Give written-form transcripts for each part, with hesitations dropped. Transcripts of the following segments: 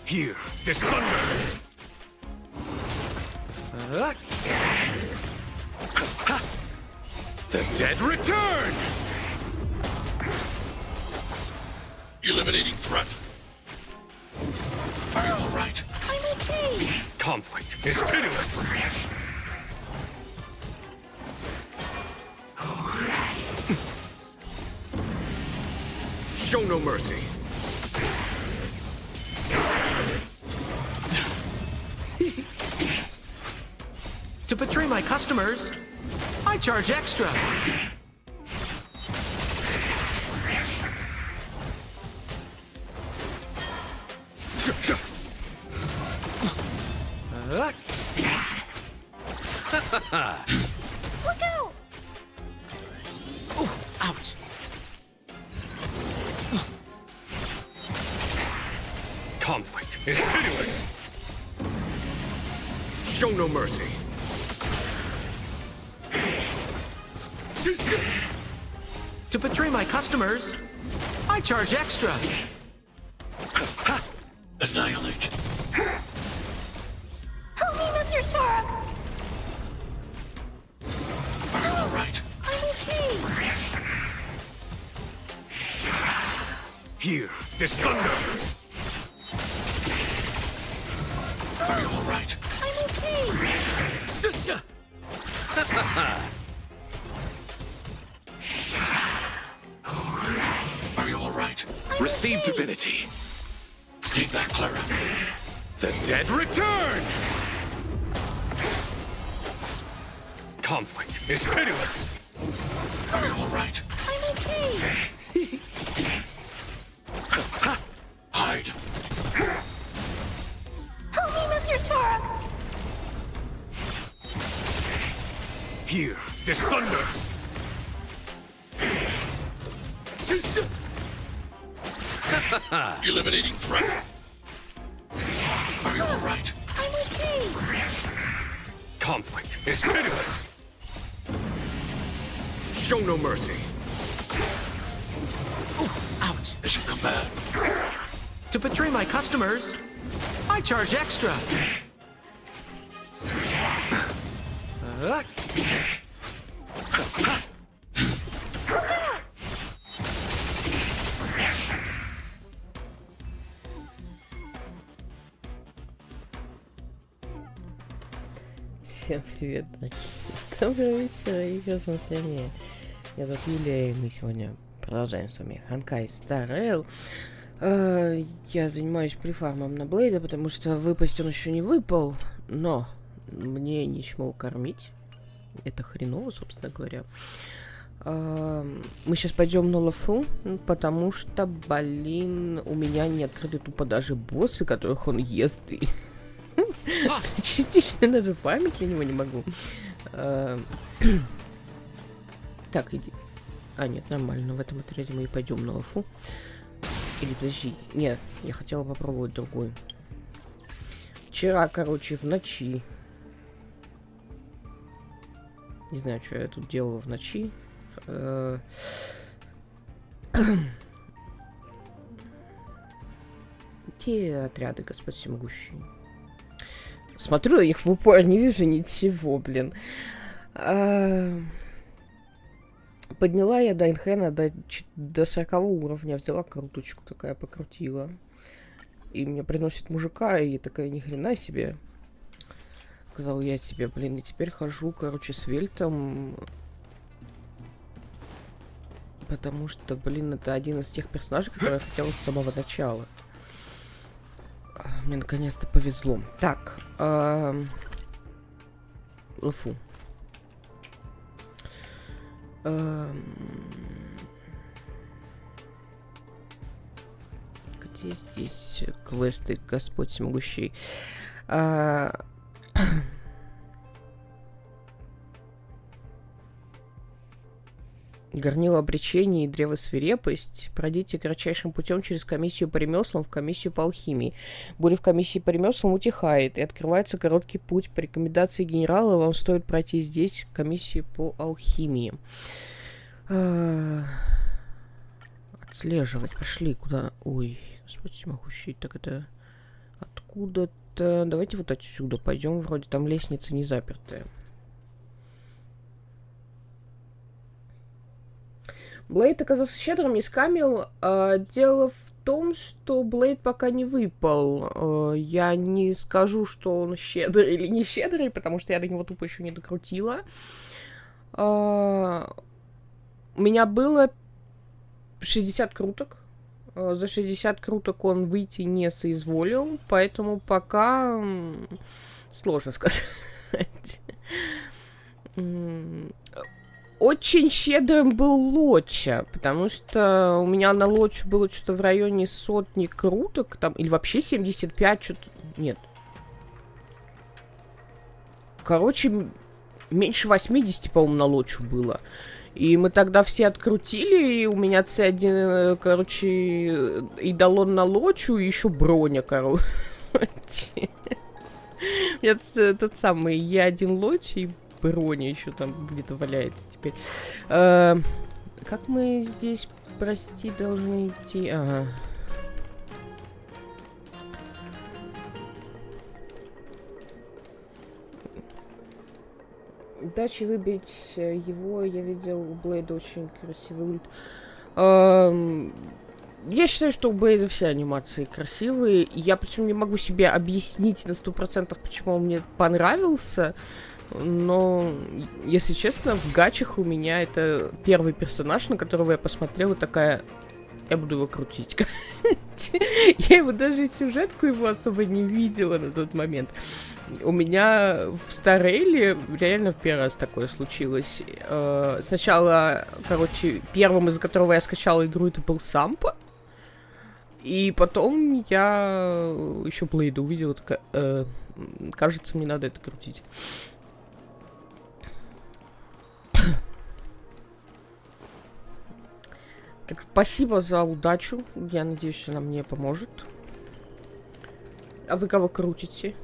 Here, this thunder. The dead return. Eliminating threat. Are you all right? I'm okay. Conflict is pitiless. Show no mercy. To betray my customers, I charge extra. Look out! Oh, ouch. Conflict is pitiless. Show no mercy. To betray my customers, I charge extra. Annihilate. Help me, Mr. Sora! Are you all right? I'm okay. Here, this thunder. Are you all right? I'm okay. Are you all right? Receive okay. divinity. Stay back, Clara. The dead return. Conflict is pitiless. Are you all right? I'm okay. Hide. Help me, Mr. Sora! Here, this thunder. Eliminating threat. Are you all right? I'm okay. Conflict is pitiless. Show no mercy. Oh, ouch. As you command. To betray my customers, I charge extra. Всем привет, доброго вечера и хорошего настроения. Меня зовут Юлия, и мы сегодня продолжаем с вами Honkai Star Rail. Я занимаюсь префармом на Блейда, потому что выпасть он еще не выпал, но мне нечего кормить. Это хреново, собственно говоря. Мы сейчас пойдем на лафу, потому что, блин, у меня не открыты тупо даже боссы, которых он ест, и частично даже фармить я него не могу. Так, иди. А, нет, нормально, в этом отряде мы и пойдем на лафу. Или подожди, нет, я хотела попробовать другой. Вчера, короче, в ночи. Не знаю, что я тут делала в ночи. Те отряды, Господь всемогущий. Смотрю на них в упор, не вижу ничего, блин. Подняла я Дайнхена до 40 уровня, взяла круточку такая, покрутила. И мне приносит мужика, и такая, ни хрена себе. Сказал я себе, блин, и теперь хожу, короче, с Вельтом. Потому что, блин, это один из тех персонажей, который я хотела с самого начала. Мне наконец-то повезло. Так, лафу. Где здесь квесты, Господь всемогущий? Горнило обречение и древо свирепость. Пройдите кратчайшим путем через комиссию по ремеслам в комиссию по алхимии. Буря в комиссии по ремеслам утихает, и открывается короткий путь. По рекомендации генерала вам стоит пройти здесь комиссию по алхимии. отслеживать. Пошли, куда... Ой, господи, могущий. Так это... Откуда-то... Давайте вот отсюда пойдем. Вроде там лестница не запертая. Блейд оказался щедрым, не скамил. Дело в том, что Блейд пока не выпал. Я не скажу, что он щедрый или не щедрый, потому что я до него тупо еще не докрутила. У меня было 60 круток. За 60 круток он выйти не соизволил, поэтому пока сложно сказать. Очень щедрым был Лоча, потому что у меня на Лочу было что-то в районе 100 круток, там, или вообще 75, что-то... Нет. Короче, меньше 80, по-моему, на Лочу было. И мы тогда все открутили, и у меня C1, короче, и далон на Лочу, и еще броня, короче. Этот самый Е1 Лоч, и броня еще там где-то валяется теперь. Как мы здесь, прости, должны идти? Ага. Дачи выбить его, я видел у Блейда очень красивый ульт. Я считаю, что у Блейда все анимации красивые. Я причем не могу себе объяснить на 100%, почему он мне понравился. Но, если честно, в гачах у меня это первый персонаж, на которого я посмотрела, такая... Я буду его крутить. Я его даже сюжетку его особо не видела на тот момент. У меня в Старейле реально в первый раз такое случилось. Сначала, короче, первым, из-за которого я скачала игру, это был Сампа. И потом я еще Блейда увидела, такая... кажется, мне надо это крутить. Так, спасибо за удачу. Я надеюсь, она мне поможет. А вы кого крутите?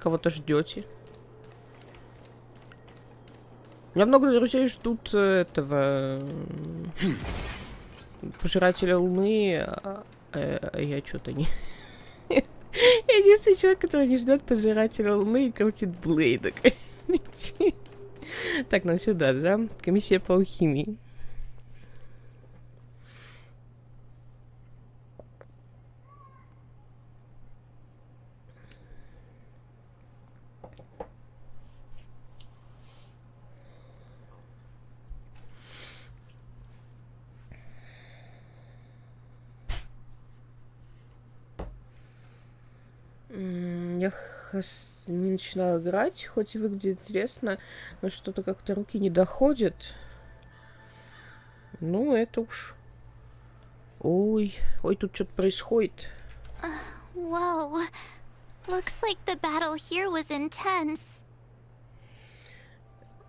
Кого-то ждете? У меня много друзей ждут этого пожирателя Луны, а я что-то не... Я единственный человек, который не ждет пожирателя Луны и крутит Блейда. Так, нам сюда, да? Комиссия по алхимии. Я не начинала играть, хоть и выглядит интересно, но что-то как-то руки не доходят. Ну, это уж... Ой, тут что-то происходит. Whoa. Looks like the battle here was intense.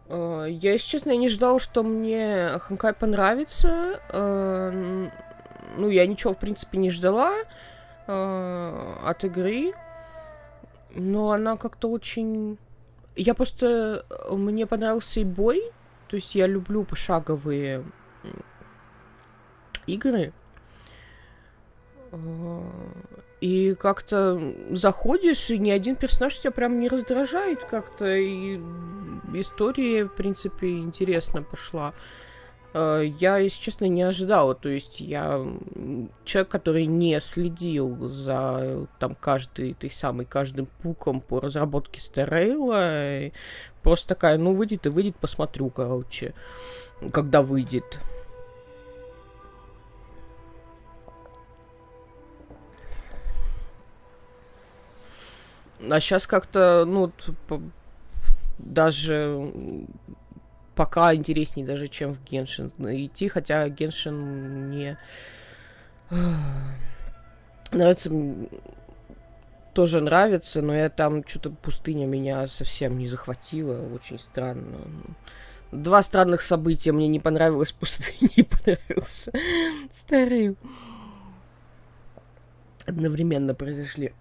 Я, если честно, я не ждала, что мне Honkai понравится. Ну, я ничего, в принципе, не ждала от игры. Но она как-то очень... Я просто... Мне понравился и бой. То есть я люблю пошаговые игры. И как-то заходишь, и ни один персонаж тебя прям не раздражает как-то. И история, в принципе, интересно пошла. Я, если честно, не ожидала. То есть я человек, который не следил за там каждым пуком по разработке Старейла. Просто такая, ну, выйдет и выйдет, посмотрю, короче, когда выйдет. А сейчас как-то, ну, даже... Пока интереснее даже, чем в Геншин идти, хотя Геншин мне нравится, тоже нравится, но я там что-то пустыня меня совсем не захватила, очень странно. Два странных события, мне не понравилась пустыня и понравился Старый. Одновременно произошли.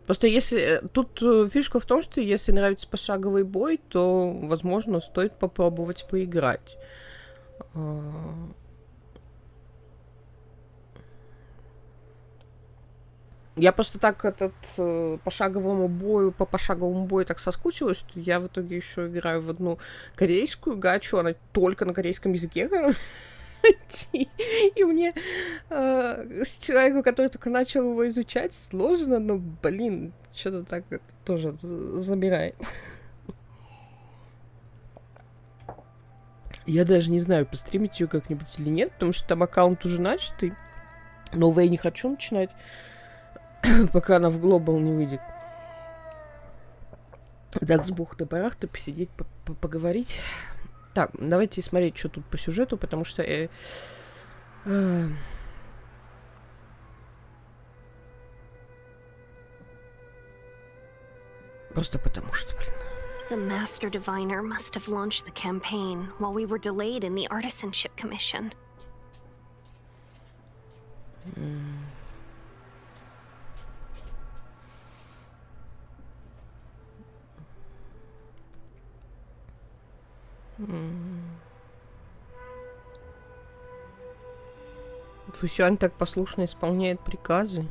Просто если... Тут фишка в том, что если нравится пошаговый бой, то, возможно, стоит попробовать поиграть. Я просто так по пошаговому бою так соскучилась, что я в итоге еще играю в одну корейскую гачу, она только на корейском языке, короче. И мне с человеком, который только начал его изучать, сложно, но, блин, что-то так это тоже забирает. Я даже не знаю, постримить ее как-нибудь или нет, потому что там аккаунт уже начатый. Новое я не хочу начинать, пока она в глобал не выйдет. Так, с бухты-барахты посидеть, поговорить. Так, давайте смотреть, что тут по сюжету, потому что... Просто потому что, блин. The Master Diviner must have launched the campaign while we were delayed in the Artisanship Commission. Фусюань так послушно исполняет приказы.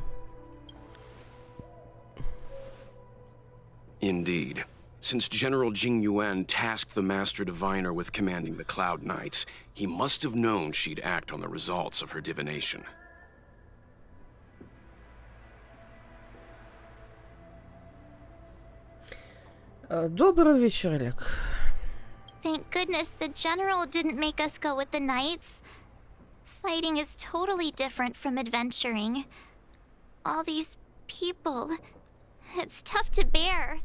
Indeed. Since General Jing Yuan tasked the Master Diviner with commanding the Cloud Knights, he must have known she'd act on the results of her divination. Добрый вечер, Олег. Thank goodness the general didn't make us go with the knights. Fighting is totally different from adventuring. All these people, it's tough to bear.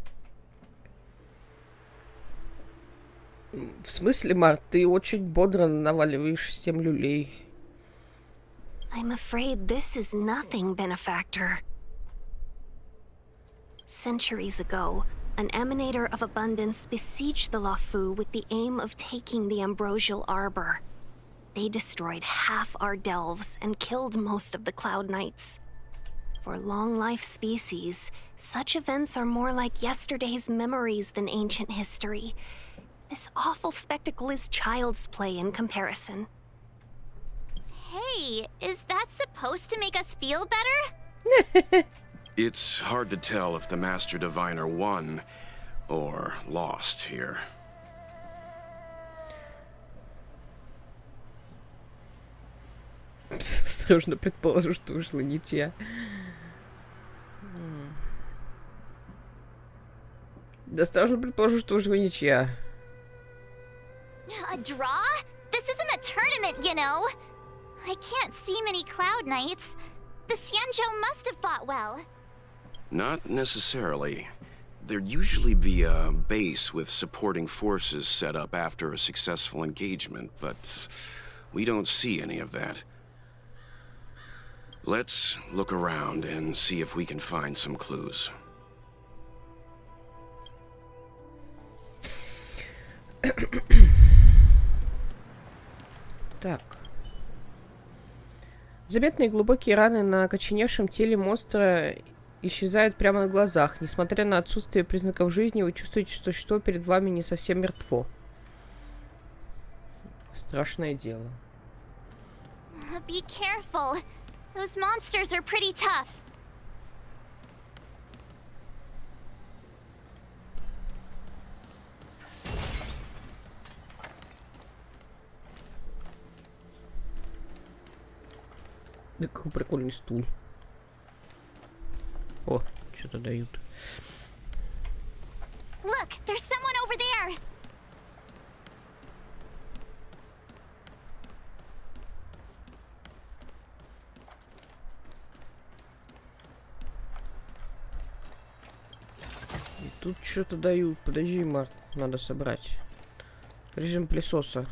В смысле, Март, ты очень бодро наваливаешь 7 люлей. I'm afraid this is nothing, Benefactor. Centuries ago, an emanator of abundance besieged the Luofu with the aim of taking the ambrosial arbor. They destroyed half our delves and killed most of the Cloud Knights. For long-life species, such events are more like yesterday's memories than ancient history. This awful spectacle is child's play in comparison. Hey, is that supposed to make us feel better? It's hard to tell if the Master Diviner won or lost here. Сложно предположу, что вышла ничья. Осторожно предположу, что вышла ничья. A draw? This isn't a tournament, you know. I can't see many Cloud Knights. The Xianzhou must have fought well. Not necessarily. There'd usually be a base with supporting forces set up after a successful engagement, but we don't see any of that. Let's look around and see if we can find some clues. Так. Заметные глубокие раны на окоченевшем теле монстра исчезают прямо на глазах. Несмотря на отсутствие признаков жизни, вы чувствуете, что существо перед вами не совсем мертво. Страшное дело. Be careful. Those monsters are pretty tough. Да какой прикольный стул. О, что-то дают. Look, there's someone over there. И тут что-то дают. Подожди, Марк, надо собрать. Режим пылесоса.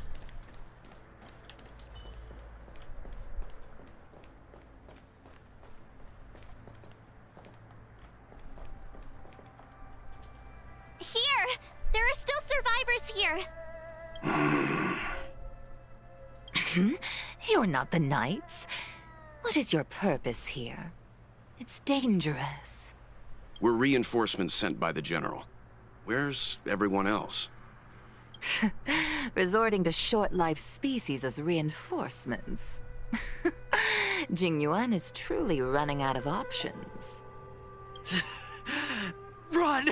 You're not the knights. What is your purpose here? It's dangerous. We're reinforcements sent by the General. Where's everyone else? Resorting to short-lived species as reinforcements. Jingyuan is truly running out of options. Run!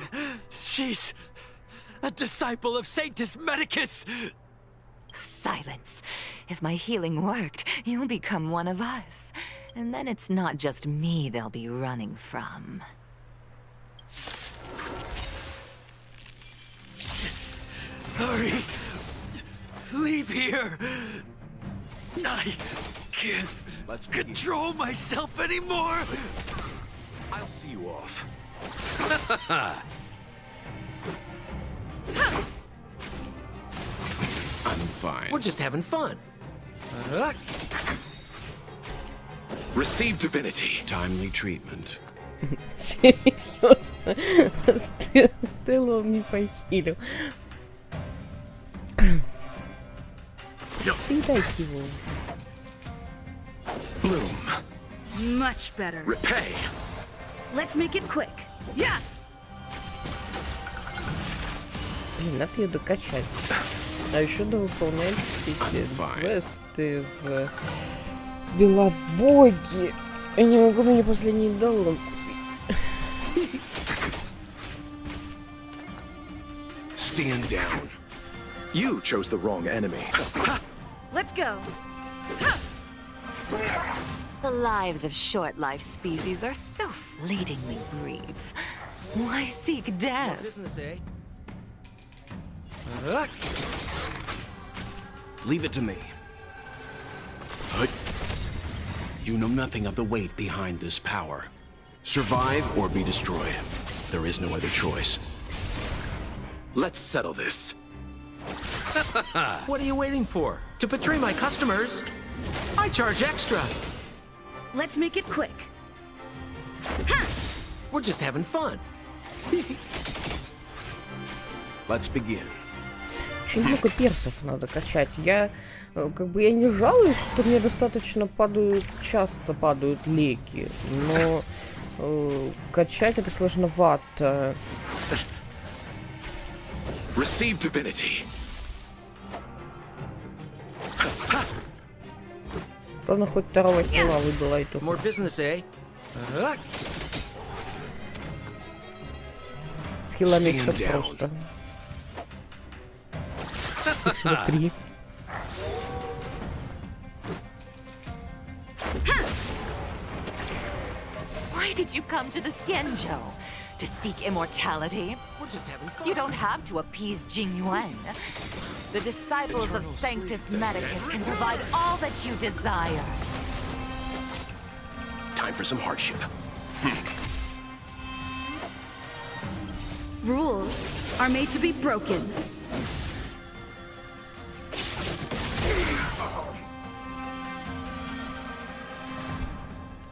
She's a disciple of Sanctus Medicus! Silence. If my healing worked, you'll become one of us. And then it's not just me they'll be running from. Hurry! Leave here! I can't control myself anymore! I'll see you off. I'm fine. We're just having fun. Receive divinity. Timely treatment. Серьезно. Стеллом не похилил. Передайте его. Bloom. Much better. Repay. Let's make it quick. Yeah. Блин, надо ее докачать. А еще да выполнять все эти квесты в Белобоге. Я не могу мне последний доллар купить. Stand down. You chose the wrong enemy. Let's go. The lives of short-lived species are so fleetingly brief. Why seek death? Business, eh? Leave it to me. You know nothing of the weight behind this power. Survive or be destroyed. There is no other choice. Let's settle this. What are you waiting for? To betray my customers? I charge extra. Let's make it quick. We're just having fun. Let's begin. Очень много персов надо качать. Я я не жалуюсь, что мне достаточно часто падают леки, но качать это сложновато. Receive divinity. Главное, хоть второго хила выбила и то. More business, eh? С хилами все просто. Всего 3. Why did you come to the Xianzhou? To seek immortality? We're just having fun. You don't have to appease Jingyuan. The disciples of Sanctus Medicus can provide all that you desire. Time for some hardship. Rules are made to be broken.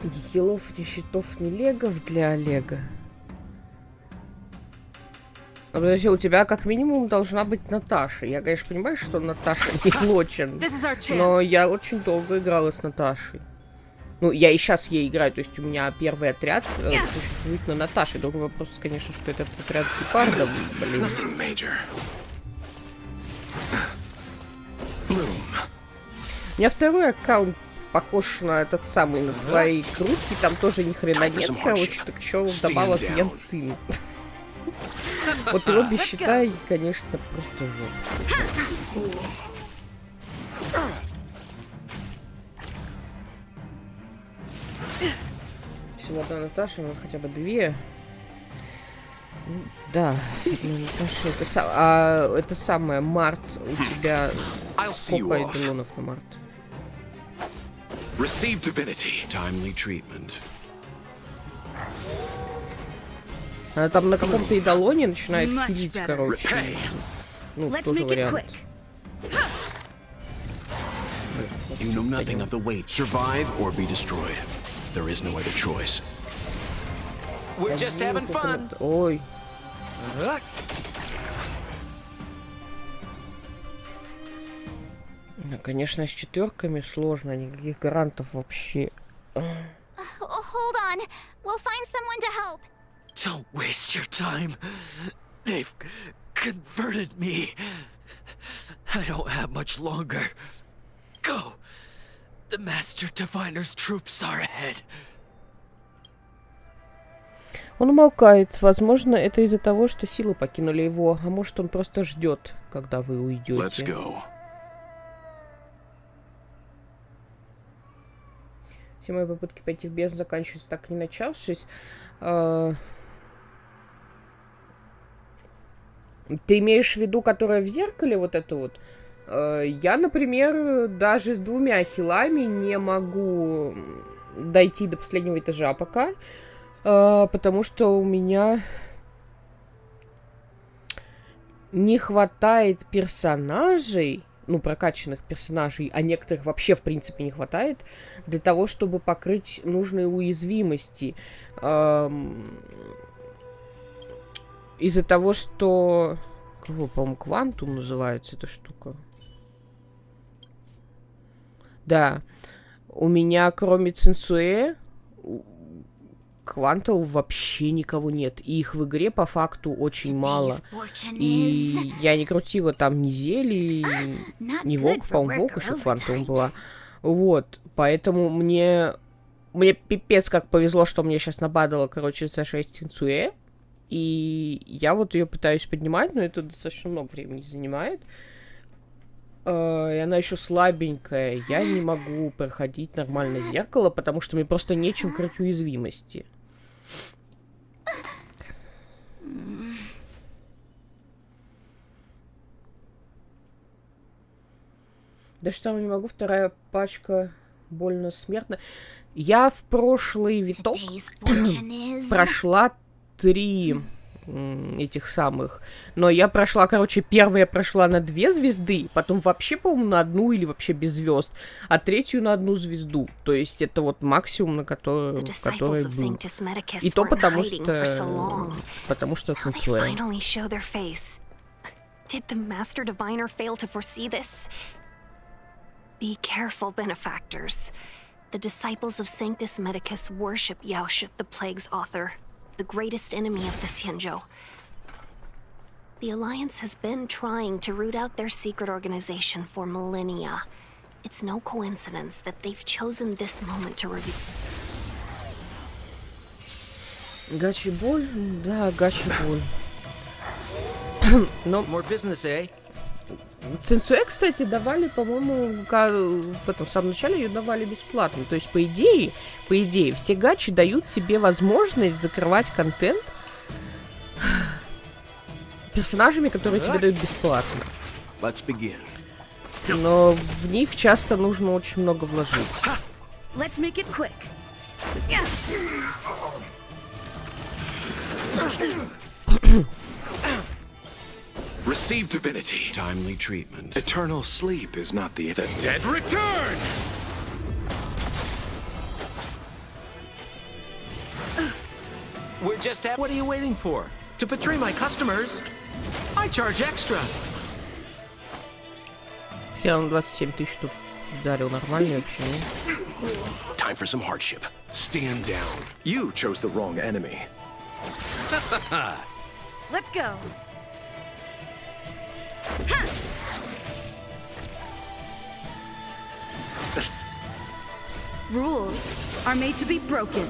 Ни хилов, ни щитов, ни легов для Олега. А подожди, у тебя как минимум должна быть Наташа. Я, конечно, понимаю, что Наташа не лочен, но я очень долго играла с Наташей. Ну, я и сейчас ей играю, то есть у меня первый отряд существует на Наташе. Другой вопрос, конечно, что этот отряд с гепардом, блин. У меня второй аккаунт похож на этот самый, на твои крутки, там тоже ни хрена нет, короче, так еще вдобавок янцин. Вот его без щита, конечно, просто жопа. Всего одна Наташа, ну хотя бы 2. Да, Наташа, это самое, март у тебя сколько эдалонов на март? Receive divinity. Timely treatment. Она там на каком-то эдалоне начинает хилить, короче. Ну, тоже вариант. You know nothing of the weight. Survive or be destroyed. There is no other choice. We're just having fun. Ой. Ну, конечно, с четверками сложно, никаких гарантов вообще. Hold on. We'll find someone to help. Don't waste your time. They've converted me. I don't have much longer. Go. The Master Diviner's troops are ahead. Он умолкает. Возможно, это из-за того, что силы покинули его, а может, он просто ждет, когда вы уйдете. Let's go. Все мои попытки пойти в бездну заканчиваются так и не начавшись. Ты имеешь в виду, которая в зеркале, вот это вот? Я, например, даже с 2 хилами не могу дойти до последнего этажа пока, потому что у меня не хватает персонажей, ну, прокачанных персонажей, а некоторых вообще, в принципе, не хватает, для того, чтобы покрыть нужные уязвимости. Из-за того, что... Кого, по-моему, квантум называется эта штука. Да. У меня, кроме Цинсуэ, квантов вообще никого нет. И их в игре, по факту, очень мало. И я не крутила там ни Зели, ни Волк, по-моему, Волк еще квантум была. Вот. Поэтому мне пипец как повезло, что мне сейчас набадало, короче, за 6 Цинсуэ. И я вот ее пытаюсь поднимать, но это достаточно много времени занимает. И она еще слабенькая. Я не могу проходить нормально зеркало, потому что мне просто нечем крыть уязвимости. Да что там не могу, 2-я пачка больно смертно. Я в прошлый виток прошла 3 этих самых. Но я прошла, короче, первая прошла на 2 звезды, потом вообще, по-моему, на 1 или вообще без звезд, а 3-ю на 1 звезду. То есть это вот максимум, на который был. И то потому что Цинсуэ. Did the Master Diviner fail to foresee this? Be careful, benefactors. The disciples of Sanctus Medicus worship Yaoshut, the Plague's author, the greatest enemy of the Xianzhou. The Alliance has been trying to root out their secret organization for millennia. It's no coincidence that they've chosen this moment to reveal. Гачи-боль? Да, гачи-боль. Но... More business, eh? Цинсуэ, кстати, давали, по-моему, в этом самом начале ее давали бесплатно. То есть, по идее, все гачи дают тебе возможность закрывать контент персонажами, которые тебе дают бесплатно. Но в них часто нужно очень много вложить. Let's make it quick. Receive divinity. Timely treatment. Eternal sleep is not the dead return! We're just what are you waiting for? To betray my customers, I charge extra. Я он 27 тысяч тут ударил, нормально вообще, не? Time for some hardship. Stand down. You chose the wrong enemy. Let's go. Rules are made to be broken.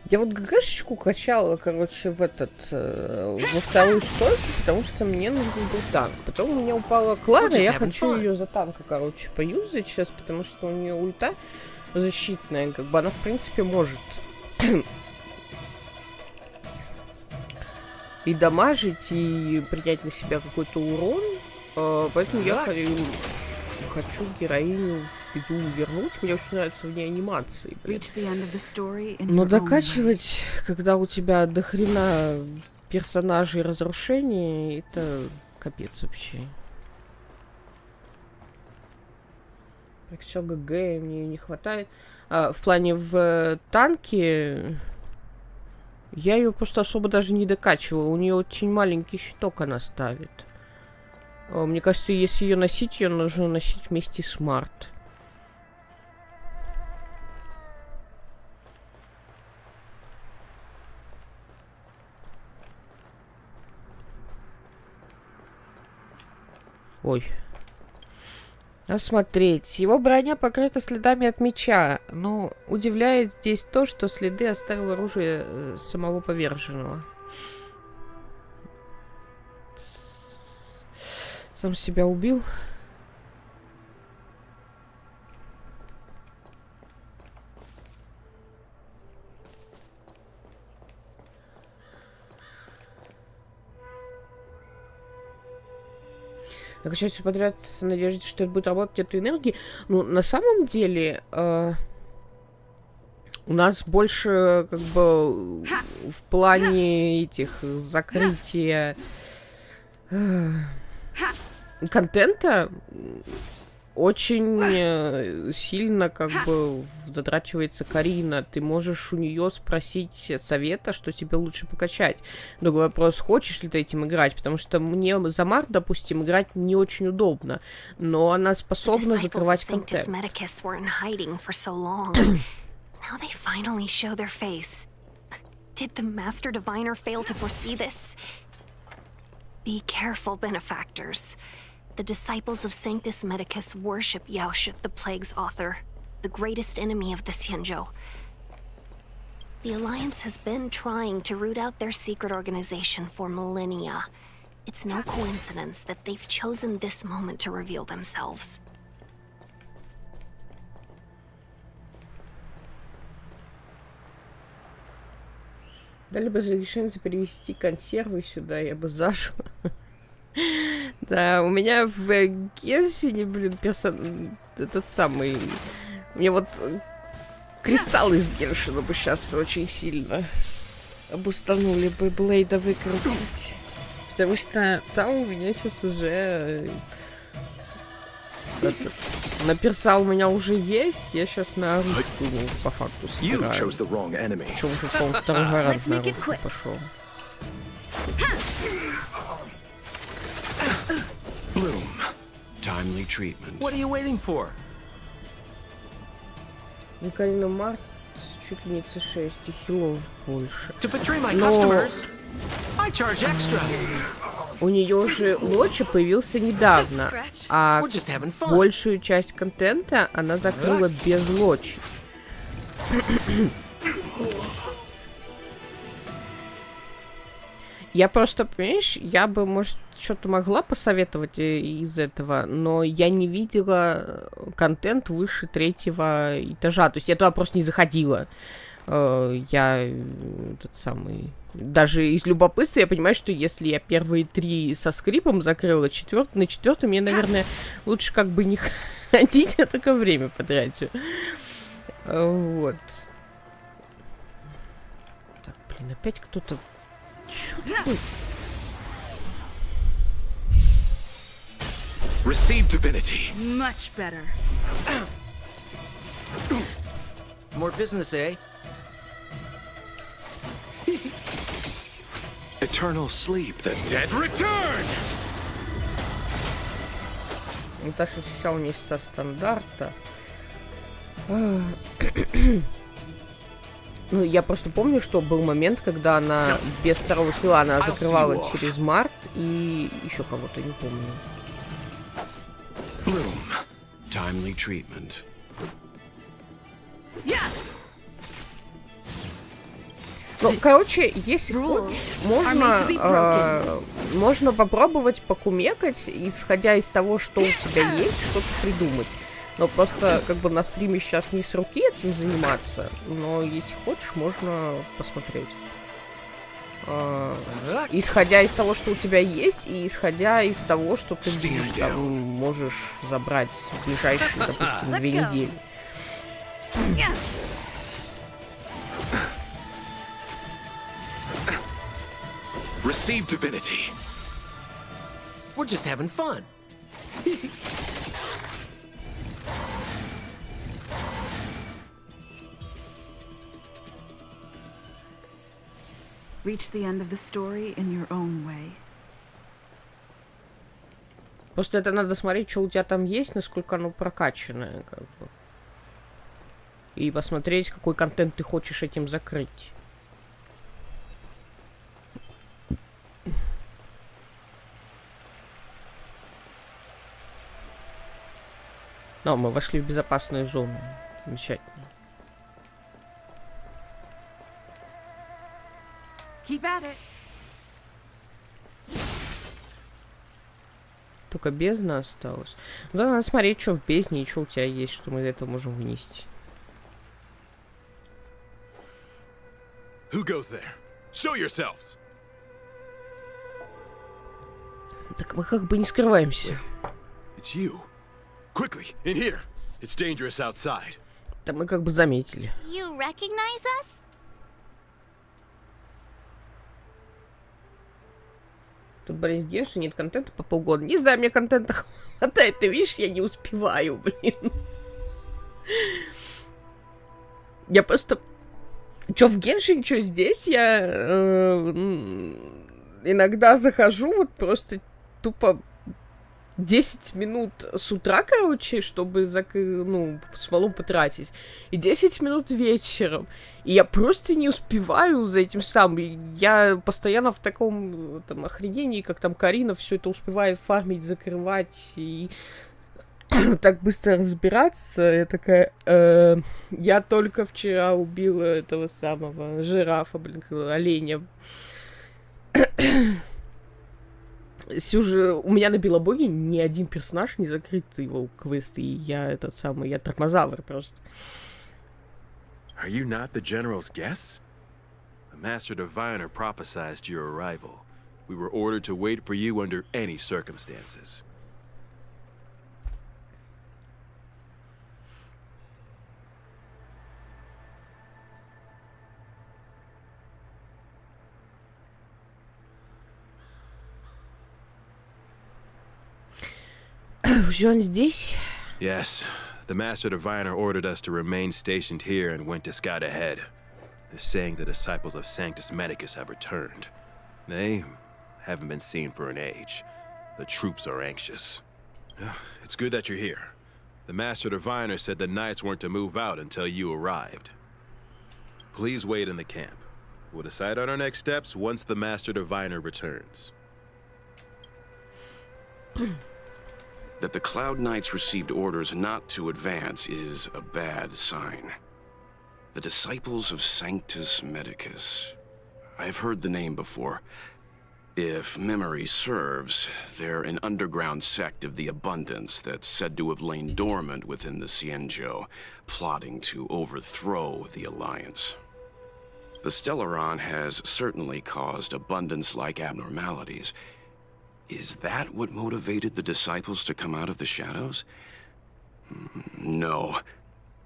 Я вот ГГшечку качала, короче, во вторую стойку, потому что мне нужен был танк. Потом у меня упала Клара, я хочу ее за танка, короче, поюзать сейчас, потому что у нее ульта защитная, как бы она, в принципе, может и дамажить, и принять на себя какой-то урон. Поэтому я хочу героиню вернуть. Мне очень нравятся в ней анимации. Но докачивать, когда у тебя дохрена персонажей разрушений, это капец вообще. Так что ГГ мне не хватает. В плане в танке я ее просто особо даже не докачивала. У нее очень маленький щиток она ставит. Мне кажется, если ее носить, ее нужно носить вместе с Март. Ой. Осмотреть. Его броня покрыта следами от меча. Но удивляет здесь то, что следы оставил оружие самого поверженного. Сам себя убил. Накачать все подряд в надежде, что это будет работать эту энергии. Ну, на самом деле, у нас больше, как бы, в плане этих закрытия контента очень сильно, как бы, затрачивается Карина. Ты можешь у нее спросить совета, что тебе лучше покачать. Другой вопрос, хочешь ли ты этим играть, потому что мне за Март, допустим, играть не очень удобно, но она способна закрывать контент. Now they finally show their face. Did the Master Diviner fail to foresee this? Be careful, benefactors. The disciples of Sanctus Medicus worship Yaoshut, the Plague's author, the greatest enemy of the Xianzhou. The Alliance has been trying to root out their secret organization for millennia. It's no coincidence that they've chosen this moment to reveal themselves. Дали бы разрешение перевести консервы сюда, я бы зажила. Да, у меня в Геншине, блин, этот самый... Мне вот кристалл из Геншина бы сейчас очень сильно обустанули бы Блейда выкрутить. Потому что там у меня сейчас уже... Наперса у меня уже есть, я сейчас на русскую по факту собираю. Причем уже, по-моему, второй гарант на русскую пошел. Bloom. Timely treatment. What are you waiting for? Карина Март чуть ли не C6, и хилов больше. To betray my customers, I charge extra. У нее же лоча появился недавно, а большую часть контента она закрыла без лочи. Я просто, понимаешь, я бы, может, что-то могла посоветовать из этого, но я не видела контент выше 3-го этажа. То есть я туда просто не заходила. Я этот самый... Даже из любопытства я понимаю, что если я первые 3 со скрипом закрыла, на 4-м мне, наверное, лучше как бы не ходить, а только время потрачу. Вот. Так, блин, опять кто-то... Чё такое? Receive divinity. Much better. More business, eh? Eternal sleep. The dead return! Наташа ощущал не со стандарта. Ну, я просто помню, что был момент, когда она без второго хила она закрывала через Март и еще кого-то, не помню. Bloom. Timely treatment. Ну, короче, если хочешь, можно попробовать покумекать, исходя из того, что у тебя есть, что-то придумать. Но просто, как бы, на стриме сейчас не с руки этим заниматься, но если хочешь, можно посмотреть. Исходя из того, что у тебя есть, и исходя из того, что ты там можешь забрать в ближайшие, допустим, 2 недели. Receive divinity. We're just having fun. Reach the end of the story in your own way. Просто это надо смотреть, что у тебя там есть, насколько оно прокачанное, как бы. И посмотреть, какой контент ты хочешь этим закрыть. Но мы вошли в безопасную зону. Замечательно. Keep at it. Только бездна осталась. Да, надо смотреть, что в бездне и что у тебя есть, что мы это можем вынести. Who goes there? Show yourselves. Так мы как бы не скрываемся. It's you. Quickly, in here. It's dangerous outside. Да мы как бы заметили. You recognize us? Тут болезнь Генши, нет контента по полгода. Не знаю, мне контента хватает, ты видишь, я не успеваю, блин. Я просто... Чё в Геншин, чё здесь, я иногда захожу, вот просто тупо 10 минут с утра, короче, чтобы смолу потратить, и 10 минут вечером. И я просто не успеваю за этим самым. Я постоянно в таком там охренении, как там Карина все это успевает фармить, закрывать и так быстро разбираться. Я такая... я только вчера убила этого самого жирафа, блин, оленя. У меня на Белобоге ни один персонаж не закрыт его квест, и я я тормозавр просто. Are you not the general's guests? The Master Diviner prophesized your arrival. We were ordered to wait for you under any circumstances. Он здесь? Yes, the Master Diviner ordered us to remain stationed here and went to scout ahead. They're saying the disciples of Sanctus Medicus have returned. They haven't been seen for an age. The troops are anxious. It's good that you're here. The Master Diviner said the Knights weren't to move out until you arrived. Please wait in the camp. We'll decide on our next steps once the Master Diviner returns. That the Cloud Knights received orders not to advance is a bad sign. The disciples of Sanctus Medicus. I've heard the name before. If memory serves, they're an underground sect of the Abundance that's said to have lain dormant within the Cienjo, plotting to overthrow the Alliance. The Stellaron has certainly caused Abundance-like abnormalities. Is that what motivated the disciples to come out of the shadows? No.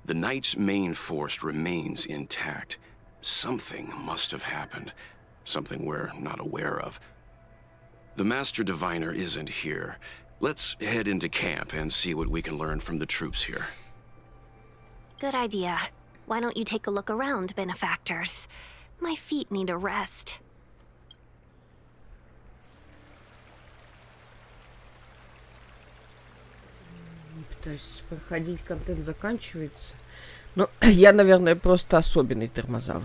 The Knight's main force remains intact. Something must have happened. Something we're not aware of. The Master Diviner isn't here. Let's head into camp and see what we can learn from the troops here. Good idea. Why don't you take a look around, benefactors? My feet need a rest. Пытаюсь проходить, контент заканчивается. Но я, наверное, просто особенный тормозавр.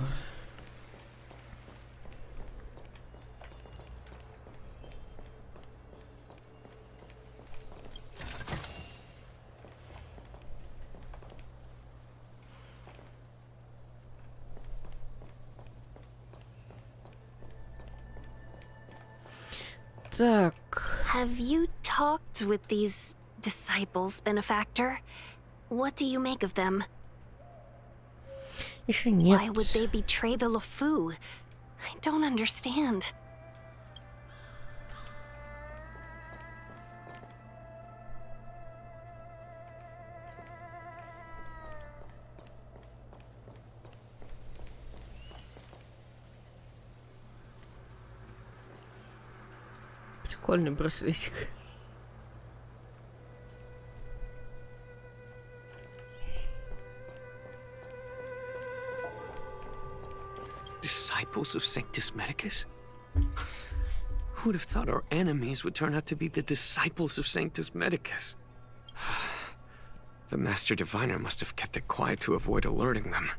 Так. Have you talked with these disciples, benefactor? What do you make of them? Еще нет. Why would they betray the Luofu? I don't understand. Прикольный браслетик. Disciples of Sanctus Medicus? Who'd have thought our enemies would turn out to be the disciples of Sanctus Medicus? The Master Diviner must have kept it quiet to avoid alerting them.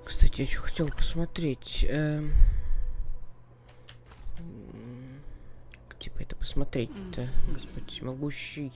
Кстати, я что хотел посмотреть. Типа это посмотреть-то, Господь всемогущий.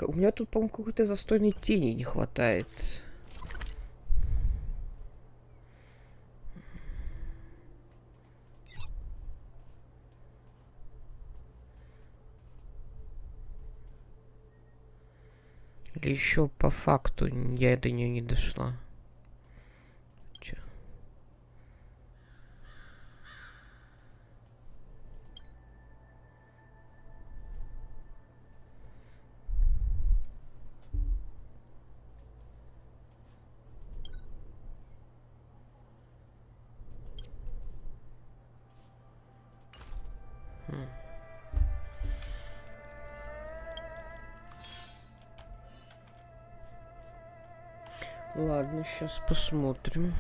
У меня тут, по-моему, какой-то застойной тени не хватает. Или еще по факту я до нее не дошла. Чё? Ладно, сейчас посмотрим.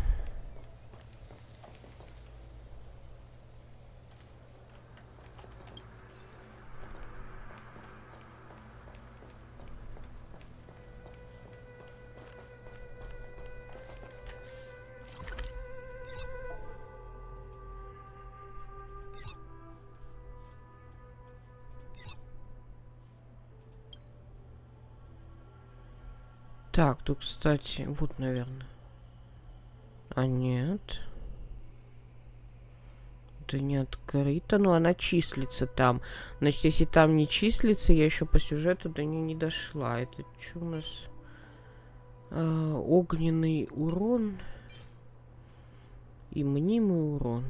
Так, тут, кстати, вот, наверное. А нет. Это не открыто, но она числится там. Значит, если там не числится, я еще по сюжету до нее не дошла. Это что у нас? Огненный урон и мнимый урон.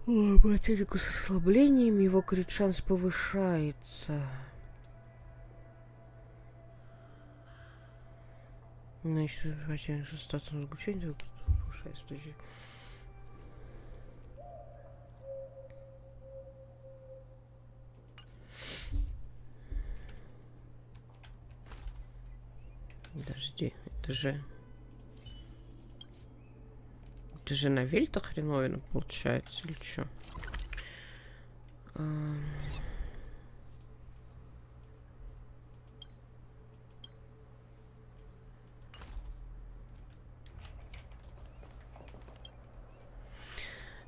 Противнику с ослаблением, его крит шанс повышается. Значит, противник со статусом заключения повышается. Подожди, это же на вельта хреновина получается, или что?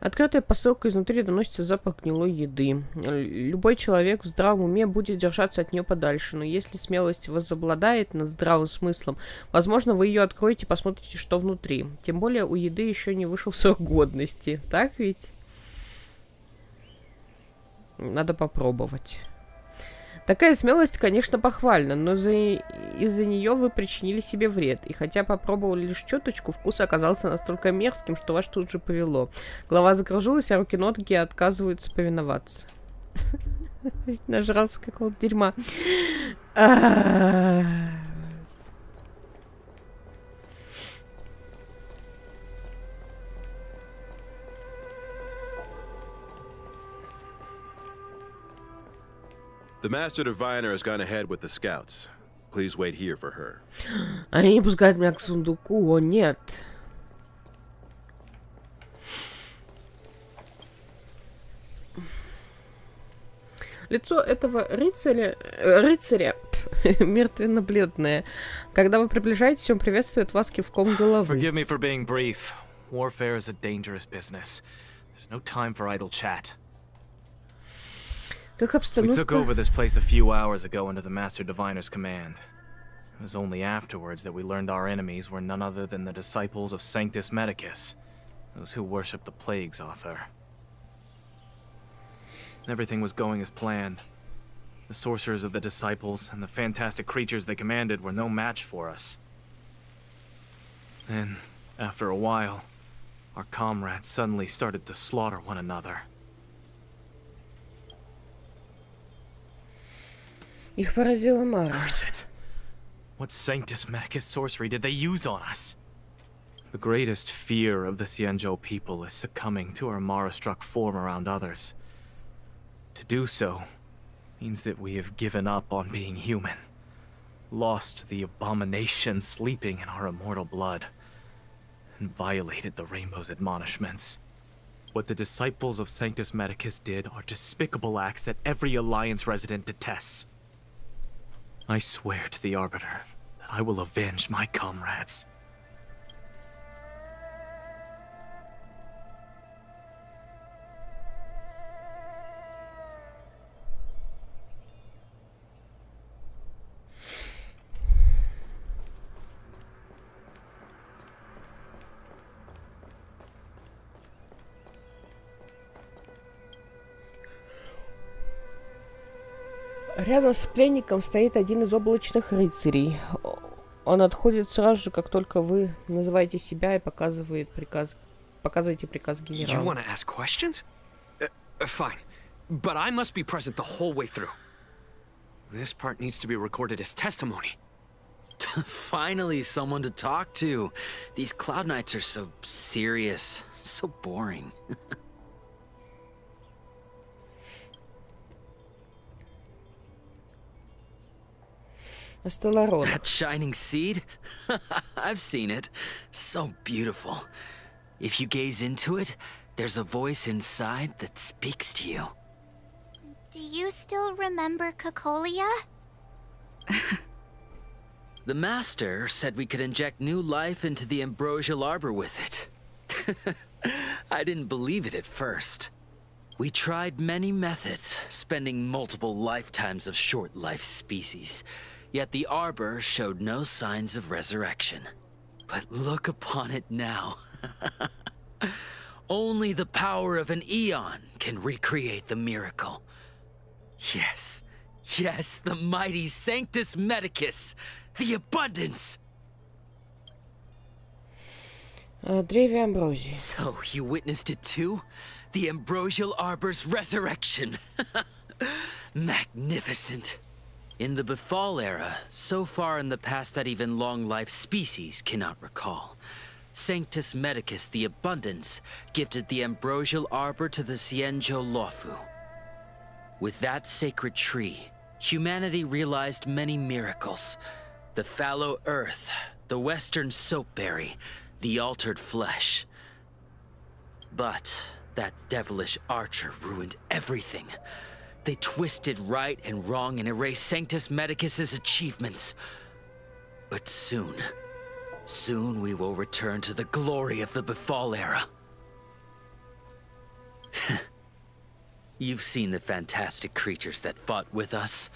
Открытая посылка изнутри доносится запах гнилой еды. Любой человек в здравом уме будет держаться от нее подальше, но если смелость возобладает над здравым смыслом, возможно, вы ее откроете и посмотрите, что внутри. Тем более у еды еще не вышел срок годности. Так ведь? Надо попробовать. Такая смелость, конечно, похвальна, но из-за нее вы причинили себе вред. И хотя попробовали лишь чуточку, вкус оказался настолько мерзким, что вас тут же повело. Голова закружилась, а руки-ноги отказываются повиноваться. Нажрался какого-то дерьма. The Master Diviner has gone ahead with the scouts. Please wait here for her. Они не пускают меня к сундуку, о нет. Лицо этого рыцаря мертвенно-бледное. Когда вы приближаетесь, он приветствует вас кивком головы. Forgive me for being brief. Warfare is a dangerous business. There's no time for idle chat. Как We обстановка? took over this place a few hours ago under the Master Diviner's command. It was only afterwards that we learned our enemies were none other than the disciples of Sanctus Medicus, those who worship the plague's author. Everything was going as planned. The sorcerers of the disciples and the fantastic creatures they commanded were no match for us. And after a while, our comrades suddenly started to slaughter one another. Их поразила Мара. Curse it. What Sanctus Medicus sorcery did they use on us? The greatest fear of the Xianzhou people is succumbing to our Mara-struck form around others. To do so means that we have given up on being human, lost the abomination sleeping in our immortal blood, and violated the Rainbow's admonishments. What the disciples of Sanctus Medicus did are despicable acts that every Alliance resident detests. I swear to the Arbiter that I will avenge my comrades. Рядом с пленником стоит один из облачных рыцарей. Он отходит сразу же, как только вы называете себя и показываете приказ генерала. You want to ask questions? Fine. But I must be present the whole way through. This part needs to be recorded as testimony. Finally, someone to talk to. These Cloud Knights are so serious, so boring. That shining seed? I've seen it. So beautiful. If you gaze into it, there's a voice inside that speaks to you. Do you still remember Cocolia? The Master said we could inject new life into the ambrosial arbor with it. I didn't believe it at first. We tried many methods, spending multiple lifetimes of short-life species. Yet the arbor showed no signs of resurrection. But look upon it now. Only the power of an eon can recreate the miracle. Yes, yes, the mighty Sanctus Medicus, the abundance. Древе Амброзии. So you witnessed it too? The ambrosial arbor's resurrection. Magnificent. In the Befall era, so far in the past that even long-life species cannot recall, Sanctus Medicus the Abundance gifted the ambrosial arbor to the Xianzhou Luofu. With that sacred tree, humanity realized many miracles. The fallow earth, the western soapberry, the altered flesh. But that devilish archer ruined everything. They twisted right and wrong and erased Sanctus Medicus's achievements. But soon we will return to the glory of the Befall era. You've seen the fantastic creatures that fought with us.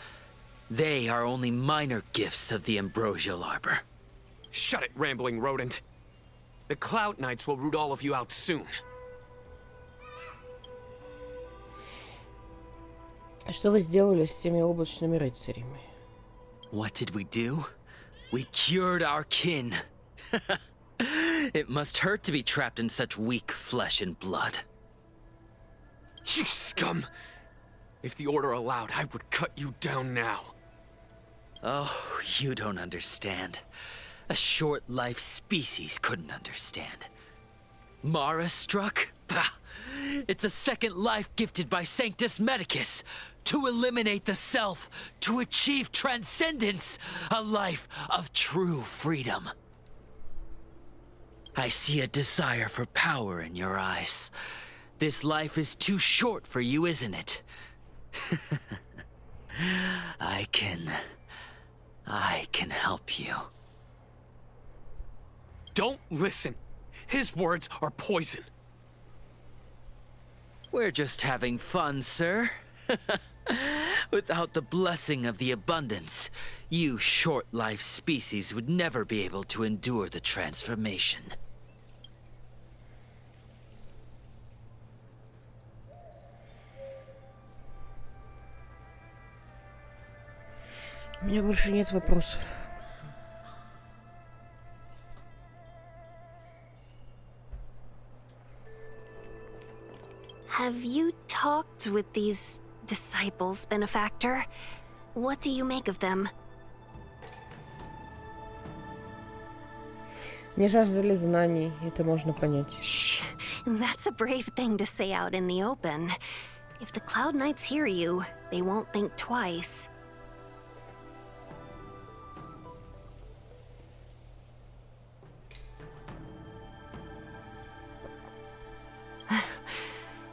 They are only minor gifts of the ambrosial arbor. Shut it, rambling rodent. The Cloud Knights will root all of you out soon. Что вы сделали с теми облачными рыцарями? What did we do? We cured our kin. It must hurt to be trapped in such weak flesh and blood. You scum! If the Order allowed, I would cut you down now. Oh, you don't understand. A short-life species couldn't understand. Mara struck? Bah! It's a second life gifted by Sanctus Medicus. To eliminate the self, to achieve transcendence, a life of true freedom. I see a desire for power in your eyes. This life is too short for you, isn't it? I can help you. Don't listen. His words are poison. We're just having fun, sir. Without the blessing of the abundance, you short-life species would never be able to endure the transformation. У меня больше нет вопросов. Have you talked with these disciples, Benefactor? What do you make of them? Не жаждали знаний, это можно понять. Shh. That's a brave thing to say out in the open. If the Cloud Knights hear you, they won't think twice.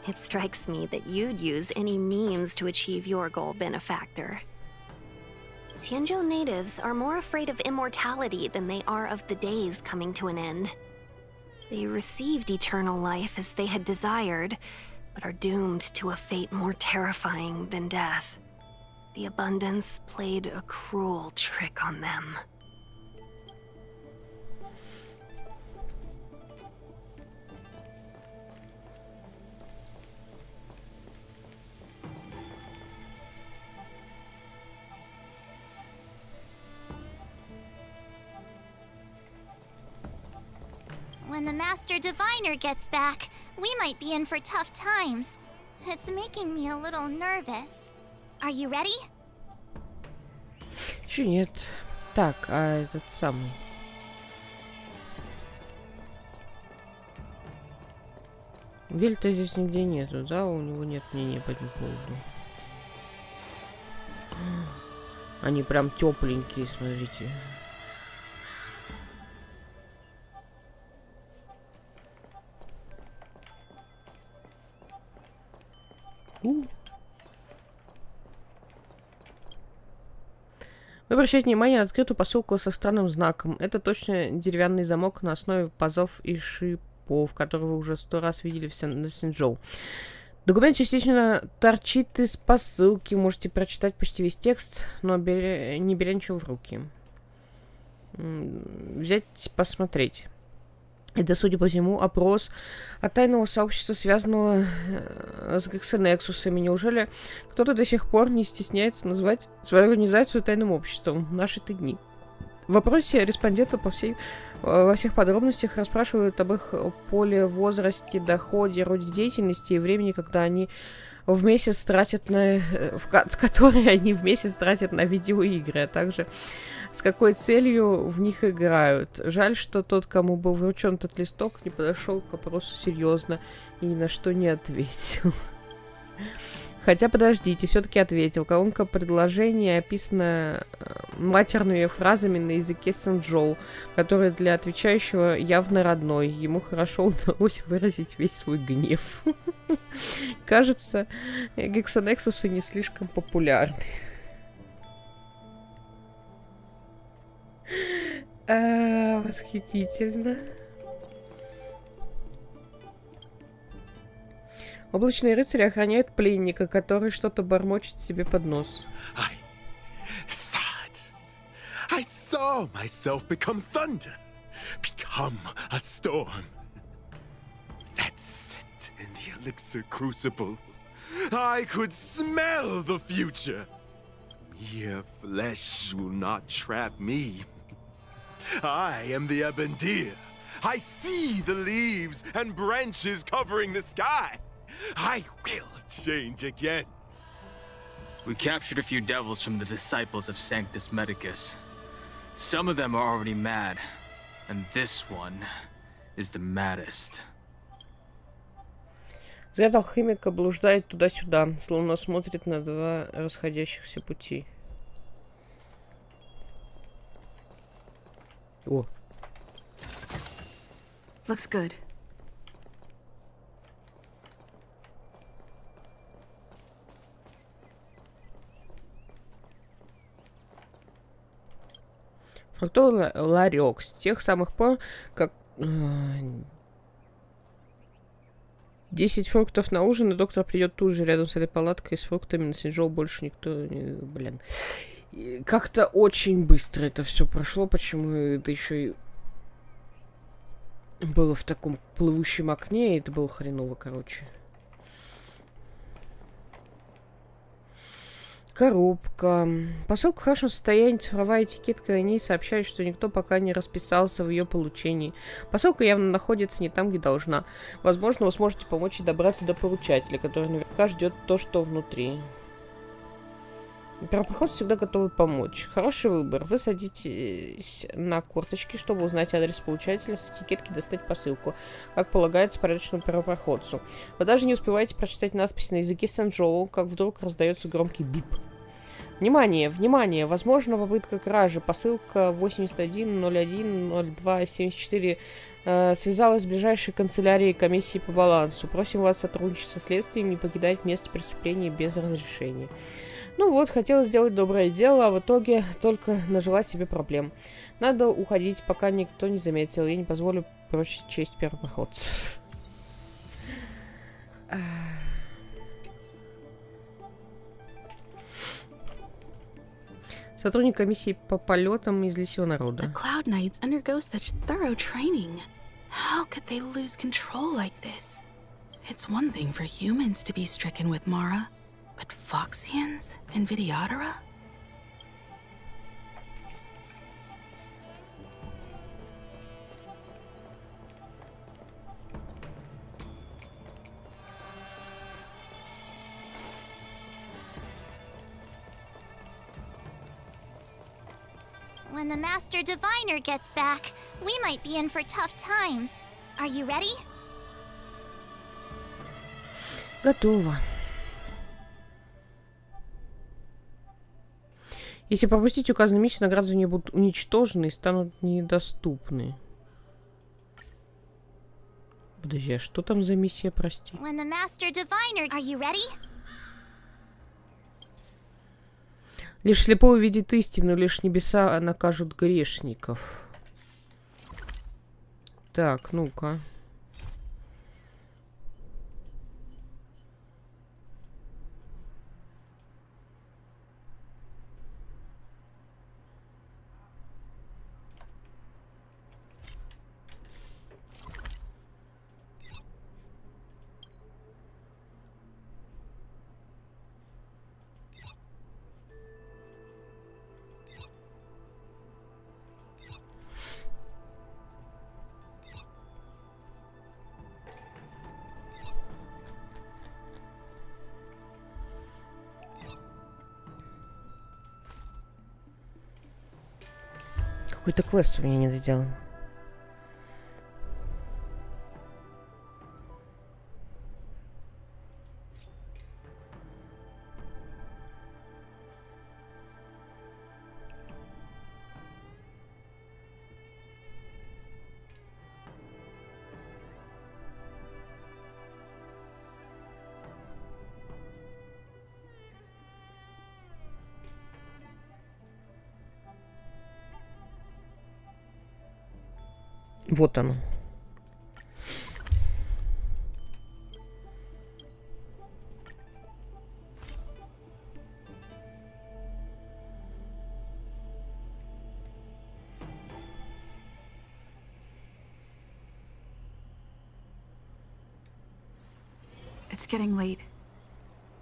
It strikes me that you'd use any means to achieve your goal, benefactor. Xianzhou natives are more afraid of immortality than they are of the days coming to an end. They received eternal life as they had desired, but are doomed to a fate more terrifying than death. The abundance played a cruel trick on them. When the Master Diviner gets back, we might be in for tough times. It's making me a little nervous. Are you ready? Еще нет. Так, а этот самый... Вильта здесь нигде нету, да? У него нет мнения по этому поводу. Они прям тепленькие, смотрите. Вы обращайте внимание на открытую посылку со странным знаком. Это точно деревянный замок на основе пазов и шипов, который вы уже 100 раз видели на Синчжоу. Документ частично торчит из посылки. Можете прочитать почти весь текст, но не беря ничего в руки. Взять, посмотреть. Это, судя по всему, опрос от тайного сообщества, связанного с гексонексусами. Неужели кто-то до сих пор не стесняется назвать свою организацию тайным обществом в наши-то дни? В вопросе респондента во всех подробностях расспрашивают об их поле, возрасте, доходе, роде деятельности и времени, когда они в месяц тратят которые они в месяц тратят на видеоигры, а также с какой целью в них играют. Жаль, что тот, кому был вручен этот листок, не подошел к вопросу серьезно и ни на что не ответил. Хотя, подождите, все-таки ответил. Колонка предложения описана матерными фразами на языке Синчжоу, который для отвечающего явно родной. Ему хорошо удалось выразить весь свой гнев. Кажется, гексонексусы не слишком популярны. Восхитительно. Облачные рыцари охраняют пленника, который что-то бормочет себе под нос. I saw myself become thunder, become a storm. That set in the elixir crucible. I could smell the future. Mere flesh will not trap me. I am the Abendir. I see the leaves and branches covering the sky. I will change again. We captured a few devils from the disciples of Sanctus Medicus. Some of them are already mad, and this one is the maddest. Взгляд алхимика блуждает туда-сюда, словно смотрит на два расходящихся пути. О. Looks good. Фруктовый ларек. С тех самых пор, как 10 фруктов на ужин, и доктор придет тут же рядом с этой палаткой с фруктами. На Синчжоу больше никто... Блин. Как-то очень быстро это все прошло. Почему это еще и было в таком плывущем окне, и это было хреново, короче. Коробка. Посылка в хорошем состоянии, цифровая этикетка на ней сообщает, что никто пока не расписался в ее получении. Посылка явно находится не там, где должна. Возможно, вы сможете помочь ей добраться до получателя, который наверняка ждет то, что внутри. Первопроходцы всегда готовы помочь. Хороший выбор. Вы садитесь на корточки, чтобы узнать адрес получателя, с этикетки достать посылку, как полагается порядочному первопроходцу. Вы даже не успеваете прочитать надпись на языке Санчжоу, как вдруг раздается громкий бип. Внимание, внимание! Возможно, попытка кражи. Посылка 81010274 связалась с ближайшей канцелярией комиссии по балансу. Просим вас сотрудничать со следствием, не покидать место преступления без разрешения. Ну вот, хотела сделать доброе дело, а в итоге только нажила себе проблем. Надо уходить, пока никто не заметил. Я не позволю прочить честь первопроходцев. Сотрудник комиссии по полетам из лесего народа. The Cloud Knights undergo such thorough training. How could they lose control like this? It's one thing for humans to be stricken with Mara, but Foxians and Vidyadhara? When the Master Diviner gets back, we might be in for tough times. Are you ready? Готово. Если пропустить указанный миссию, награды за нее будут уничтожены и станут недоступны. Подожди, а что там за миссия, прости? When the Master Diviner... Are you ready? Лишь слепой увидит истину, лишь небеса накажут грешников. Так, ну-ка. Какой-то квест у меня не доделан. Вот оно. It's getting late.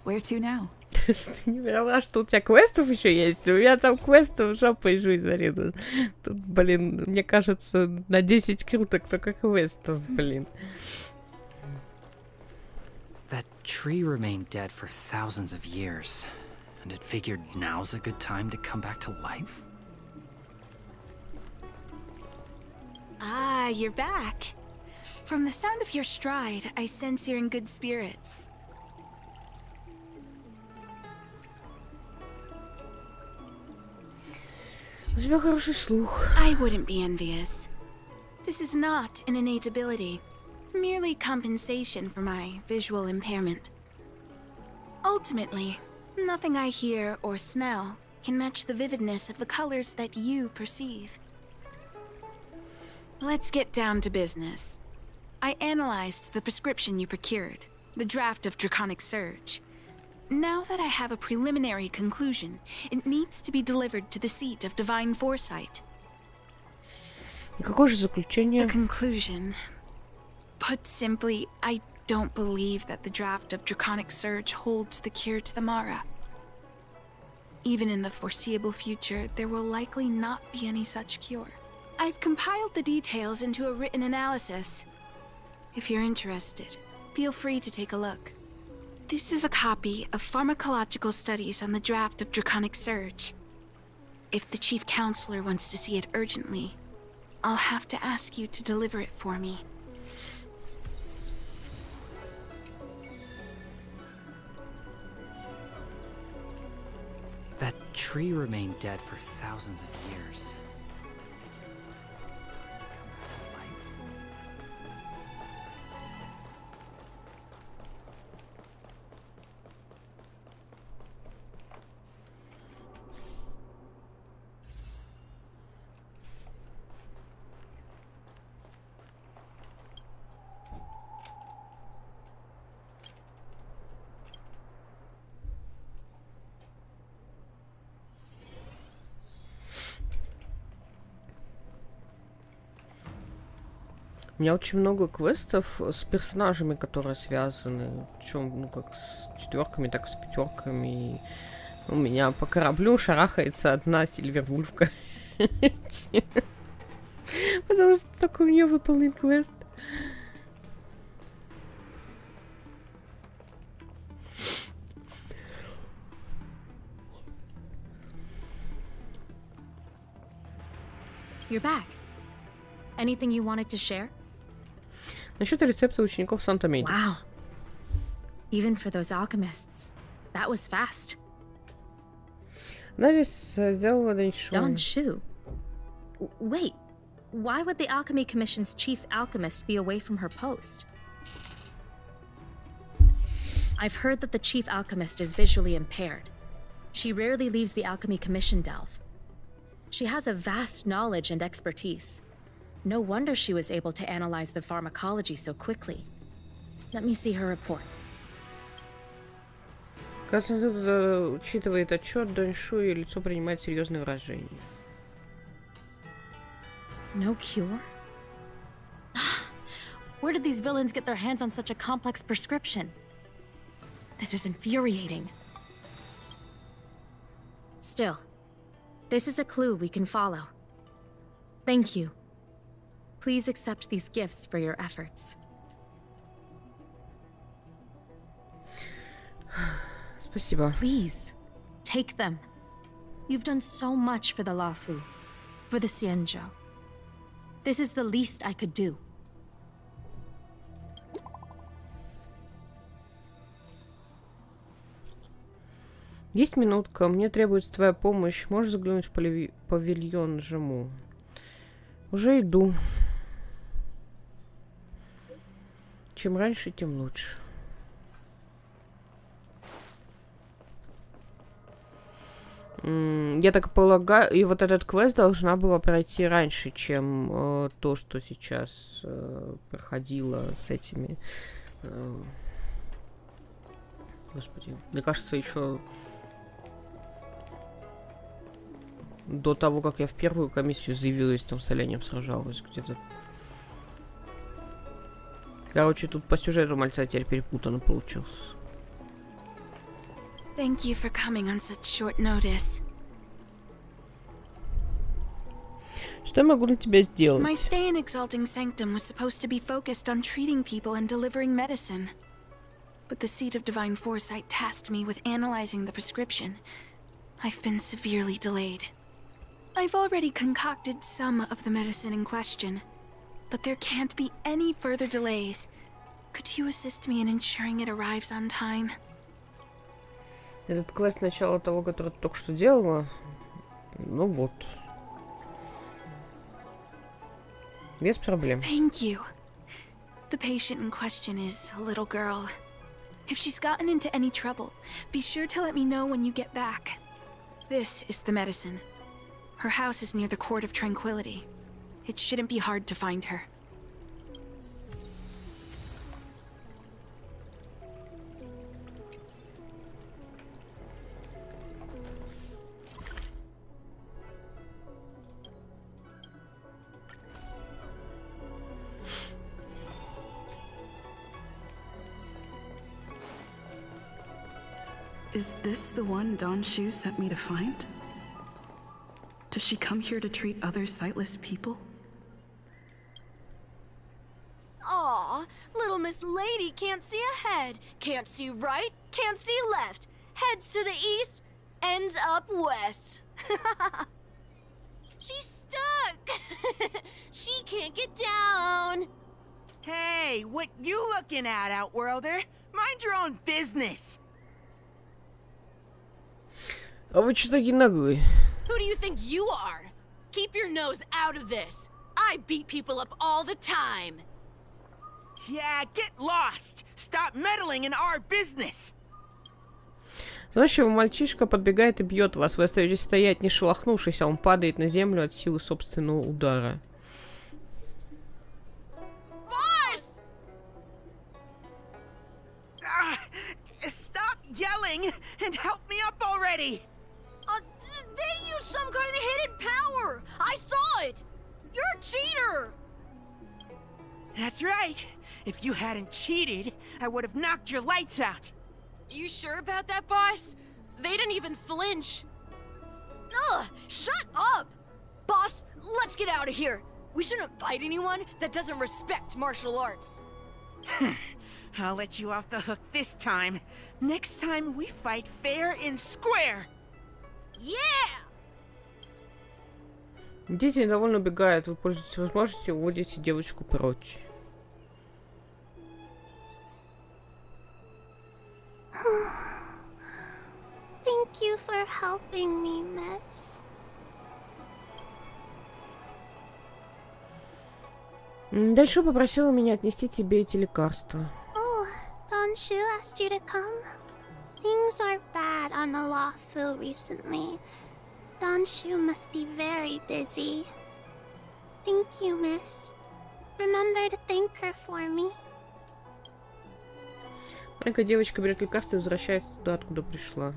Where to now? Ты не поняла, что у тебя квестов еще есть? У меня там квестов жопой жизнь зарезан. Тут, блин, мне кажется, на 10 круток только квестов, блин. That tree remained dead for thousands of years, and it figured now's a good time to come back to life? Ah, you're back. From the sound of your stride, I sense you're in good spirits. У тебя хороший слух. I wouldn't be envious. This is not an innate ability, merely compensation for my visual impairment. Ultimately, nothing I hear or smell can match the vividness of the colors that you perceive. Let's get down to business. I analyzed the prescription you procured, the draft of Draconic Surge. Now that I have a preliminary conclusion, it needs to be delivered to the seat of Divine Foresight. И какое же заключение? The conclusion. Put simply, I don't believe that the draft of Draconic Surge holds the cure to the Mara. Even in the foreseeable future, there will likely not be any such cure. I've compiled the details into a written analysis. If you're interested, feel free to take a look. This is a copy of pharmacological studies on the draft of Draconic Surge. If the Chief Counselor wants to see it urgently, I'll have to ask you to deliver it for me. That tree remained dead for thousands of years. У меня очень много квестов с персонажами, которые связаны. Причем, ну, как с четверками, так и с пятерками. И у меня по кораблю шарахается одна сильвервульфка. Потому что только у нее выполнен квест. You're back. Anything you wanted to share? Насчет рецепта учеников Санта-Медикс. Wow. Even for those alchemists. That was fast. Анализ сделала Доншу. Donshu? Wait. Why would the Alchemy Commission's chief alchemist be away from her post? I've heard that the chief alchemist is visually impaired. She rarely leaves the Alchemy Commission delve. She has a vast knowledge and expertise. No wonder she was able to analyze the pharmacology so quickly. Let me see her report. Кажется, учитывает отчет Доншу, и лицо принимает серьезное выражение. No cure? Where did these villains get their hands on such a complex prescription? This is infuriating. Still, this is a clue we can follow. Thank you. Please accept these gifts for your efforts. Спасибо. Please, take them. You've done so much for the Lafu, for the Xianzhou. This is the least I could do. Есть минутка, мне требуется твоя помощь. Можешь заглянуть в павильон Жему? Уже иду. Чем раньше, тем лучше. Я так полагаю, и вот этот квест должна была пройти раньше, чем то, что сейчас проходило с этими. Господи, мне кажется, еще до того, как я в первую комиссию заявилась, там с оленем сражалась где-то. Короче, тут по сюжету мальца теперь перепутано получилось. Thank you for coming on such short notice. Что я могу для тебя сделать? My stay in Exalting Sanctum was supposed to be focused on treating people and delivering medicine. But the seat of divine foresight tasked me with analyzing the prescription. I've been severely delayed. I've already concocted some of the medicine in question, but there can't be any further delays. Could you assist me in ensuring it arrives on time? Этот квест начала того, который ты только что делала. Ну вот. Без проблем. Thank you. The patient in question is a little girl. If she's gotten into any trouble, be sure to let me know when you get back. This is the medicine. Her house is near the Court of Tranquility. It shouldn't be hard to find her. Is this the one Don Shu sent me to find? Does she come here to treat other sightless people? Aw, little Miss Lady can't see ahead, can't see right can't see left, heads to the east, ends up west. She's stuck. She can't get down. Hey, what you looking at, Outworlder? Mind your own business. А вы что такие наглые? Who do you think you are? Keep your nose out of this. I beat people up all the time. Yeah, get lost. Stop meddling in our business. Значит, мальчишка подбегает и бьет вас. Вы остаетесь стоять, не шелохнувшись, а он падает на землю от силы собственного удара. Stop yelling and help me up already. They use some kind of hidden power. I saw it. You're a cheater. That's right. If you hadn't cheated, I would have knocked your lights out. You sure about that, boss? They didn't even flinch. Ugh! Shut up! Boss, let's get out of here. We shouldn't fight anyone that doesn't respect martial arts. I'll let you off the hook this time. Next time we fight fair and square. Yeah! Дети недовольно убегают. Вы пользуетесь возможностью, уводите девочку прочь. Thank you for helping me, miss. Дальше попросила меня отнести тебе эти лекарства. Oh, Donshu asked you to come? Things are bad on the Lafu recently. Donshu must be very busy. Thank you, miss. Remember to thank her for me. Маленькая девочка берет лекарство и возвращается туда, откуда пришла.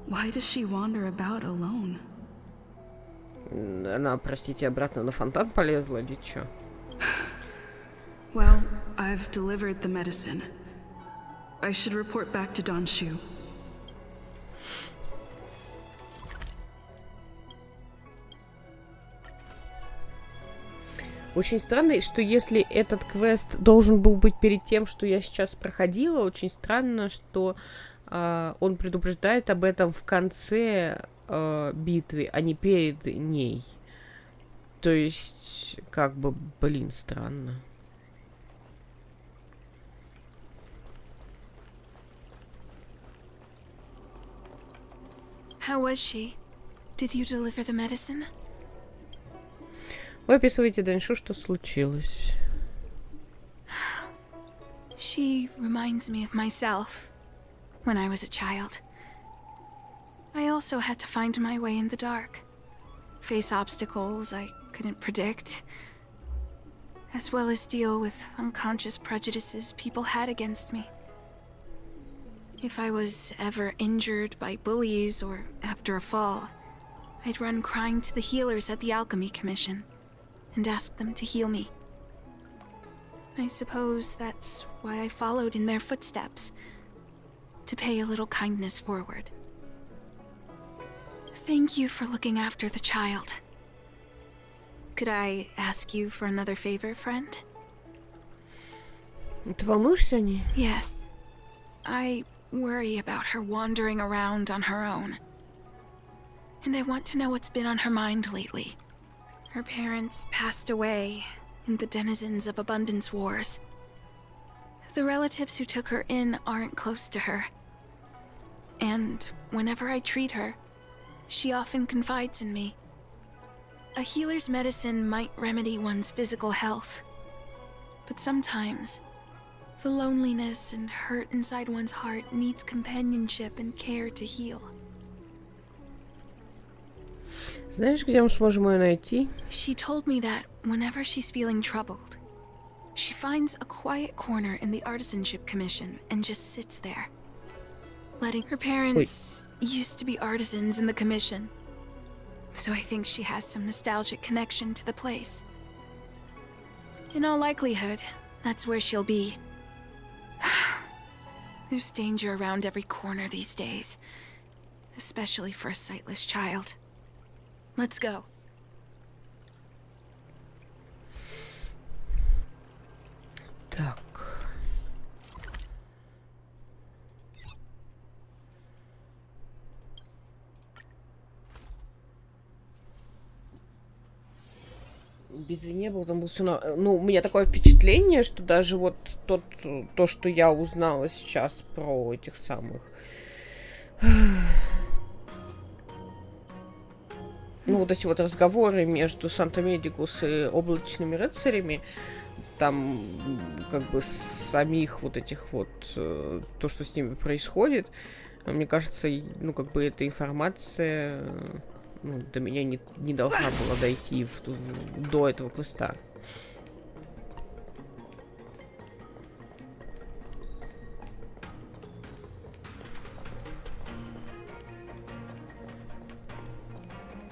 Why does she wander about alone? Она, простите, обратно на фонтан полезла или чё? Well, I've delivered the medicine. I should report back to Donshu. Очень странно, что если этот квест должен был быть перед тем, что я сейчас проходила, очень странно, что он предупреждает об этом в конце битвы, а не перед ней. То есть, как бы, блин, странно. How was she? Did you deliver the medicine? Вы описываете Дэншу, что случилось. She reminds me of myself when I was a child. I also had to find my way in the dark, face obstacles I couldn't predict, as well as deal with unconscious prejudices people had against me. If I was ever injured by bullies or after a fall, I'd run crying to the healers at the Alchemy Commission and ask them to heal me. I suppose that's why I followed in their footsteps, to pay a little kindness forward. Thank you for looking after the child. Could I ask you for another favor, friend? Ты волнуешься о ней? Yes. I worry about her wandering around on her own. And I want to know what's been on her mind lately. Her parents passed away in the denizens of Abundance Wars. The relatives who took her in aren't close to her. And whenever I treat her, she often confides in me. A healer's medicine might remedy one's physical health, but sometimes the loneliness and hurt inside one's heart needs companionship and care to heal. Знаешь, где мы сможем ее найти? She told me that whenever she's feeling troubled, she finds a quiet corner in the Artisanship Commission and just sits there, letting her parents used to be artisans in the commission. So I think she has some nostalgic connection to the place. In all likelihood, that's where she'll be. There's danger around every corner these days, especially for a sightless child. Let's go. Так. без не было, там было все... Ну, у меня такое впечатление, что даже вот то, что я узнала сейчас про этих самых... Ну, вот эти вот разговоры между Санта-Медикус и облачными рыцарями, там, как бы, самих вот этих вот, то, что с ними происходит, мне кажется, ну, как бы, эта информация, ну, до меня не должна была дойти до этого квеста.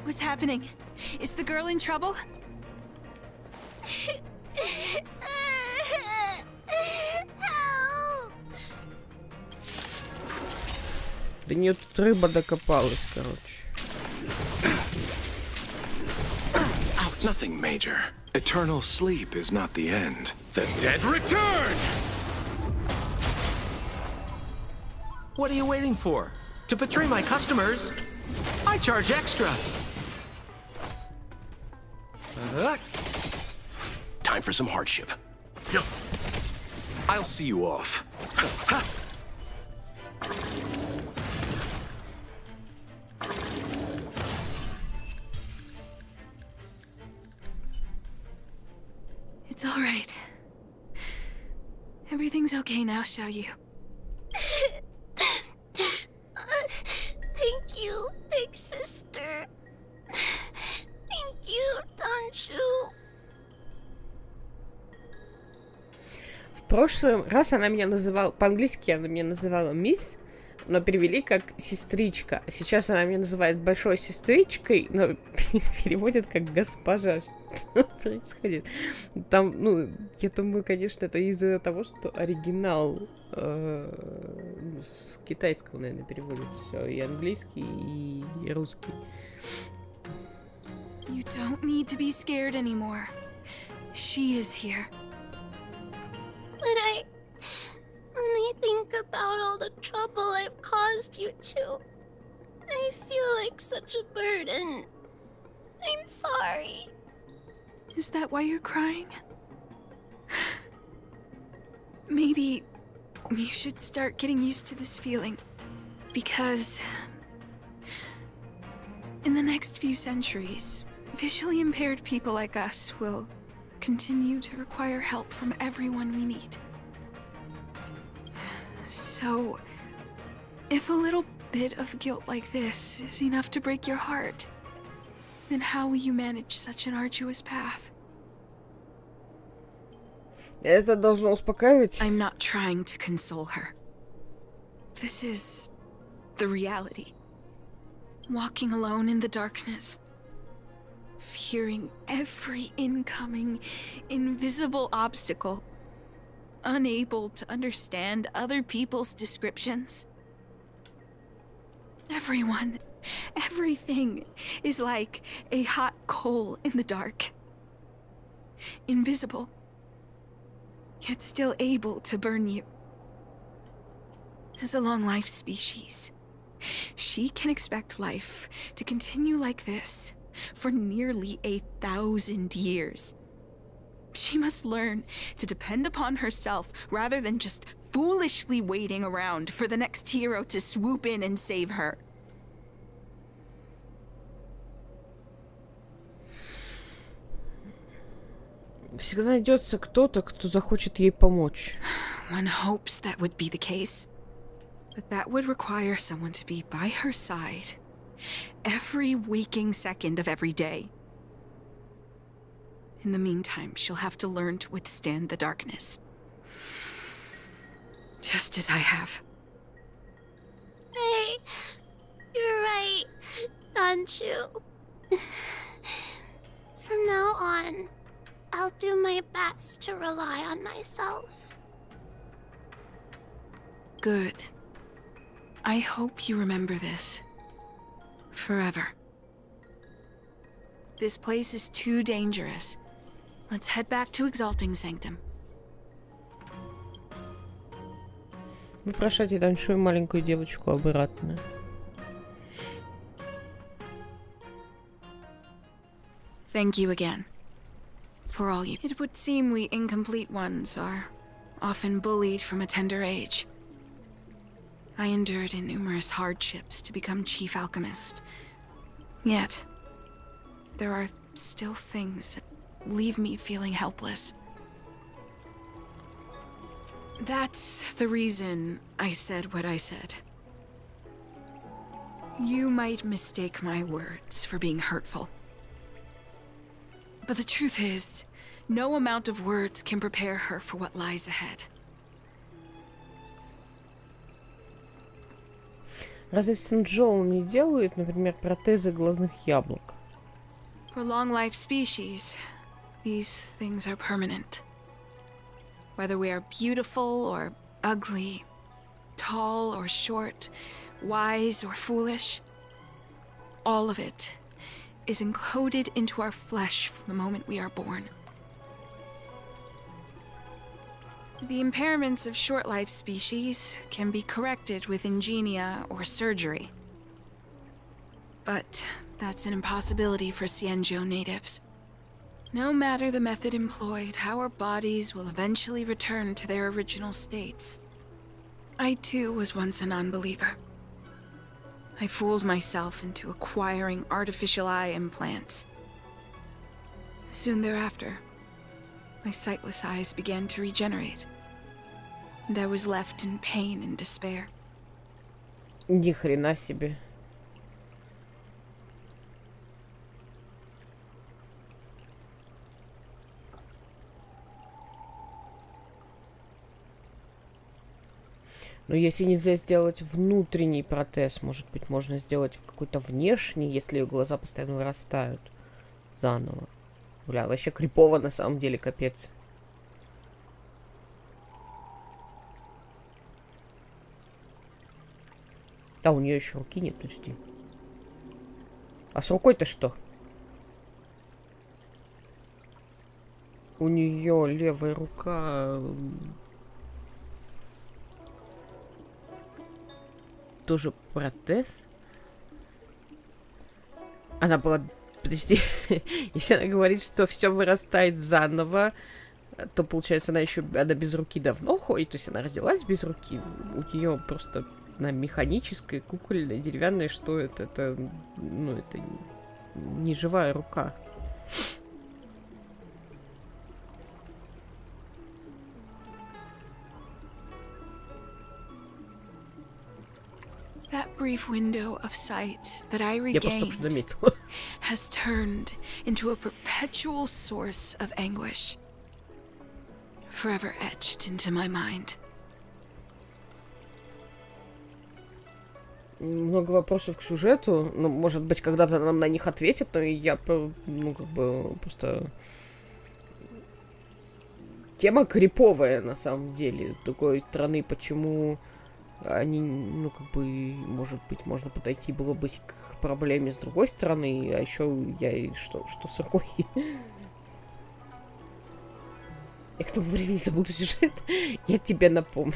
What's happening? Is the girl in trouble? До нее тут рыба докопалась, короче. Nothing major. Eternal sleep is not the end. The dead return! What are you waiting for? To betray my customers? I charge extra. Time for some hardship. I'll see you off. It's all right. Everything's okay now, Xiaoyu. Thank you, big sister. Thank you, Danshu. В прошлый раз она меня называла... По-английски она меня называла мисс, но перевели как сестричка. Сейчас она меня называет большой сестричкой, но переводит как госпожа. Что происходит? Там, ну, я думаю, конечно, это из-за того, что оригинал с китайского, наверное, переводит все. И английский, и русский. You don't need to be scared anymore. She is here. But when I think about all the trouble I've caused you two, I feel like such a burden. I'm sorry. Is that why you're crying? Maybe you should start getting used to this feeling. Because in the next few centuries, visually impaired people like us will continue to require help from everyone we meet. So, if a little bit of guilt like this is enough to break your heart, then how will you manage such an arduous path? Это должно успокаивать. I'm not trying to console her. This is the reality. Walking alone in the darkness. Fearing every incoming, invisible obstacle. Unable to understand other people's descriptions. Everyone, everything is like a hot coal in the dark. Invisible, yet still able to burn you. As a long-life species, she can expect life to continue like this for nearly 1,000 years. She must learn to depend upon herself rather than just foolishly waiting around for the next hero to swoop in and save her. Всегда найдется кто-то, кто захочет ей помочь. One hopes that would be the case. But that would require someone to be by her side every waking second of every day. In the meantime, she'll have to learn to withstand the darkness. Just as I have. Hey, you're right, Danshu. From now on, I'll do my best to rely on myself. Good. I hope you remember this. Forever. This place is too dangerous. Let's head back to Exalting Sanctum. Выпрошайте Даншу и маленькую девочку обратно. Thank you again. for all you. It would seem we incomplete ones are often bullied from a tender age. I endured numerous hardships to become chief alchemist. Yet, there are still things that leave me feeling helpless. That's the reason I said what I said. You might mistake my words for being hurtful. But the truth is, no amount of words can prepare her for what lies ahead. Разве в Синчжоу не делают, например, протезы глазных яблок? For long-life species, these things are permanent. Whether we are beautiful or ugly, tall or short, wise or foolish, all of it is encoded into our flesh from the moment we are born. The impairments of short-life species can be corrected with ingenia or surgery. But that's an impossibility for Xianzhou natives. No matter the method employed, our bodies will eventually return to their original states. I too was once a non-believer. I fooled myself into acquiring artificial eye implants. Soon thereafter, my sightless eyes began to regenerate, and I was left in pain and despair. Ни хрена себе. Но если нельзя сделать внутренний протез, может быть, можно сделать какой-то внешний, если глаза постоянно вырастают заново. Бля, вообще крипово на самом деле, капец. А, у нее еще руки нет, подожди. А с рукой-то что? У нее левая рука... тоже протез? Она была... Подожди. Если она говорит, что все вырастает заново, то, получается, она без руки давно ходит. То есть она родилась без руки. У нее просто на механической, кукольной, деревянной, что это? Это, ну, это не живая рука. That brief window of sight that I Я просто только что regained заметила. has turned into a perpetual source of anguish, forever etched into my mind. Много вопросов к сюжету. Ну, может быть, когда-то нам на них ответят, но я, ну, как бы, просто... Тема криповая, на самом деле. С другой стороны, почему... Они, ну, как бы, может быть, можно подойти было бы к проблеме с другой стороны, а еще я что с рукой? Я к тому времени забуду сюжет, я тебе напомню.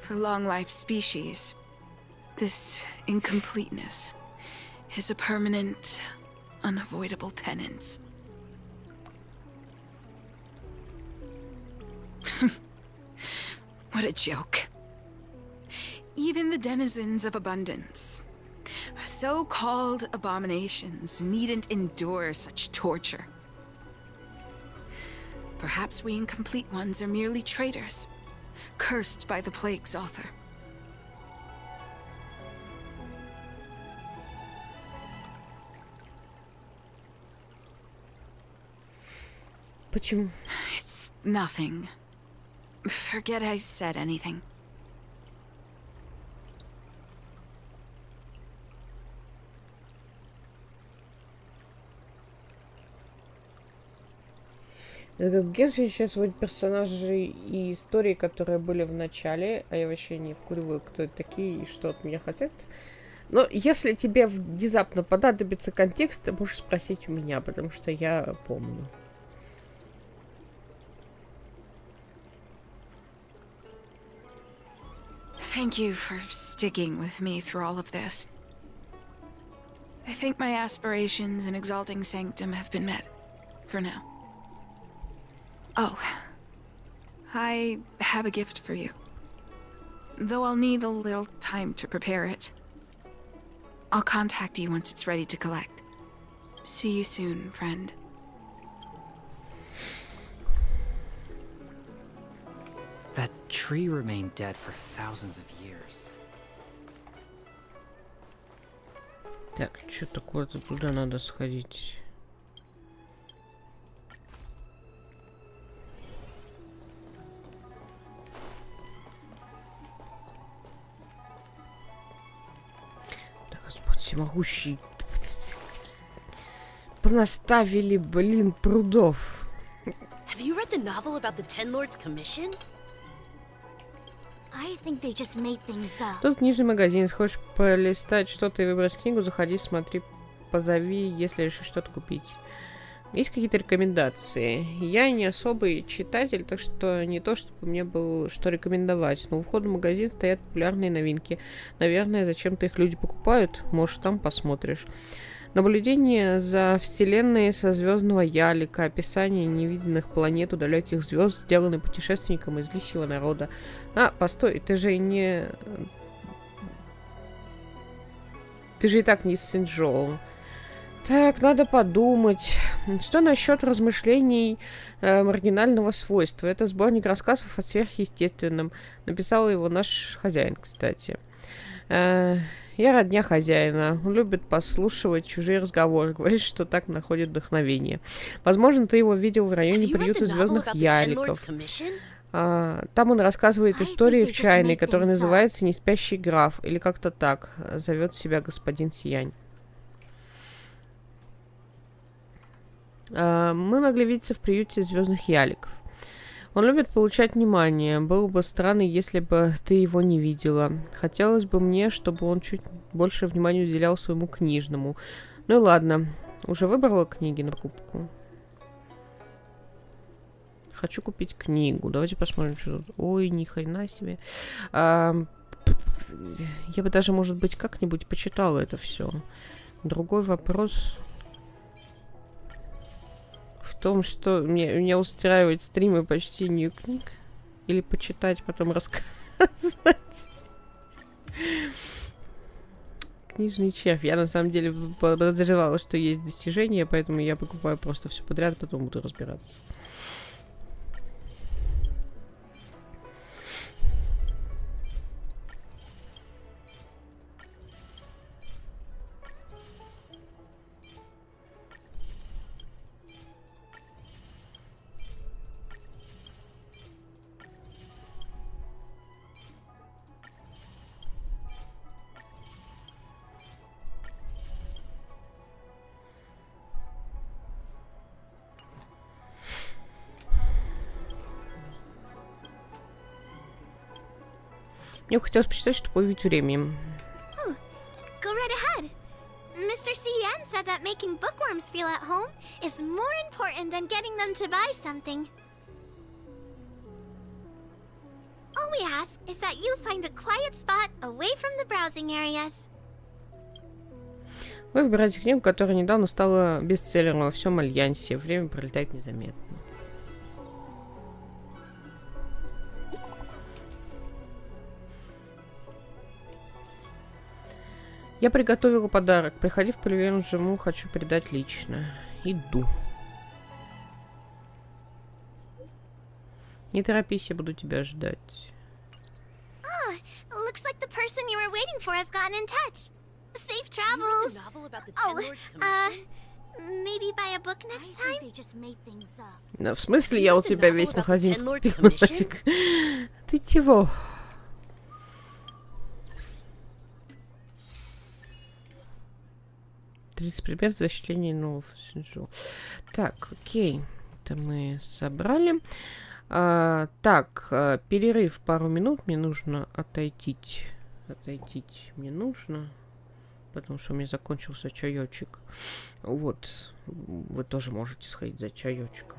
For long-life species, this incompleteness is a permanent, unavoidable tenance. What a joke. Even the denizens of abundance, so-called abominations, needn't endure such torture. Perhaps we incomplete ones are merely traitors, cursed by the plague's author. Почему? It's nothing. Forget I said anything. Геншин сейчас вот персонажи и истории, которые были в начале, а я вообще не вкуриваю, кто это такие и что от меня хотят. Но если тебе внезапно понадобится контекст, ты можешь спросить у меня, потому что я помню. Thank you for sticking with me through all of this. I think my aspirations in exalting sanctum have been met. For now. Oh. I have a gift for you. Though I'll need a little time to prepare it. I'll contact you once it's ready to collect. See you soon, friend. That tree remained dead for thousands of years. Так, что такое-то туда надо сходить? Да, Господь всемогущий. Понаставили, блин, прудов. Have you read the novel about the Ten Lords Commission? I think they just made things up. Тут книжный магазин. Если хочешь полистать что-то и выбрать книгу, заходи, смотри, позови, если решишь что-то купить. Есть какие-то рекомендации? Я не особый читатель, так что не то, чтобы мне было что рекомендовать. Но у входа в магазин стоят популярные новинки. Наверное, зачем-то их люди покупают. Может, там посмотришь. Наблюдение за вселенной со звездного ялика, описание невиданных планет у далеких звезд, сделанное путешественником из лисьего народа. А, постой, ты же не... Ты же и так не из Синчжоу. Так, надо подумать. Что насчет размышлений маргинального свойства? Это сборник рассказов о сверхъестественном. Написал его наш хозяин, кстати. Я родня хозяина. Он любит послушивать чужие разговоры. Говорит, что так находит вдохновение. Возможно, ты его видел в районе приюта звездных яликов. Там он рассказывает истории в чайной, которая называется «Неспящий граф». Или как-то так. Зовет себя господин Сиянь. Мы могли видеться в приюте звездных яликов. Он любит получать внимание. Было бы странно, если бы ты его не видела. Хотелось бы мне, чтобы он чуть больше внимания уделял своему книжному. Ну и ладно. Уже выбрала книги на покупку? Хочу купить книгу. Давайте посмотрим, что тут. Ой, ни хрена себе. Я бы даже, может быть, как-нибудь почитала это все. Другой вопрос... В том, что меня устраивает стримы по чтению книг. Или почитать, потом рассказать. Книжный червь. Я на самом деле подозревала, что есть достижения, поэтому я покупаю просто все подряд, потом буду разбираться. Мне бы хотелось почитать, чтобы увидеть время. Go right ahead. Mr. Cian said that making bookworms feel at home is more important than getting them to buy something. All we ask is that you find a quiet spot away from the browsing areas. Вы выбираете книгу, которая недавно стала бестселлером во всем Альянсе. Время пролетает незаметно. Я приготовила подарок. Приходи в павильон Жему, хочу передать лично. Иду. Не торопись, я буду тебя ждать. Looks like the person you were waiting for has gotten in touch. Safe travels. Maybe buy a book next time? Да, в смысле, я у тебя весь магазин скупила? Ты чего? Предметов защищения нового Синчжоу. Так, окей. Это мы собрали. Так, перерыв пару минут. Мне нужно отойти. Мне нужно. Потому что у меня закончился чаечек. Вот. Вы тоже можете сходить за чаечком.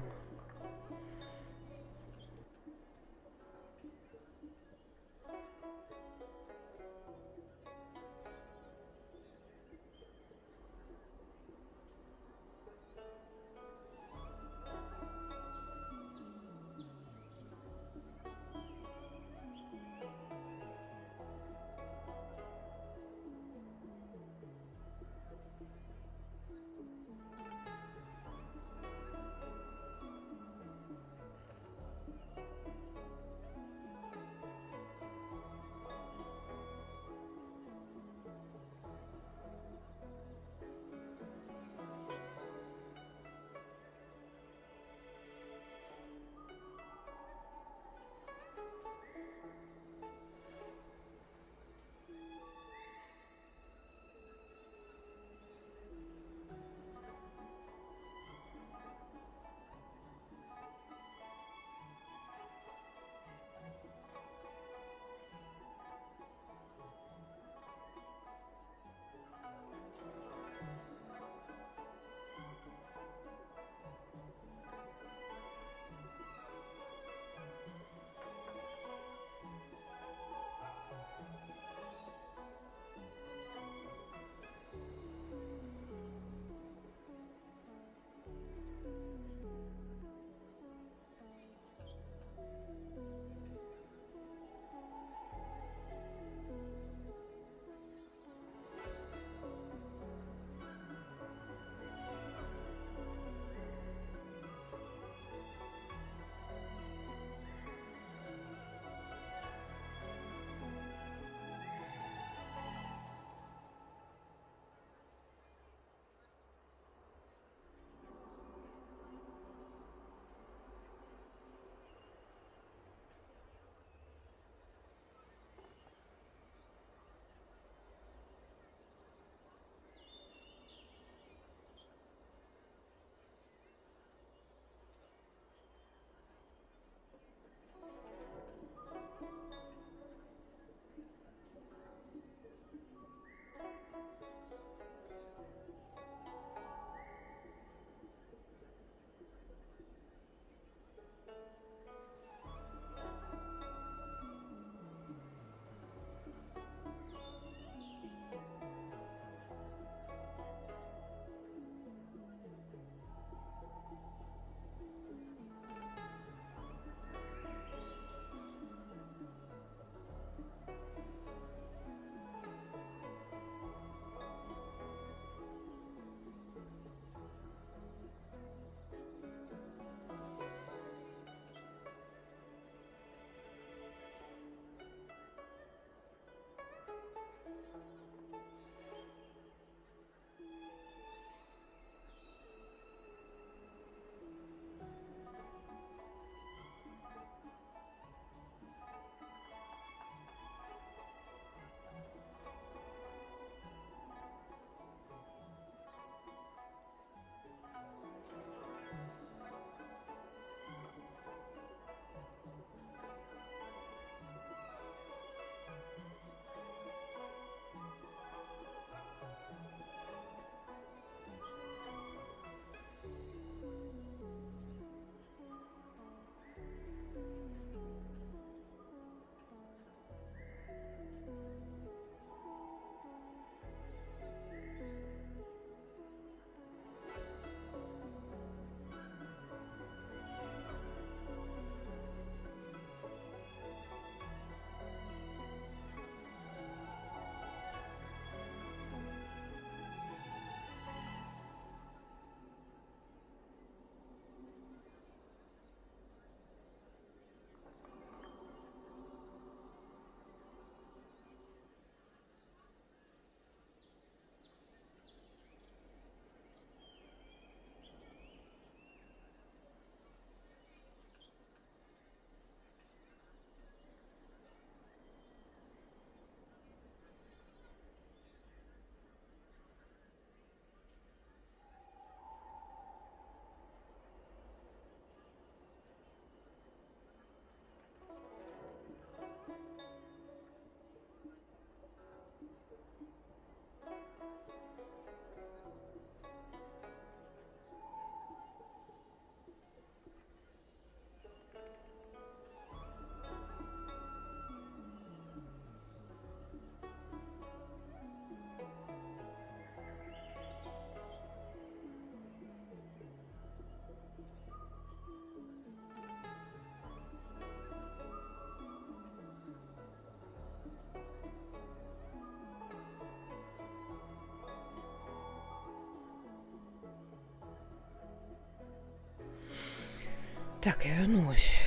Так, я вернулась.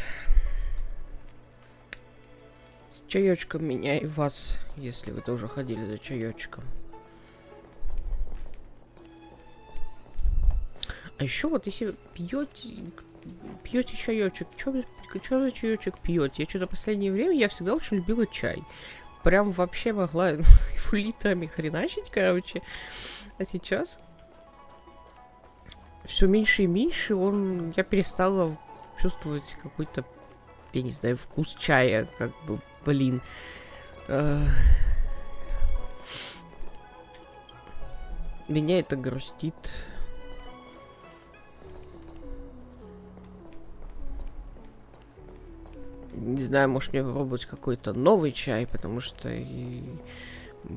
С чаечком меня и вас, если вы тоже ходили за чаечком. А еще вот если пьете чаечек, что за чаечек пьете? Я что-то в последнее время я всегда очень любила чай. Прям вообще могла литрами хреначить, короче. А сейчас все меньше и меньше я перестала чувствовать какой-то, я не знаю, вкус чая, как бы, блин. Меня это грустит. Не знаю, может мне попробовать какой-то новый чай, потому что и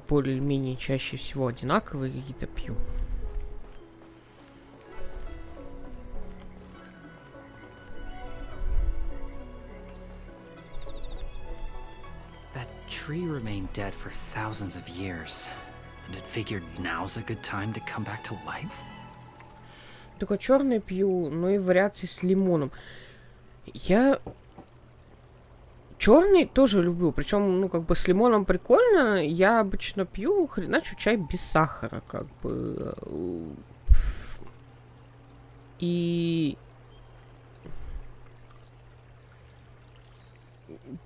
более-менее чаще всего одинаковые какие-то пью. That tree remained dead for thousands of years, and it figured now's a good time to come back to life. Только черный пью, но и вариации с лимоном. Я черный тоже люблю, причем, ну, как бы с лимоном прикольно. Я обычно пью, хреначу чай без сахара, как бы. И...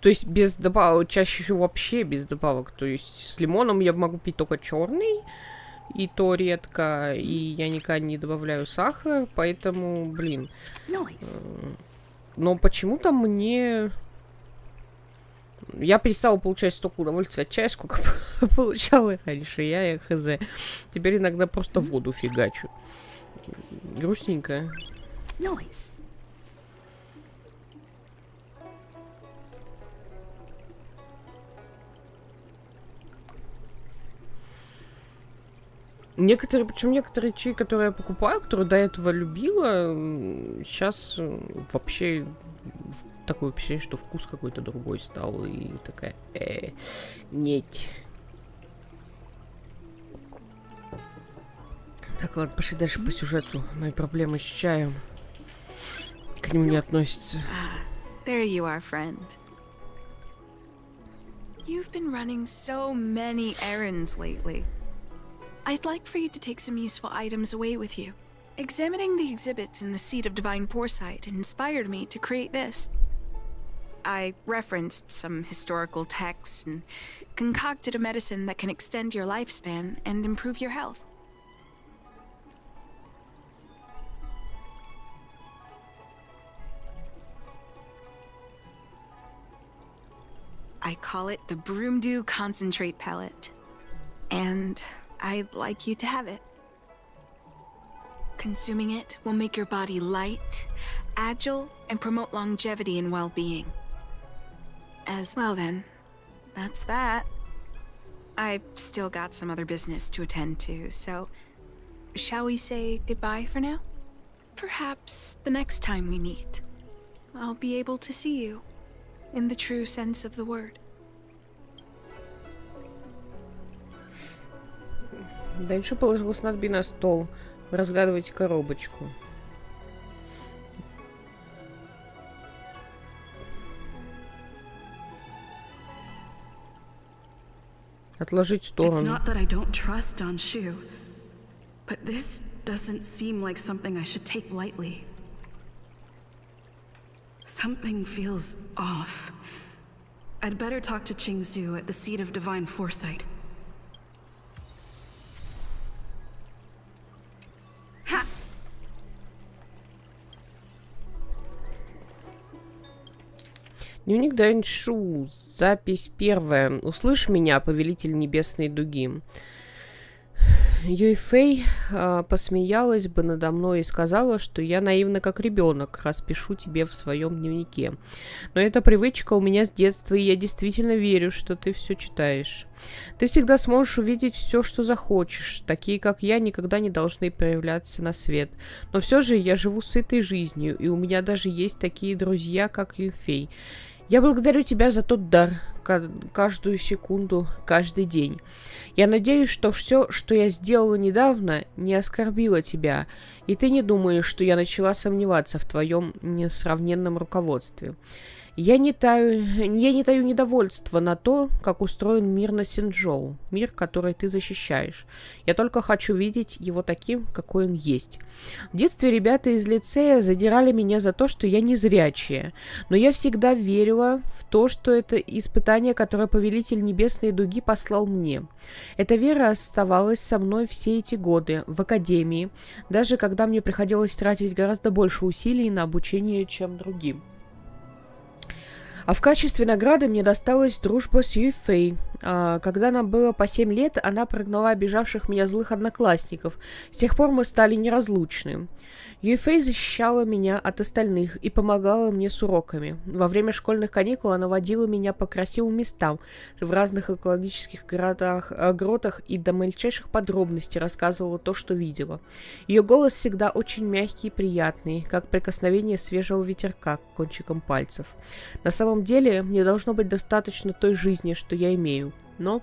То есть без добавок, чаще всего вообще без добавок. То есть с лимоном я могу пить только черный, и то редко, и я никогда не добавляю сахар, поэтому, блин. Но почему-то мне... Я перестала получать столько удовольствия от чая, сколько получала раньше. Я хз. Теперь иногда просто воду фигачу. Грустненько. Некоторые, причем некоторые чаи, которые я покупаю, которые до этого любила, сейчас вообще такое впечатление, что вкус какой-то другой стал, и такая, нет. Так, ладно, пошли дальше по сюжету. Мои проблемы с чаем к нему не относятся. There you are, friend. You've been running so many errands lately. I'd like for you to take some useful items away with you. Examining the exhibits in the Seat of Divine Foresight inspired me to create this. I referenced some historical texts and concocted a medicine that can extend your lifespan and improve your health. I call it the Broomdew Concentrate Pellet. And I'd like you to have it. Consuming it will make your body light, agile, and promote longevity and well-being. As well then, that's that. I've still got some other business to attend to, so shall we say goodbye for now? Perhaps the next time we meet, I'll be able to see you in the true sense of the word. Дальше положил снадобье на стол. Разгадывайте коробочку. Отложить в сторону. It's not that I don't trust Anshu, but this doesn't seem like something I should take lightly. Something feels off. I'd better talk to Qingzu at the Seat of Divine Foresight. Ha! Дневник Даньшу. Запись первая. Услышь меня, повелитель небесной дуги. Юйфэй посмеялась бы надо мной и сказала, что я наивна как ребенок, раз пишу тебе в своем дневнике. Но эта привычка у меня с детства, и я действительно верю, что ты все читаешь. Ты всегда сможешь увидеть все, что захочешь. Такие, как я, никогда не должны проявляться на свет. Но все же я живу сытой жизнью, и у меня даже есть такие друзья, как Юйфэй. Я благодарю тебя за тот дар, каждую секунду, каждый день. Я надеюсь, что все, что я сделала недавно, не оскорбило тебя, и ты не думаешь, что я начала сомневаться в твоем несравненном руководстве. Я не таю недовольства на то, как устроен мир на Синджоу, мир, который ты защищаешь. Я только хочу видеть его таким, какой он есть. В детстве ребята из лицея задирали меня за то, что я незрячая, но я всегда верила в то, что это испытание, которое Повелитель Небесной Дуги послал мне. Эта вера оставалась со мной все эти годы, в академии, даже когда мне приходилось тратить гораздо больше усилий на обучение, чем другим. А в качестве награды мне досталась дружба с Юйфэй. Когда нам было по 7 лет, она прогнала обижавших меня злых одноклассников. С тех пор мы стали неразлучны. Юйфэй защищала меня от остальных и помогала мне с уроками. Во время школьных каникул она водила меня по красивым местам в разных экологических гротах и до мельчайших подробностей рассказывала то, что видела. Ее голос всегда очень мягкий и приятный, как прикосновение свежего ветерка к кончикам пальцев. На самом деле, мне должно быть достаточно той жизни, что я имею, но...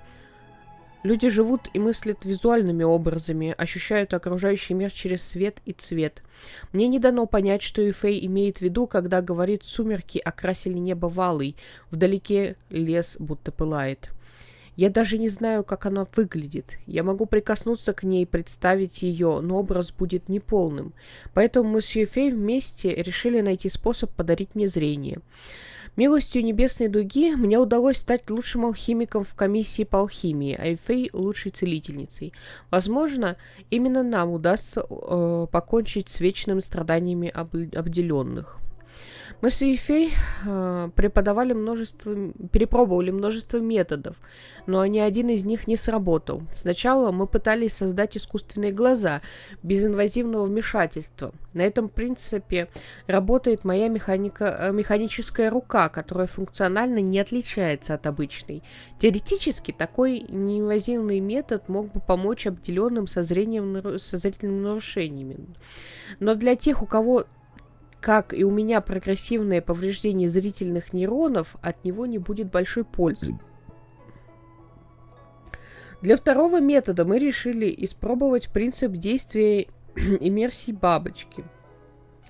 Люди живут и мыслят визуальными образами, ощущают окружающий мир через свет и цвет. Мне не дано понять, что Юйфэй имеет в виду, когда говорит «сумерки окрасили небо валой, вдалеке лес будто пылает». Я даже не знаю, как она выглядит. Я могу прикоснуться к ней, представить ее, но образ будет неполным. Поэтому мы с Юйфэй вместе решили найти способ подарить мне зрение. Милостью Небесной Дуги мне удалось стать лучшим алхимиком в комиссии по алхимии, а Юйфэй — лучшей целительницей. Возможно, именно нам удастся покончить с вечными страданиями обделенных. Мы с Юйфэй перепробовали множество методов, но ни один из них не сработал. Сначала мы пытались создать искусственные глаза без инвазивного вмешательства. На этом принципе работает моя механическая рука, которая функционально не отличается от обычной. Теоретически такой неинвазивный метод мог бы помочь обделенным со зрительными нарушениями. Но для тех, у кого, как и у меня, прогрессивное повреждение зрительных нейронов, от него не будет большой пользы. Для второго метода мы решили испробовать принцип действия иммерсии бабочки,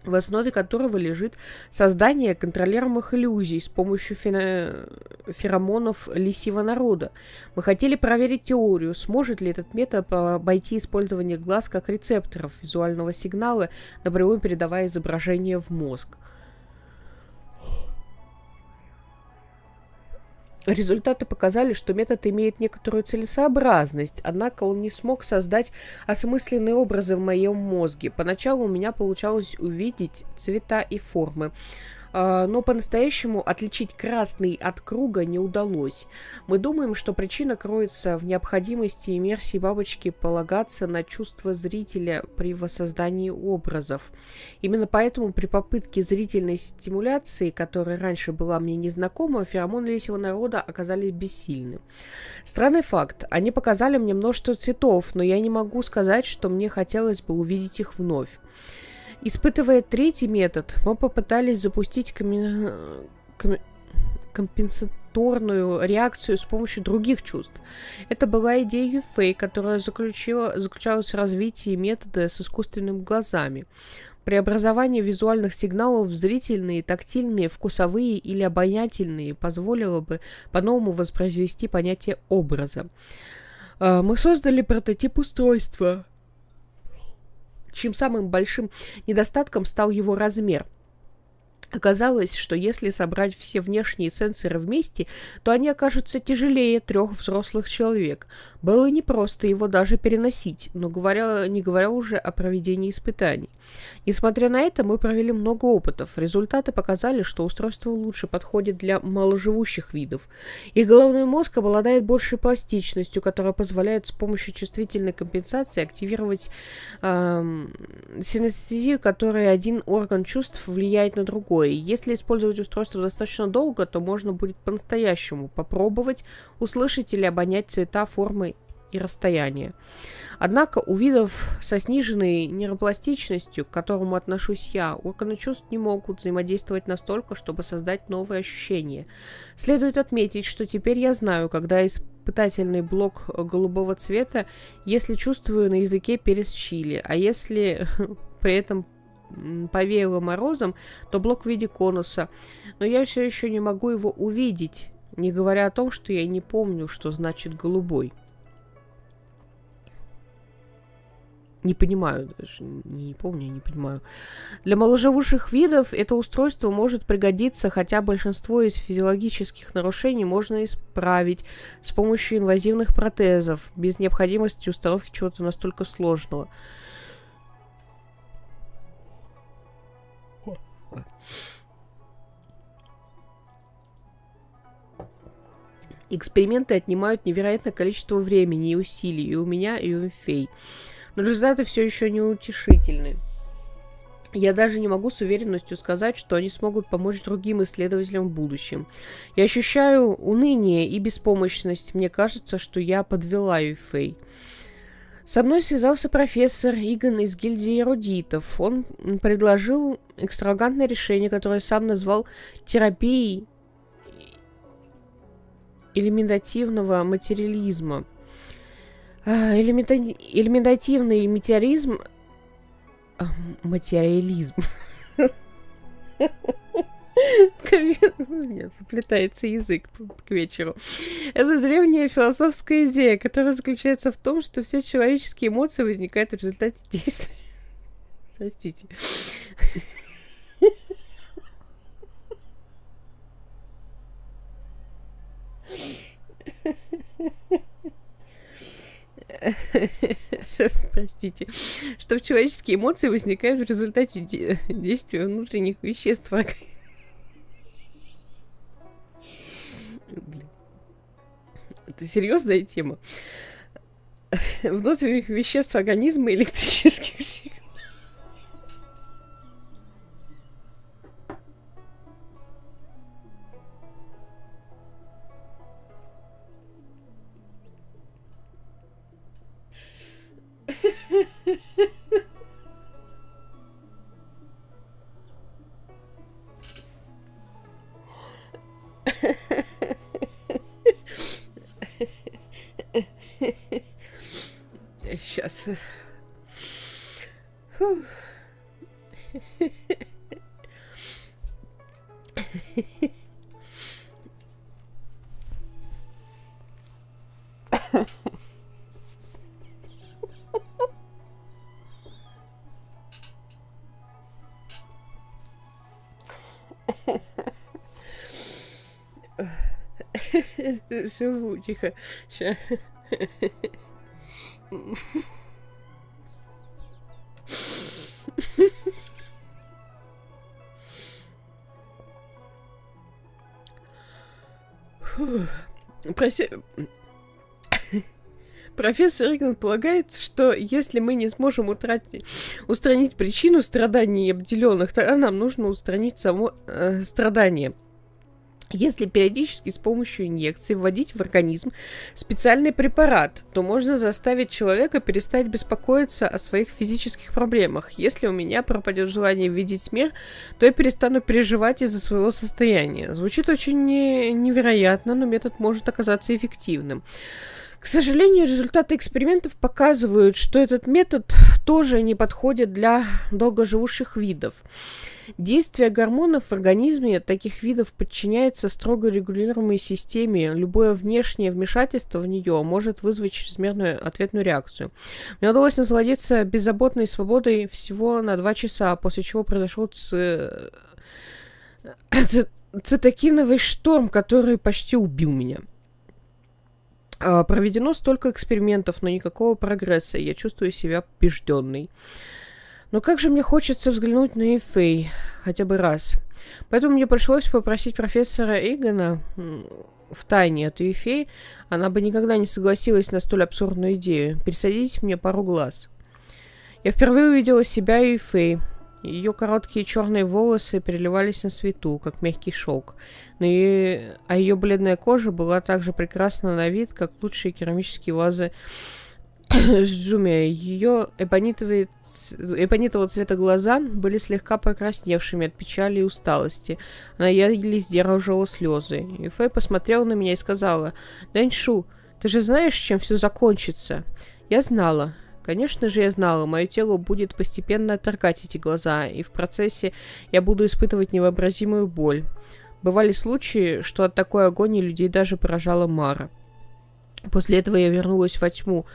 в основе которого лежит создание контролируемых иллюзий с помощью феромонов лисьего народа. Мы хотели проверить теорию, сможет ли этот метод обойти использование глаз как рецепторов визуального сигнала, напрямую передавая изображение в мозг. Результаты показали, что метод имеет некоторую целесообразность, однако он не смог создать осмысленные образы в моем мозге. Поначалу у меня получалось увидеть цвета и формы, но по-настоящему отличить красный от круга не удалось. Мы думаем, что причина кроется в необходимости иммерсии бабочки полагаться на чувства зрителя при воссоздании образов. Именно поэтому при попытке зрительной стимуляции, которая раньше была мне незнакома, феромоны лисьего народа оказались бессильны. Странный факт. Они показали мне множество цветов, но я не могу сказать, что мне хотелось бы увидеть их вновь. Испытывая третий метод, мы попытались запустить компенсаторную реакцию с помощью других чувств. Это была идея Юйфэй, которая заключалась в развитии метода с искусственными глазами. Преобразование визуальных сигналов в зрительные, тактильные, вкусовые или обонятельные позволило бы по-новому воспроизвести понятие образа. Мы создали прототип устройства, чьим самым большим недостатком стал его размер. Оказалось, что если собрать все внешние сенсоры вместе, то они окажутся тяжелее 3 взрослых человек. Было непросто его даже переносить, но не говоря уже о проведении испытаний. Несмотря на это, мы провели много опытов. Результаты показали, что устройство лучше подходит для маложивущих видов. Их головной мозг обладает большей пластичностью, которая позволяет с помощью чувствительной компенсации активировать синестезию, которой один орган чувств влияет на другой. Если использовать устройство достаточно долго, то можно будет по-настоящему попробовать услышать или обонять цвета, формы и расстояния. Однако у видов со сниженной нейропластичностью, к которому отношусь я, органы чувств не могут взаимодействовать настолько, чтобы создать новые ощущения. Следует отметить, что теперь я знаю, когда испытательный блок голубого цвета, если чувствую на языке перец чили, а если при этом повеяло морозом, то блок в виде конуса. Но я все еще не могу его увидеть, не говоря о том, что я не помню, что значит голубой. Не понимаю даже, не помню, не понимаю. Для маложивущих видов это устройство может пригодиться, хотя большинство из физиологических нарушений можно исправить с помощью инвазивных протезов, без необходимости установки чего-то настолько сложного. Эксперименты отнимают невероятное количество времени и усилий и у меня, и у фей. Но результаты все еще неутешительны. Я даже не могу с уверенностью сказать, что они смогут помочь другим исследователям в будущем. Я ощущаю уныние и беспомощность. Мне кажется, что я подвела Юфей. Со мной связался профессор Иган из гильдии эрудитов. Он предложил экстравагантное решение, которое сам назвал терапией элементативного материализма. Элементативный материализм... Материализм. У меня заплетается язык к вечеру. Это древняя философская идея, которая заключается в том, что все человеческие эмоции возникают в результате действия. Простите. Простите, что человеческие эмоции возникают в результате действия внутренних веществ. Это серьезная тема. Внутренних веществ организма и электрических сигналов. Сейчас. Фух. Живу, тихо. Ща. Профессор Иган полагает, что если мы не сможем устранить причину страданий обделенных, тогда нам нужно устранить само страдание. Если периодически с помощью инъекций вводить в организм специальный препарат, то можно заставить человека перестать беспокоиться о своих физических проблемах. Если у меня пропадет желание видеть смерть, то я перестану переживать из-за своего состояния. Звучит очень невероятно, но метод может оказаться эффективным. К сожалению, результаты экспериментов показывают, что этот метод тоже не подходит для долгоживущих видов. Действие гормонов в организме таких видов подчиняется строго регулируемой системе. Любое внешнее вмешательство в нее может вызвать чрезмерную ответную реакцию. Мне удалось насладиться беззаботной свободой всего на 2 часа, после чего произошел цитокиновый шторм, который почти убил меня. Проведено столько экспериментов, но никакого прогресса. Я чувствую себя побежденной. Но как же мне хочется взглянуть на Эфей хотя бы раз. Поэтому мне пришлось попросить профессора Игана в тайне от Эфей. Она бы никогда не согласилась на столь абсурдную идею. Пересадить мне пару глаз. Я впервые увидела себя и Эфей. Ее короткие черные волосы переливались на свету, как мягкий шелк, а ее бледная кожа была так же прекрасна на вид, как лучшие керамические вазы с джумия. Ее эбонитового цвета глаза были слегка покрасневшими от печали и усталости. Она еле сдерживала слезы. И Фэй посмотрела на меня и сказала: «Даньшу, ты же знаешь, чем все закончится?» Я знала. Конечно же, я знала, мое тело будет постепенно отторгать эти глаза, и в процессе я буду испытывать невообразимую боль. Бывали случаи, что от такой агонии людей даже поражала Мара. После этого я вернулась во тьму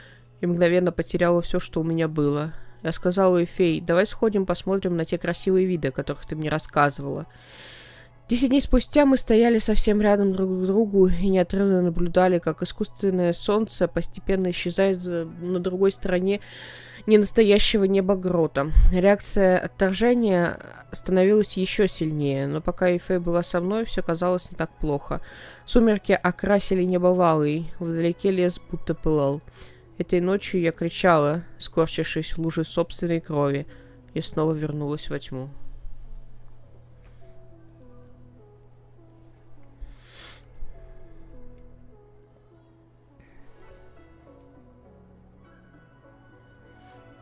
и мгновенно потеряла все, что у меня было. Я сказала ей: «Фей, давай сходим посмотрим на те красивые виды, о которых ты мне рассказывала». 10 дней спустя мы стояли совсем рядом друг к другу и неотрывно наблюдали, как искусственное солнце постепенно исчезает на другой стороне ненастоящего неба грота. Реакция отторжения становилась еще сильнее, но пока Ефей была со мной, все казалось не так плохо. Сумерки окрасили небо валой, вдалеке лес будто пылал. Этой ночью я кричала, скорчившись в луже собственной крови, и снова вернулась во тьму.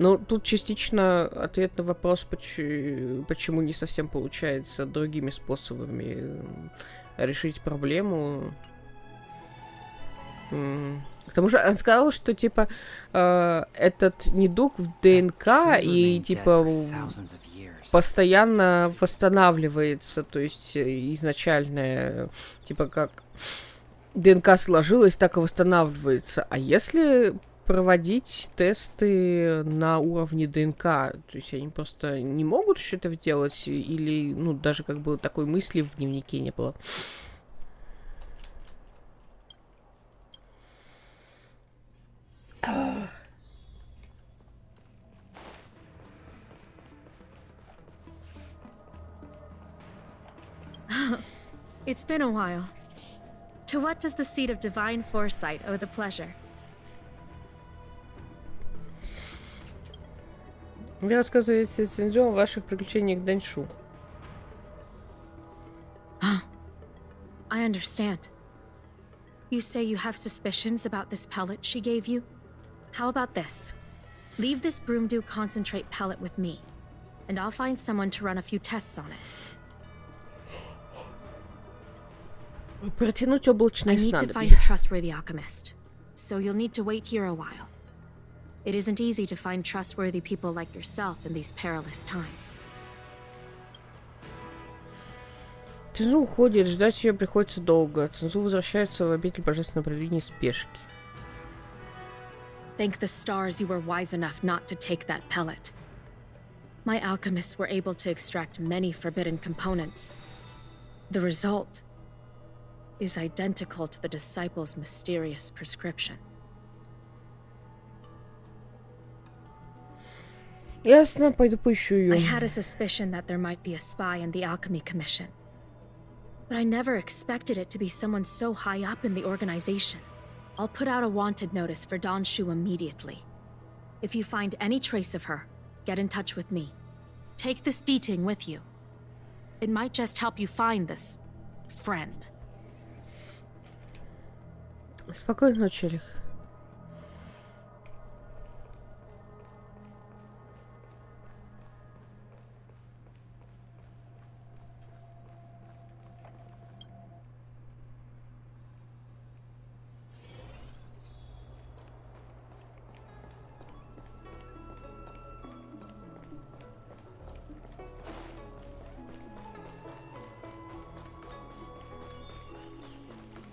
Ну, тут частично ответ на вопрос, почему не совсем получается другими способами решить проблему. К тому же он сказал, что, типа, этот недуг в ДНК и, типа, постоянно восстанавливается. То есть изначально, типа, как ДНК сложилась, так и восстанавливается. А если проводить тесты на уровне ДНК, то есть они просто не могут что-то делать, или, ну, даже как бы такой мысли в дневнике не было. It's been a while. To what does the seat of divine foresight owe the pleasure? Вы рассказываете Цзиньцзю о ваших приключениях Даньшу. I understand. You say you have suspicions about this pellet she gave you? How about this? Leave this broomdew concentrate pellet with me, and I'll find someone to run a few tests on it. Протянуть облачные I need to снадобья. find a trustworthy alchemist, so you'll need to wait here a while. It isn't easy to find trustworthy people like yourself in these perilous times. Цзиньцзю уходит, ждать ее приходится долго. Цзиньцзю возвращается в обитель божественного провидения спешки. Thank the stars you were wise enough not to take that pellet. My alchemists were able to extract many forbidden components. The result is identical to the disciples' mysterious prescription. Ясно, пойду поищу ее. I had a suspicion that there might be a spy in the Alchemy Commission. But I never expected it to be someone so high up in the organization. I'll put out a wanted notice for Don Shu immediately. If you find any trace of her, get in touch with me. Take this Deeting with you. It might just help you find this friend. Спокойной ночи, Эрих.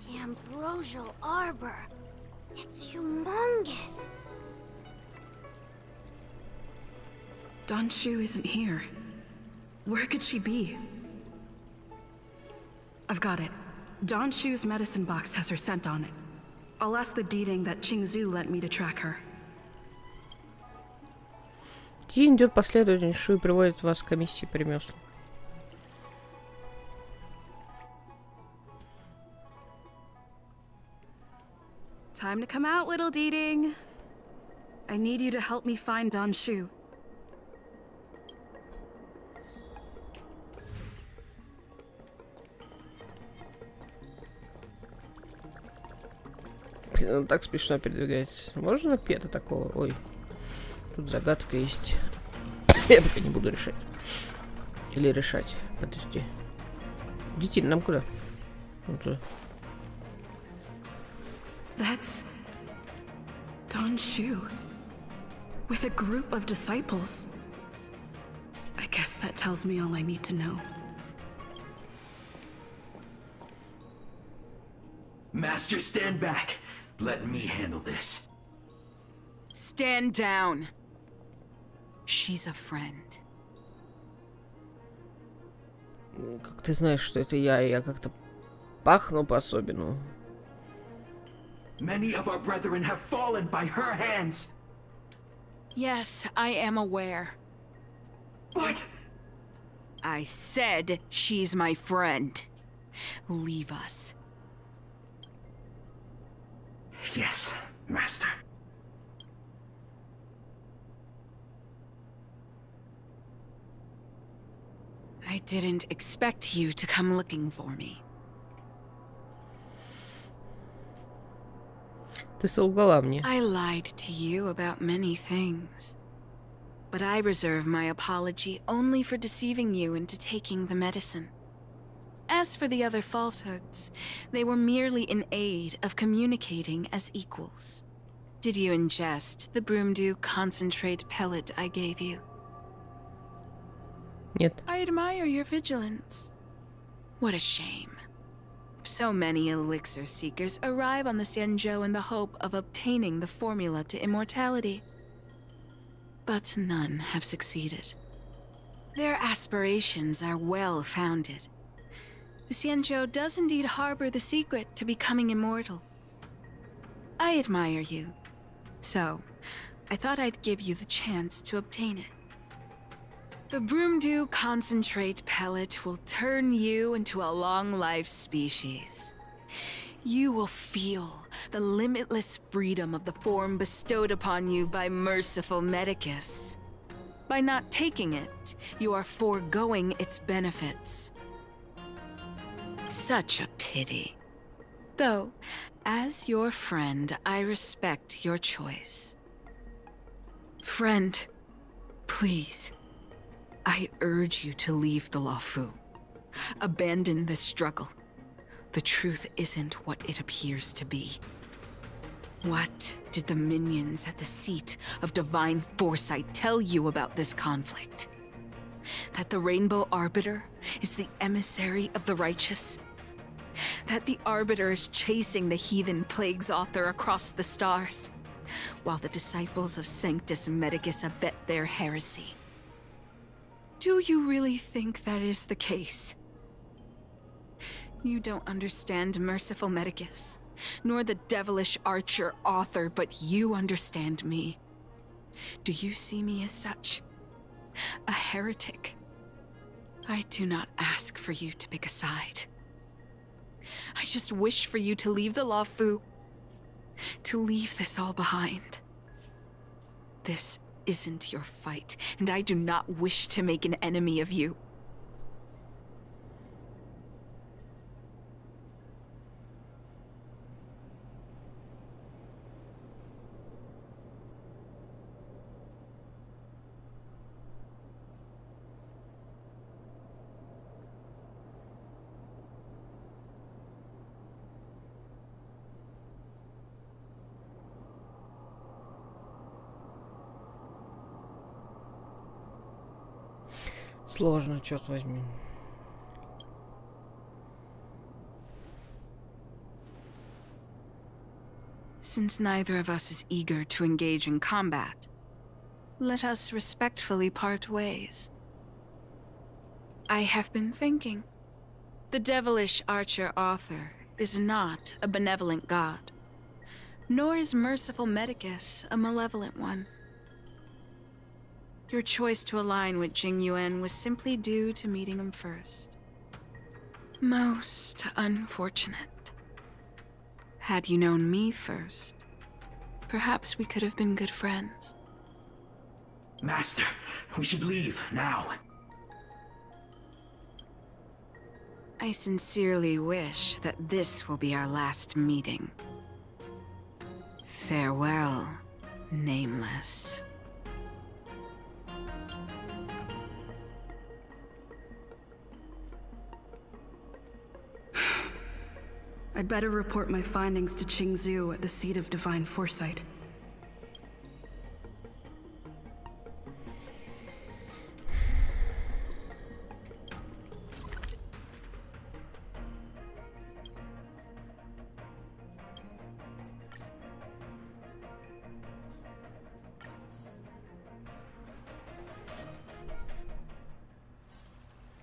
The ambrosial arbor. It's humongous. Don Shu isn't here. Where could she be? I've got it. Don Shu's medicine box has her scent on it. I'll ask the Deeding that Qingzhu lent me to track her. Ти идет последовательно, Шу и приводит вас к комиссии по ремеслу. Time to come out, little Deeding. I need you to help me find Don Shu. Блин, он так смешно передвигается. Можно пета такого? Ой, тут загадка есть. Я пока не буду решать. Или решать. Подожди. Детей, нам куда? Вот туда. That's Don Shu with a group of disciples. I guess that tells me all I need to know. Master, stand back. Let me handle this. Stand down. She's a friend. Как ты знаешь, что это я как-то пахну по-особенному. Many of our brethren have fallen by her hands. Yes, I am aware. But I said she's my friend. Leave us. yes, Master. I didn't expect you to come looking for me. Ты солгала мне. I lied to you about many things. But I reserve my apology only for deceiving you into taking the medicine. As for the other falsehoods, they were merely in aid of communicating as equals. Did you ingest the Broomdew concentrate pellet I gave you? Нет. I admire your vigilance. What a shame. So many elixir seekers arrive on the Xianzhou in the hope of obtaining the formula to immortality. But none have succeeded. Their aspirations are well-founded. The Xianzhou does indeed harbor the secret to becoming immortal. I admire you. So, I thought I'd give you the chance to obtain it. The Broomdew concentrate pellet will turn you into a long-lived species. You will feel the limitless freedom of the form bestowed upon you by merciful Medicus. By not taking it, you are foregoing its benefits. Such a pity. Though, as your friend, I respect your choice. Friend, please. I urge you to leave the Luofu. Abandon this struggle. The truth isn't what it appears to be. What did the minions at the seat of divine foresight tell you about this conflict? That the Rainbow Arbiter is the emissary of the righteous? That the Arbiter is chasing the heathen plagues author across the stars, while the disciples of Sanctus Medicus abet their heresy? Do you really think that is the case? You don't understand merciful Medicus, nor the devilish archer author, but you understand me. Do you see me as such? A heretic? I do not ask for you to pick a side. I just wish for you to leave the Luofu, to leave this all behind. This isn't your fight, and I do not wish to make an enemy of you. Сложно, черт возьми. Since neither of us is eager to engage in combat, let us respectfully part ways. I have been thinking. The devilish archer author is not a benevolent god, nor is merciful Medicus a malevolent one. Your choice to align with Jing Yuan was simply due to meeting him first. Most unfortunate. Had you known me first, perhaps we could have been good friends. Master, we should leave now. I sincerely wish that this will be our last meeting. Farewell, Nameless. I'd better report my findings to Qingzhou at the seat of divine foresight.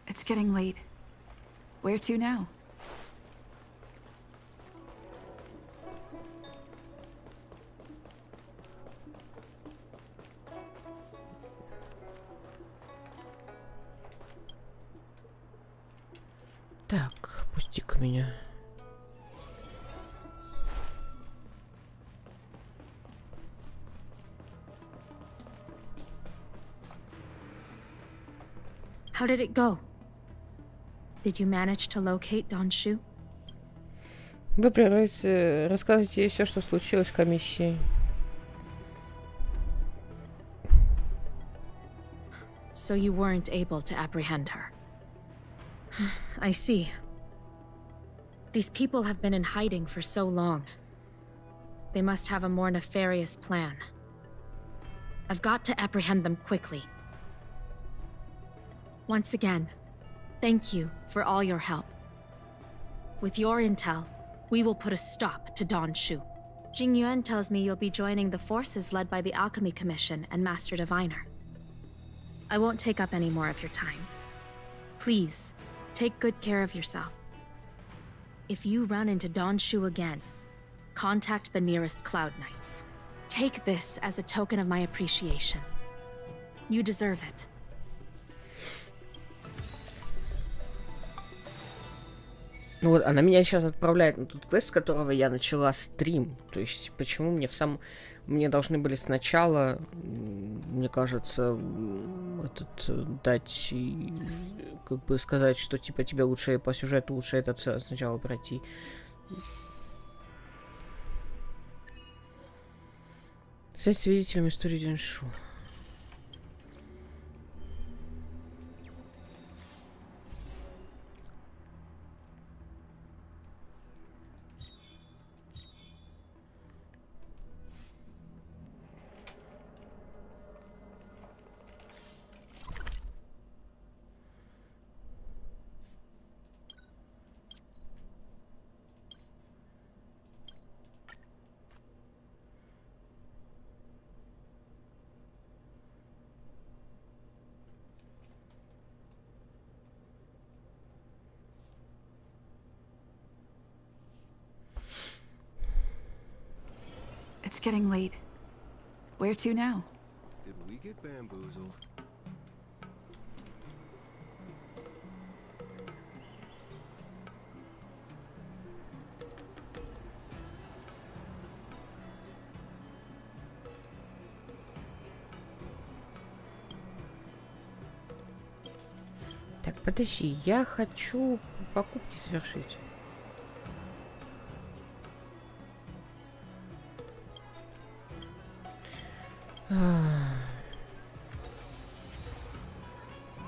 It's getting late. Where to now? Так, пусти-ка меня. How did it go? Did you manage to locate Donshu? Вы прерываете, рассказывайте ей все, что случилось в комиссии. So you weren't able to apprehend her. I see. These people have been in hiding for so long. They must have a more nefarious plan. I've got to apprehend them quickly. Once again, thank you for all your help. With your intel, we will put a stop to Donshu. Jing Yuan tells me you'll be joining the forces led by the Alchemy Commission and Master Diviner. I won't take up any more of your time. Please, take good care of yourself. If you run into Donshu again, contact the nearest Cloud Knights. Take this as a token of my appreciation. You deserve it. Ну вот, она меня сейчас отправляет на тот квест, с которого я начала стрим. То есть, почему мне мне должны были сначала, мне кажется, дать, как бы сказать, что типа тебе лучше по сюжету лучше это сначала пройти. Стать свидетелем истории Доншу. It's getting late. Where to now? Did we get bamboozled? Так, подожди, я хочу покупки совершить.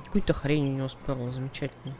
Какую-то хрень у него спорол, замечательно.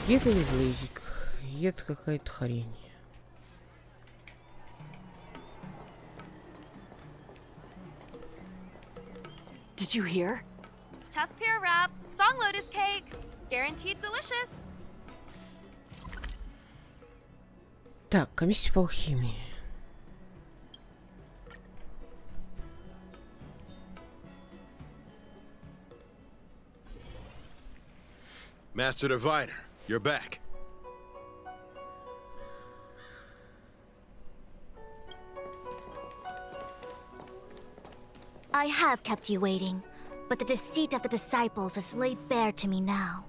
Это не глазик, это какая-то хрень. Did you hear? Tuspere wrap, song lotus cake, guaranteed delicious. Так, комиссия по алхимии. Master Diviner, you're back. I have kept you waiting, but the deceit of the disciples is laid bare to me now.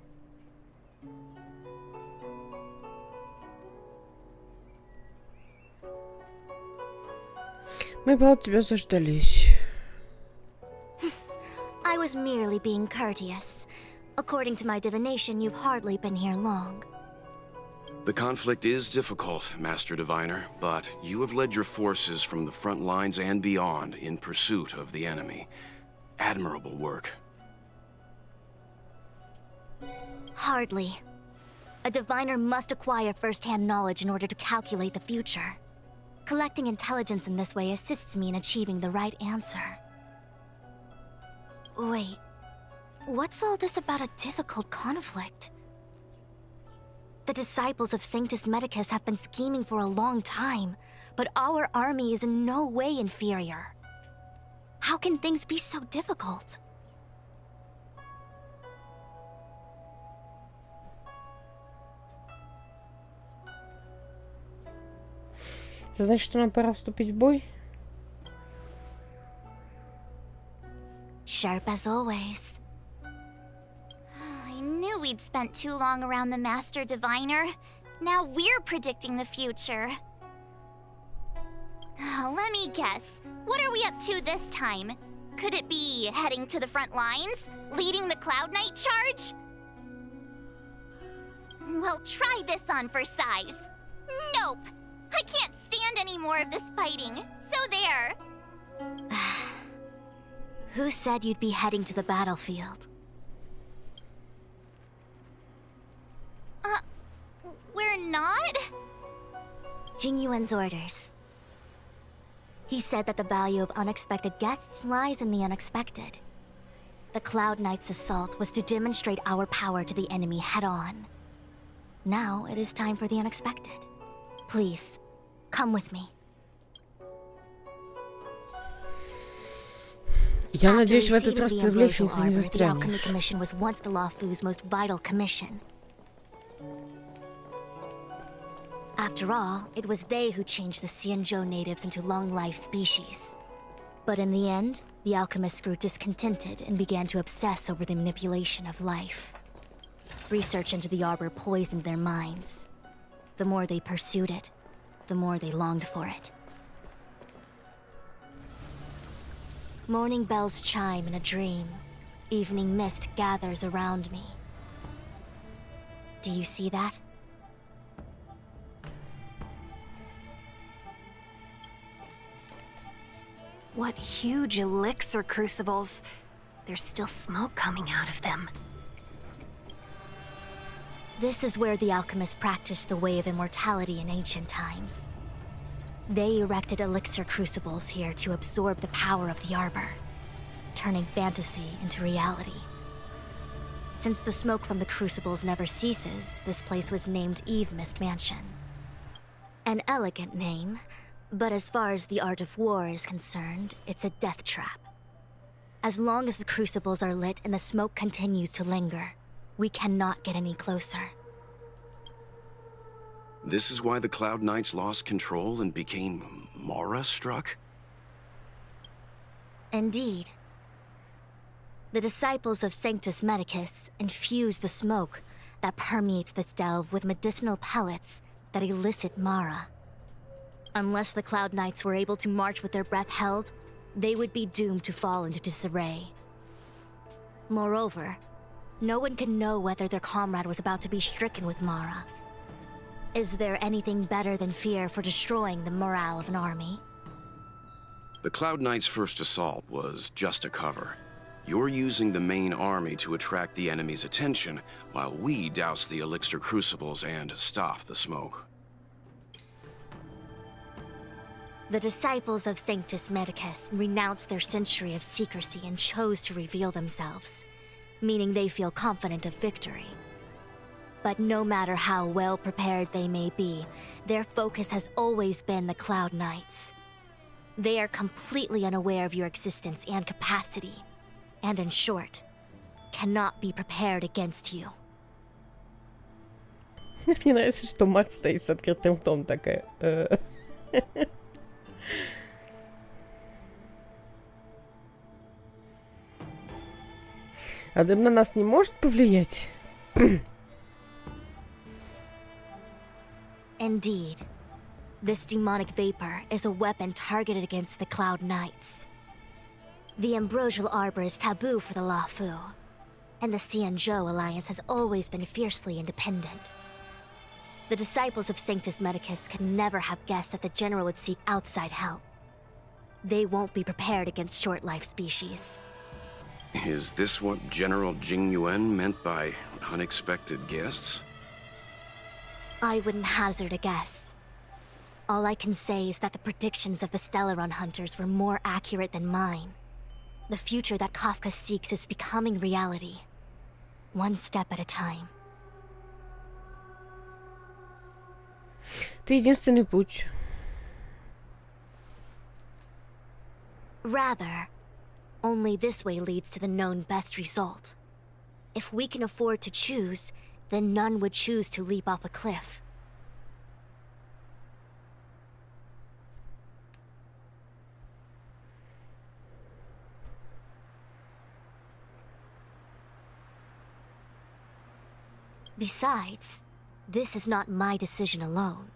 Мы, правда, тебя заждались. I was merely being courteous. According to my divination, you've hardly been here long. The conflict is difficult, Master Diviner, but you have led your forces from the front lines and beyond in pursuit of the enemy. Admirable work. Hardly. A diviner must acquire first-hand knowledge in order to calculate the future. Collecting intelligence in this way assists me in achieving the right answer. Wait, what's all this about a difficult conflict? The disciples of Sanctus Medicus have been scheming for a long time, but our army is in no way inferior. How can things be so difficult? Это значит, что нам пора вступить в бой? Sharp as always. I knew we'd spent too long around the Master Diviner. Now we're predicting the future. Let me guess. What are we up to this time? Could it be heading to the front lines? Leading the Cloud Knight charge? Well, try this on for size. Nope! I can't stand any more of this fighting. So there. Who said you'd be heading to the battlefield? We're not? Jingyuan's orders. He said that the value of unexpected guests lies in the unexpected. The Cloud Knight's assault was to demonstrate our power to the enemy head-on. Now it is time for the unexpected. Please, come with me. Я надеюсь, в этот раз ты в лестнице не The Alchemy застрянешь. Commission was once the Luofu's most vital commission. After all, it was they who changed the Xianzhou natives into long-life species. But in the end, the alchemists grew discontented and began to obsess over the manipulation of life. Research into the arbor poisoned their minds. The more they pursued it, the more they longed for it. Morning bells chime in a dream. Evening mist gathers around me. Do you see that? What huge elixir crucibles. There's still smoke coming out of them. This is where the alchemists practiced the way of immortality in ancient times. They erected elixir crucibles here to absorb the power of the arbor, turning fantasy into reality. Since the smoke from the crucibles never ceases, this place was named Eve Mist Mansion. An elegant name, but as far as the art of war is concerned, it's a death trap. As long as the crucibles are lit and the smoke continues to linger, we cannot get any closer. This is why the Cloud Knights lost control and became Mara-struck? Indeed. The disciples of Sanctus Medicus infuse the smoke that permeates this delve with medicinal pellets that elicit Mara. Unless the Cloud Knights were able to march with their breath held, they would be doomed to fall into disarray. Moreover, no one can know whether their comrade was about to be stricken with Mara. Is there anything better than fear for destroying the morale of an army? The Cloud Knights' first assault was just a cover. You're using the main army to attract the enemy's attention, while we douse the elixir crucibles and stop the smoke. The disciples of Sanctus Medicus renounced their century of secrecy and chose to reveal themselves, meaning they feel confident of victory. But no matter how well prepared they may be, their focus has always been the Cloud Knights. They are completely unaware of your existence and capacity, and in short, cannot be prepared against you. Мне нравится, что Март стоит с открытым ртом такая. А дым на нас не может повлиять? Indeed. This demonic vapor is a weapon targeted against the Cloud Knights. The ambrosial arbor is taboo for the Luofu, and the Xianzhou alliance has always been fiercely independent. The disciples of Sanctus Medicus could never have guessed that the General would seek outside help. They won't be prepared against short-life species. Is this what General Jingyuan meant by unexpected guests? I wouldn't hazard a guess. All I can say is that the predictions of the Stellaron hunters were more accurate than mine. The future that Kafka seeks is becoming reality. One step at a time. Это единственный путь. Rather, only this way leads to the known best result. If we can afford to choose, then none would choose to leap off a cliff. Besides, this is not my decision alone.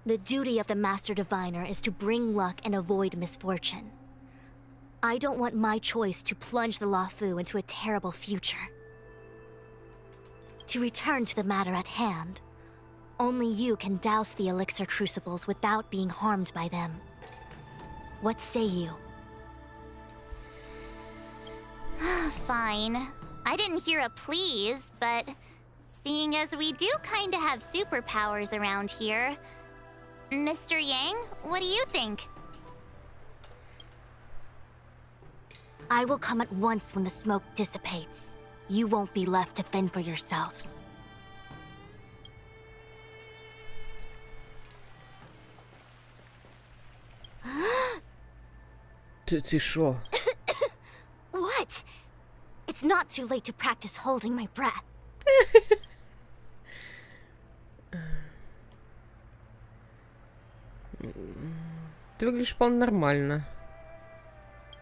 The duty of the Master Diviner is to bring luck and avoid misfortune. I don't want my choice to plunge the Luofu into a terrible future. To return to the matter at hand, only you can douse the elixir crucibles without being harmed by them. What say you? Fine. I didn't hear a please, but seeing as we do kinda have superpowers around here, Mr. Yang, what do you think? I will come at once when the smoke dissipates. You won't be left to fend for yourselves. Ты шо? What? It's not too late to practice holding my breath. Ты выглядишь вполне нормально.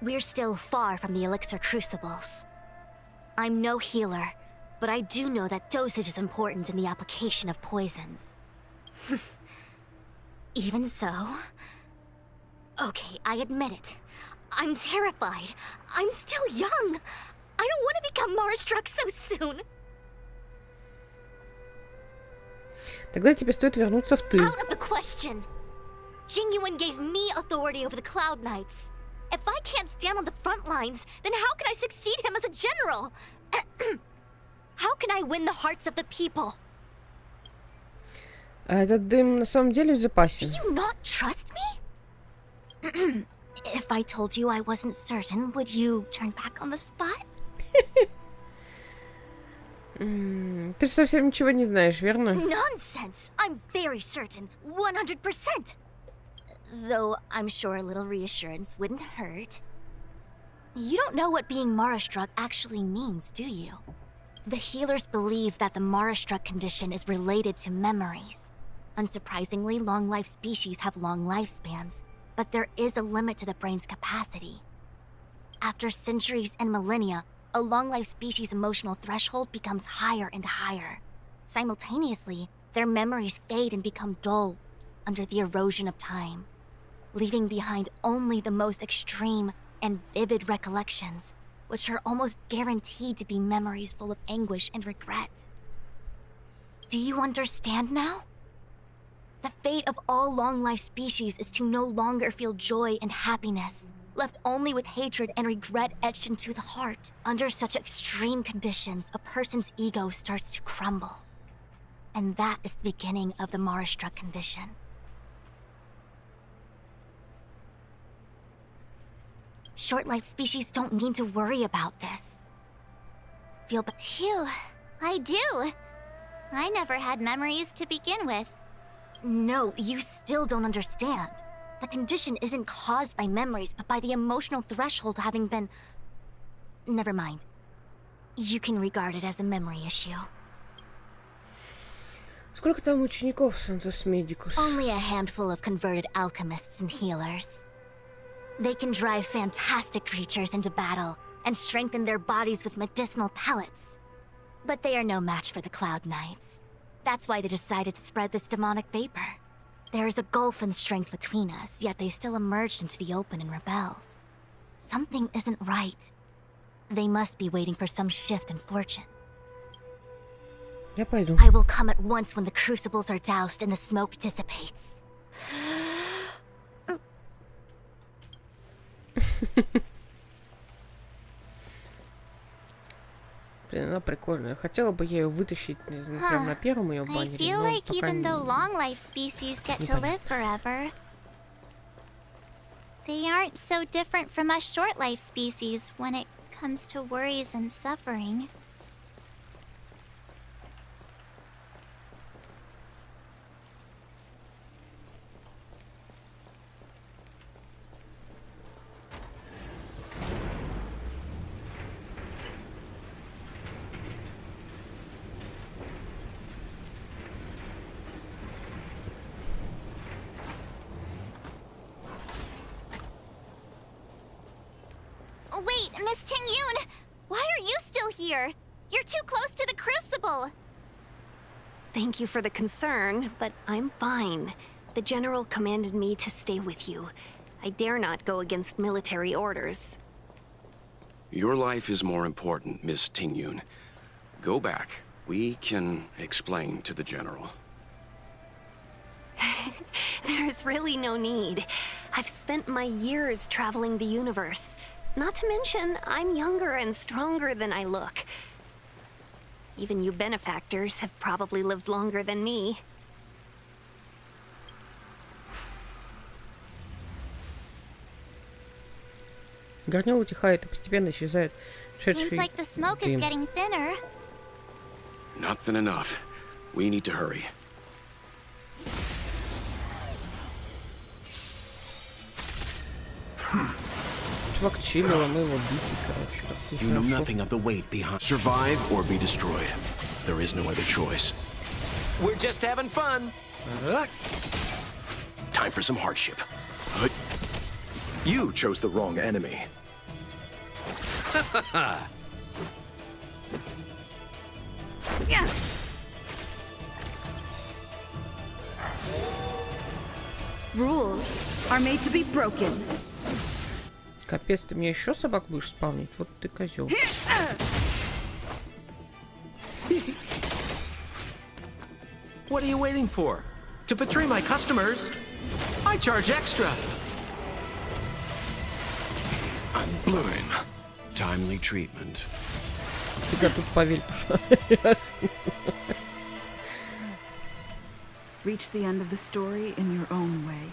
We're still far from the elixir crucibles. I'm no healer, but I do know that dosage is important in the application of poisons. Even so... Okay, I admit it. I'm terrified. I'm still young. I don't want to become Mara-struck so soon. Тогда тебе стоит вернуться в тыл. Out of the question. Jingyuan gave me authority over the Cloud Knights. If I can't stand on the front lines, then how can I succeed him as a general? How can I win the hearts of the people? А этот дым на самом деле в запасе. Do you not trust me? If I told you I wasn't certain, would you turn back on the spot? Ты же совсем ничего не знаешь, верно? Nonsense! I'm very certain, 100%. Though I'm sure a little reassurance wouldn't hurt. You don't know what being Mara-struck actually means, do you? The healers believe that the Mara-struck condition is related to memories. Unsurprisingly, long-life species have long lifespans, but there is a limit to the brain's capacity. After centuries and millennia, a long-life species' emotional threshold becomes higher and higher. Simultaneously, their memories fade and become dull under the erosion of time, leaving behind only the most extreme and vivid recollections, which are almost guaranteed to be memories full of anguish and regret. Do you understand now? The fate of all long-life species is to no longer feel joy and happiness, left only with hatred and regret etched into the heart. Under such extreme conditions, a person's ego starts to crumble. And that is the beginning of the Mara-struck condition. Short-life species don't need to worry about this. Phew, I do. I never had memories to begin with. No, you still don't understand. The condition isn't caused by memories, but by the emotional threshold having been... Never mind. You can regard it as a memory issue. Сколько там учеников Сантос Медикус? Only a handful of converted alchemists and healers. They can drive fantastic creatures into battle and strengthen their bodies with medicinal pellets. But they are no match for the Cloud Knights. That's why they decided to spread this demonic vapor. There is a gulf in strength between us, yet they still emerged into the open and rebelled. Something isn't right. They must be waiting for some shift in fortune. Я пойду. I will come at once when the crucibles are doused and the smoke dissipates. Блин, она прикольная. Хотела бы я ее вытащить, не знаю, прямо на первом ее I баннере, feel но like пока even though long-life species get to live forever, they aren't so different from us short-life species when it comes to worries and suffering. Wait, Miss Ting-Yoon! Why are you still here? You're too close to the crucible! Thank you for the concern, but I'm fine. The General commanded me to stay with you. I dare not go against military orders. Your life is more important, Miss Ting-Yoon. Go back. We can explain to the General. There's really no need. I've spent my years traveling the universe. Not to mention, I'm younger and stronger than I look. Even you benefactors have probably lived longer than me. Горнило утихает и постепенно исчезает Seems like the smoke is getting thinner. Not thin enough. We need to hurry. Чувак чилил, а мы его бить, короче. You know nothing of the weight behind. Survive or be destroyed. There is no other choice. We're just having fun. Time for some hardship. You chose the wrong enemy. Rules are made to be broken. Капец, ты мне еще собак будешь спавнить? Вот ты козел. What are you waiting for? To betray my customers? I charge extra. I'm fine. Timely treatment. Тебя тут повель, Reach the end of the story in your own way.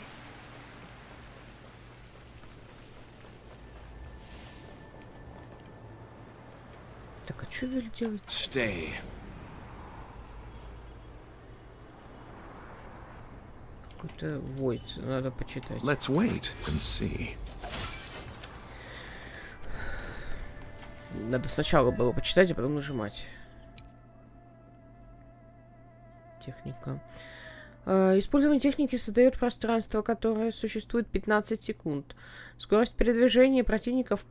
Так, а что Виль делать? Stay. Какой-то войд, надо почитать. Let's wait and see. Надо сначала было почитать, а потом нажимать. Техника. Использование техники создает пространство, которое существует 15 секунд. Скорость передвижения противников,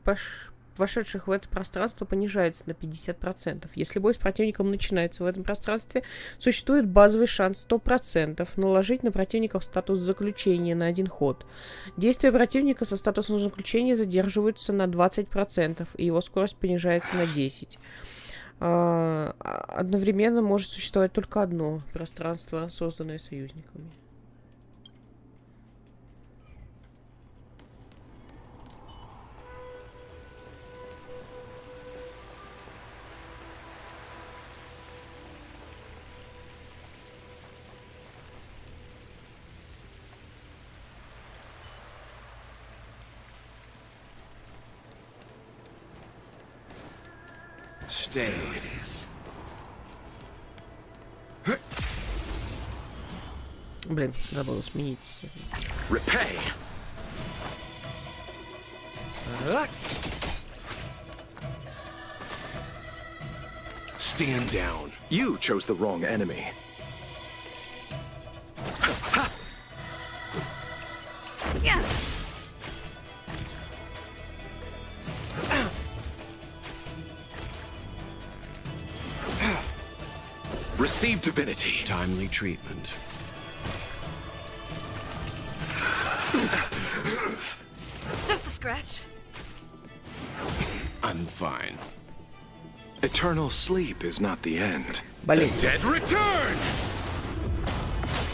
вошедших в это пространство, понижается на 50%. Если бой с противником начинается в этом пространстве, существует базовый шанс 100% наложить на противников статус заключения на один ход. Действия противника со статусом заключения задерживаются на 20%, и его скорость понижается на 10%. Одновременно может существовать только одно пространство, созданное союзниками. Stay. Блин, забыл сменить. Repay. Stand down. You chose the wrong enemy. Yeah. Receive divinity. Timely treatment. Just a scratch. I'm fine. Eternal sleep is not the end. Блин. The dead return!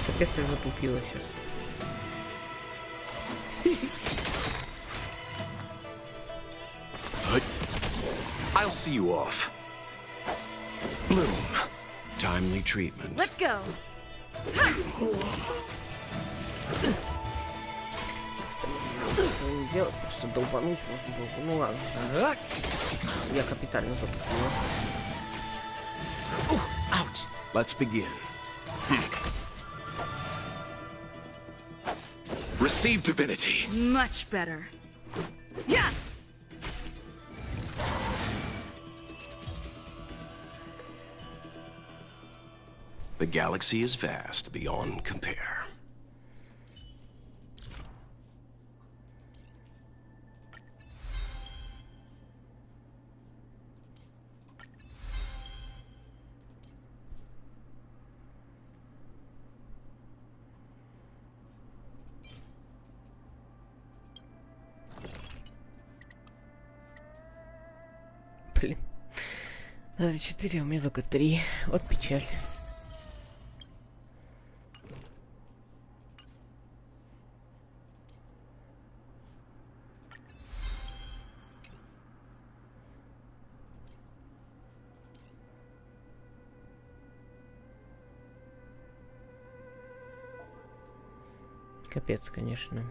Капец, я затупила сейчас. I'll see you off. Bloom. Timely treatment. Let's go. Делать просто долбануть можно было. Ну ладно. Я капитально затупила. Ouch. Let's begin. Receive divinity. Much better. Yeah. The galaxy is vast beyond compare. Блин. Надо 4, а у меня только 3. Вот печаль. Капец, конечно.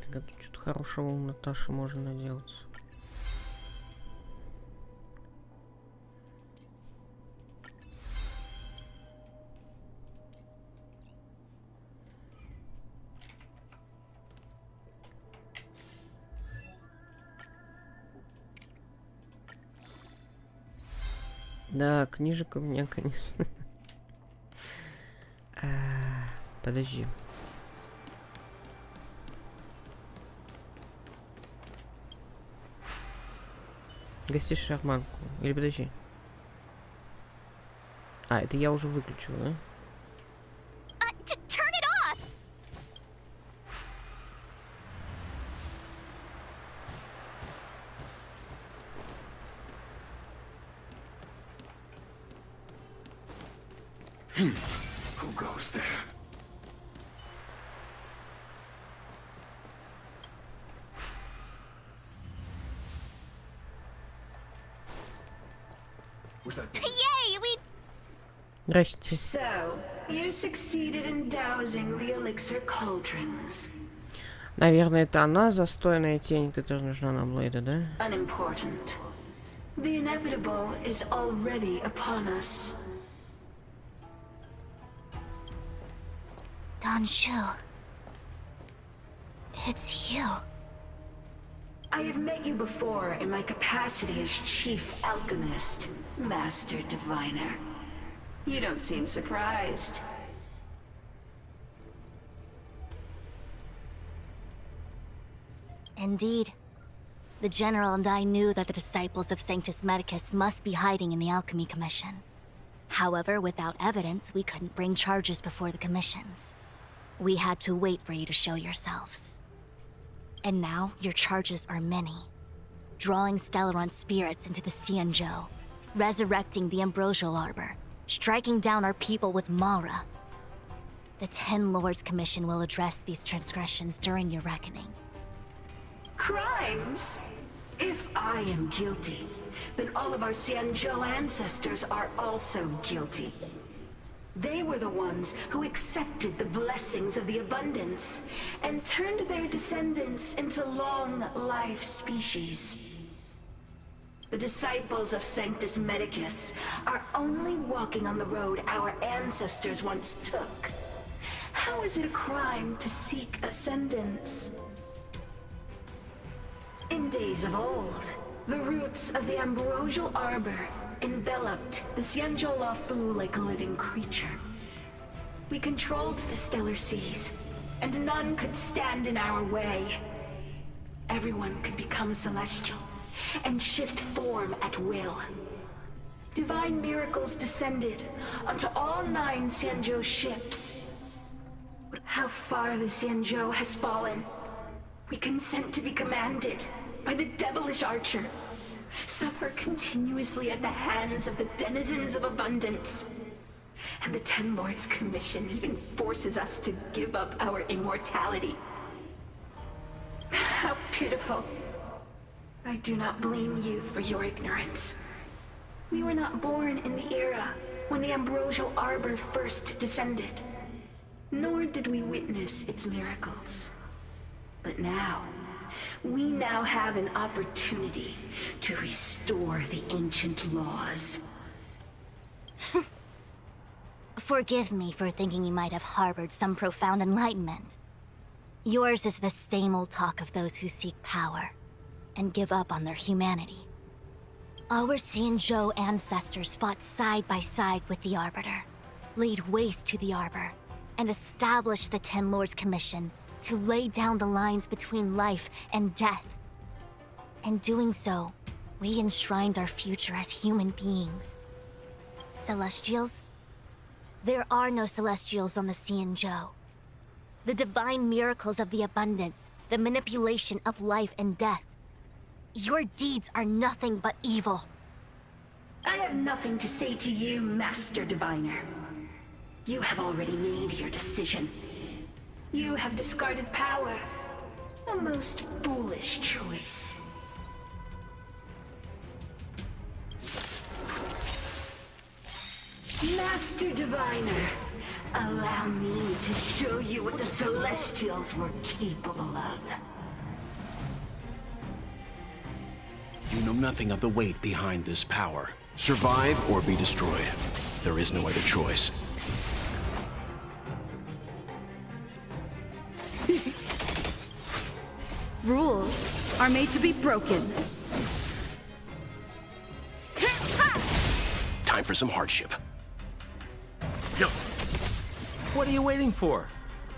Так, а тут что-то хорошего у Наташи можно наделать. Да, книжек у меня, конечно. Подожди. Гасишь шарманку. Или подожди. А, это я уже выключил, да? Turn it off! Who goes there? Yay, we... Здрасте. So, you succeeded in dousing the elixir cauldrons. Наверное, это она, застойная тень, которая нужна на Блейда, да? Unimportant. The inevitable is already upon us. Donshu. It's you. I have met you before in my capacity as Chief Alchemist, Master Diviner. You don't seem surprised. Indeed. The General and I knew that the disciples of Sanctus Medicus must be hiding in the Alchemy Commission. However, without evidence, we couldn't bring charges before the commissions. We had to wait for you to show yourselves. And now, your charges are many. Drawing Stellaron spirits into the Xianzhou, resurrecting the Ambrosial Arbor, striking down our people with Mara. The Ten Lords Commission will address these transgressions during your reckoning. Crimes? If I am guilty, then all of our Xianzhou ancestors are also guilty. They were the ones who accepted the blessings of the abundance and turned their descendants into long-life species. The disciples of Sanctus Medicus are only walking on the road our ancestors once took. How is it a crime to seek ascendance? In days of old, the roots of the ambrosial arbor enveloped the Xianzhou Luofu like a living creature. We controlled the stellar seas, and none could stand in our way. Everyone could become celestial and shift form at will. Divine miracles descended onto all 9 Xianzhou ships. But how far the Xianzhou has fallen, we consent to be commanded by the devilish archer, suffer continuously at the hands of the denizens of abundance. And the Ten Lords Commission even forces us to give up our immortality. How pitiful. I do not blame you for your ignorance. We were not born in the era when the ambrosial arbor first descended, nor did we witness its miracles. But now, we now have an opportunity to restore the ancient laws. Forgive me for thinking you might have harbored some profound enlightenment. Yours is the same old talk of those who seek power and give up on their humanity. Our Xianzhou ancestors fought side by side with the Arbiter, laid waste to the Arbor, and established the Ten Lords Commission to lay down the lines between life and death. In doing so, we enshrined our future as human beings. Celestials? There are no Celestials on the Xianzhou. The divine miracles of the abundance, the manipulation of life and death. Your deeds are nothing but evil. I have nothing to say to you, Master Diviner. You have already made your decision. You have discarded power. A most foolish choice. Master Diviner, allow me to show you what the Celestials were capable of. You know nothing of the weight behind this power. Survive or be destroyed. There is no other choice. Rules are made to be broken. Time for some hardship. What are you waiting for?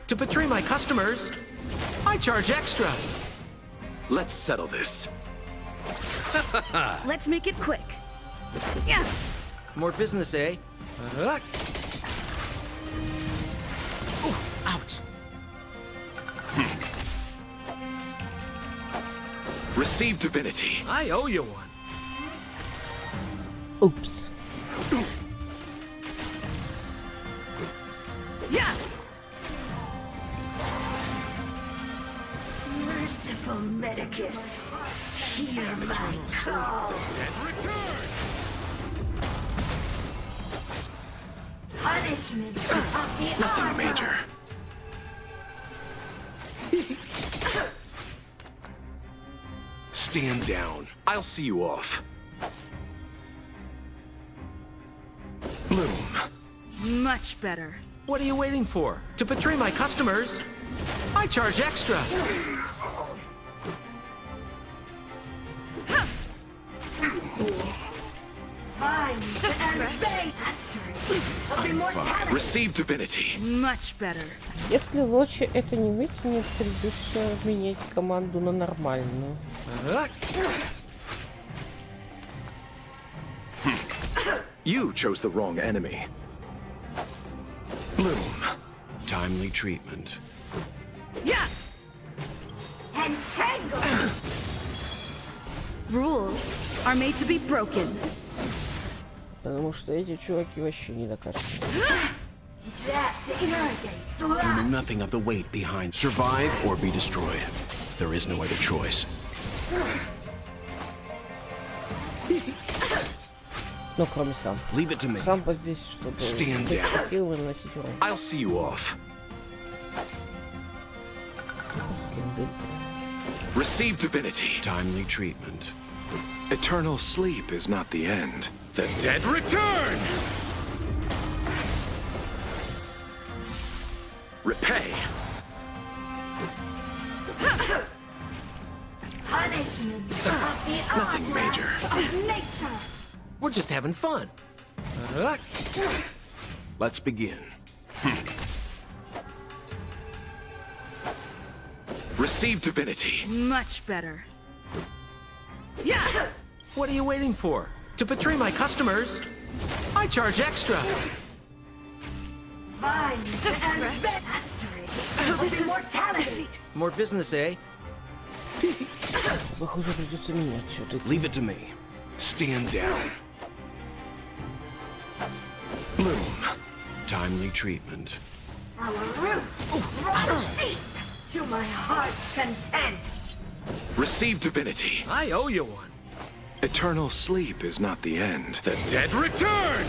To betray my customers, I charge extra. Let's settle this. Let's make it quick. Yeah. More business, eh? Ooh, ouch. Receive divinity. I owe you one. Oops. Yeah. Merciful Medicus, hear my call. Punishment of the Nothing Arbor. major. Stand down. I'll see you off. Bloom. Much better. What are you waiting for? To betray my customers, I charge extra. Just a scratch. I'm fine. Receive divinity. Much better. Если Лочи это не вытянет, придется менять команду на нормальную. You chose the wrong enemy. Bloom. Timely treatment. Yeah. Entangle. Rules are made to be broken. Потому что эти чуваки вообще не докажут. You know nothing of the weight behind. Survive or be destroyed. There is no other choice. Ну, кроме сам. Leave it to me. Сам здесь, чтобы Stand down. силы наносить урон. I'll see you off. Receive divinity. Timely treatment. Eternal sleep is not the end. The dead return! Repay. Punishment of the Nothing major. of nature. We're just having fun. Let's begin. Receive divinity. Much better. Yeah! What are you waiting for? To betray my customers, I charge extra. Fine. Just a scratch. Mastery. So this is immortality. defeat. More business, eh? Похоже, придется менять все-таки. Leave it to me. Stand down. Bloom. Timely treatment. Our roots run deep to my heart's content. Receive divinity. I owe you one. Eternal sleep is not the end. The dead return!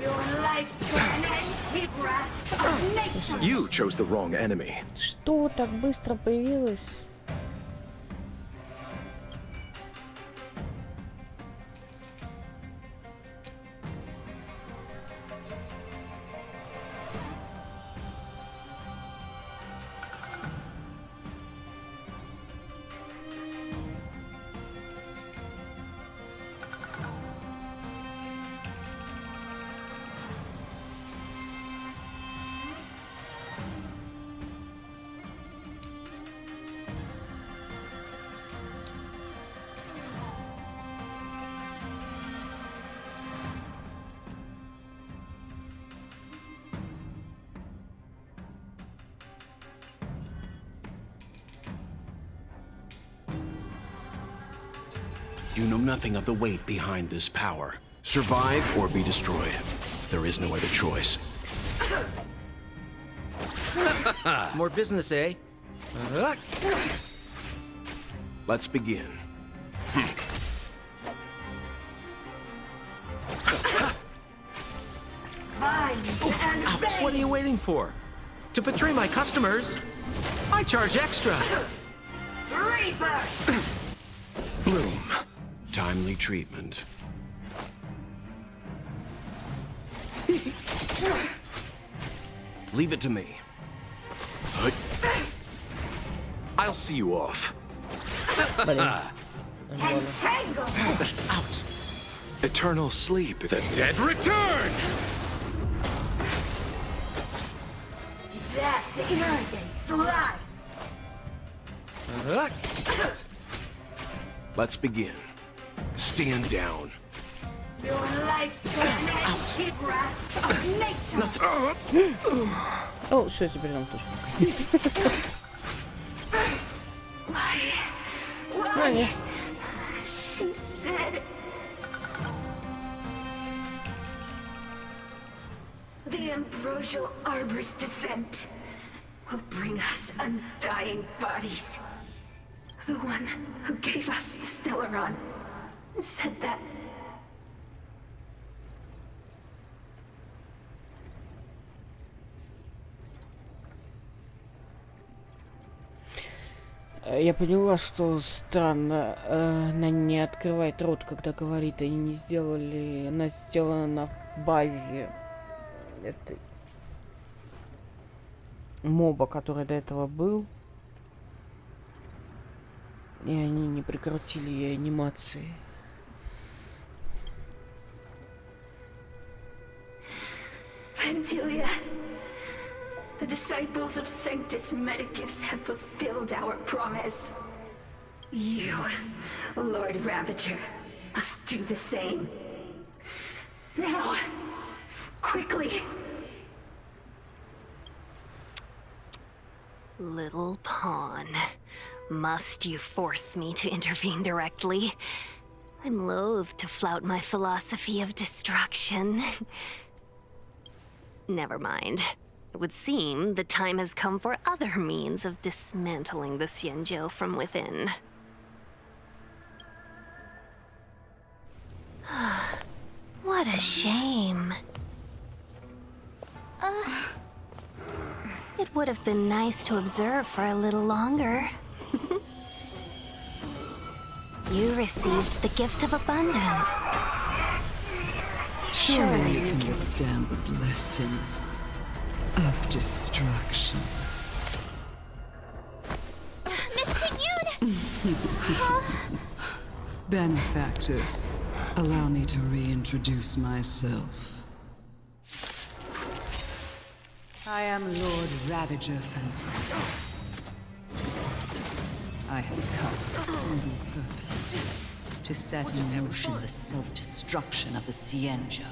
Your lifespan ends the grasp of nature. You chose the wrong enemy. Что так быстро появилось? You know nothing of the weight behind this power. Survive or be destroyed. There is no other choice. More business, eh? Let's begin. Ouch, what are you waiting for? To betray my customers, I charge extra. Reaper. Bloom. Timely treatment. Leave it to me. I'll see you off. Entangle. Out. Eternal sleep. The dead return! Death irrigates life. Let's begin. Stand down. Your lifespan ends the grasp of nature. О, все, теперь нам точно. Why? She said. The ambrosial arbor's descent will bring us undying bodies. The one who gave us the Stellaron said that. Я поняла, что странно, она не открывает рот, когда говорит, они не сделали, она сделана на базе этой моба, который до этого был, и они не прекратили ей анимации. Фантилия. The disciples of Sanctus Medicus have fulfilled our promise. You, Lord Ravager, must do the same. Now, quickly. Little pawn. Must you force me to intervene directly? I'm loath to flout my philosophy of destruction. Never mind. It would seem the time has come for other means of dismantling the Xianzhou from within. What a shame. It would have been nice to observe for a little longer. You received the gift of abundance. Surely you can withstand the blessing of destruction. Miss King-Yoon! Benefactors, allow me to reintroduce myself. I am Lord Ravager Fantilia. I have come with a single purpose: to set in motion the self-destruction of the Xianzhou.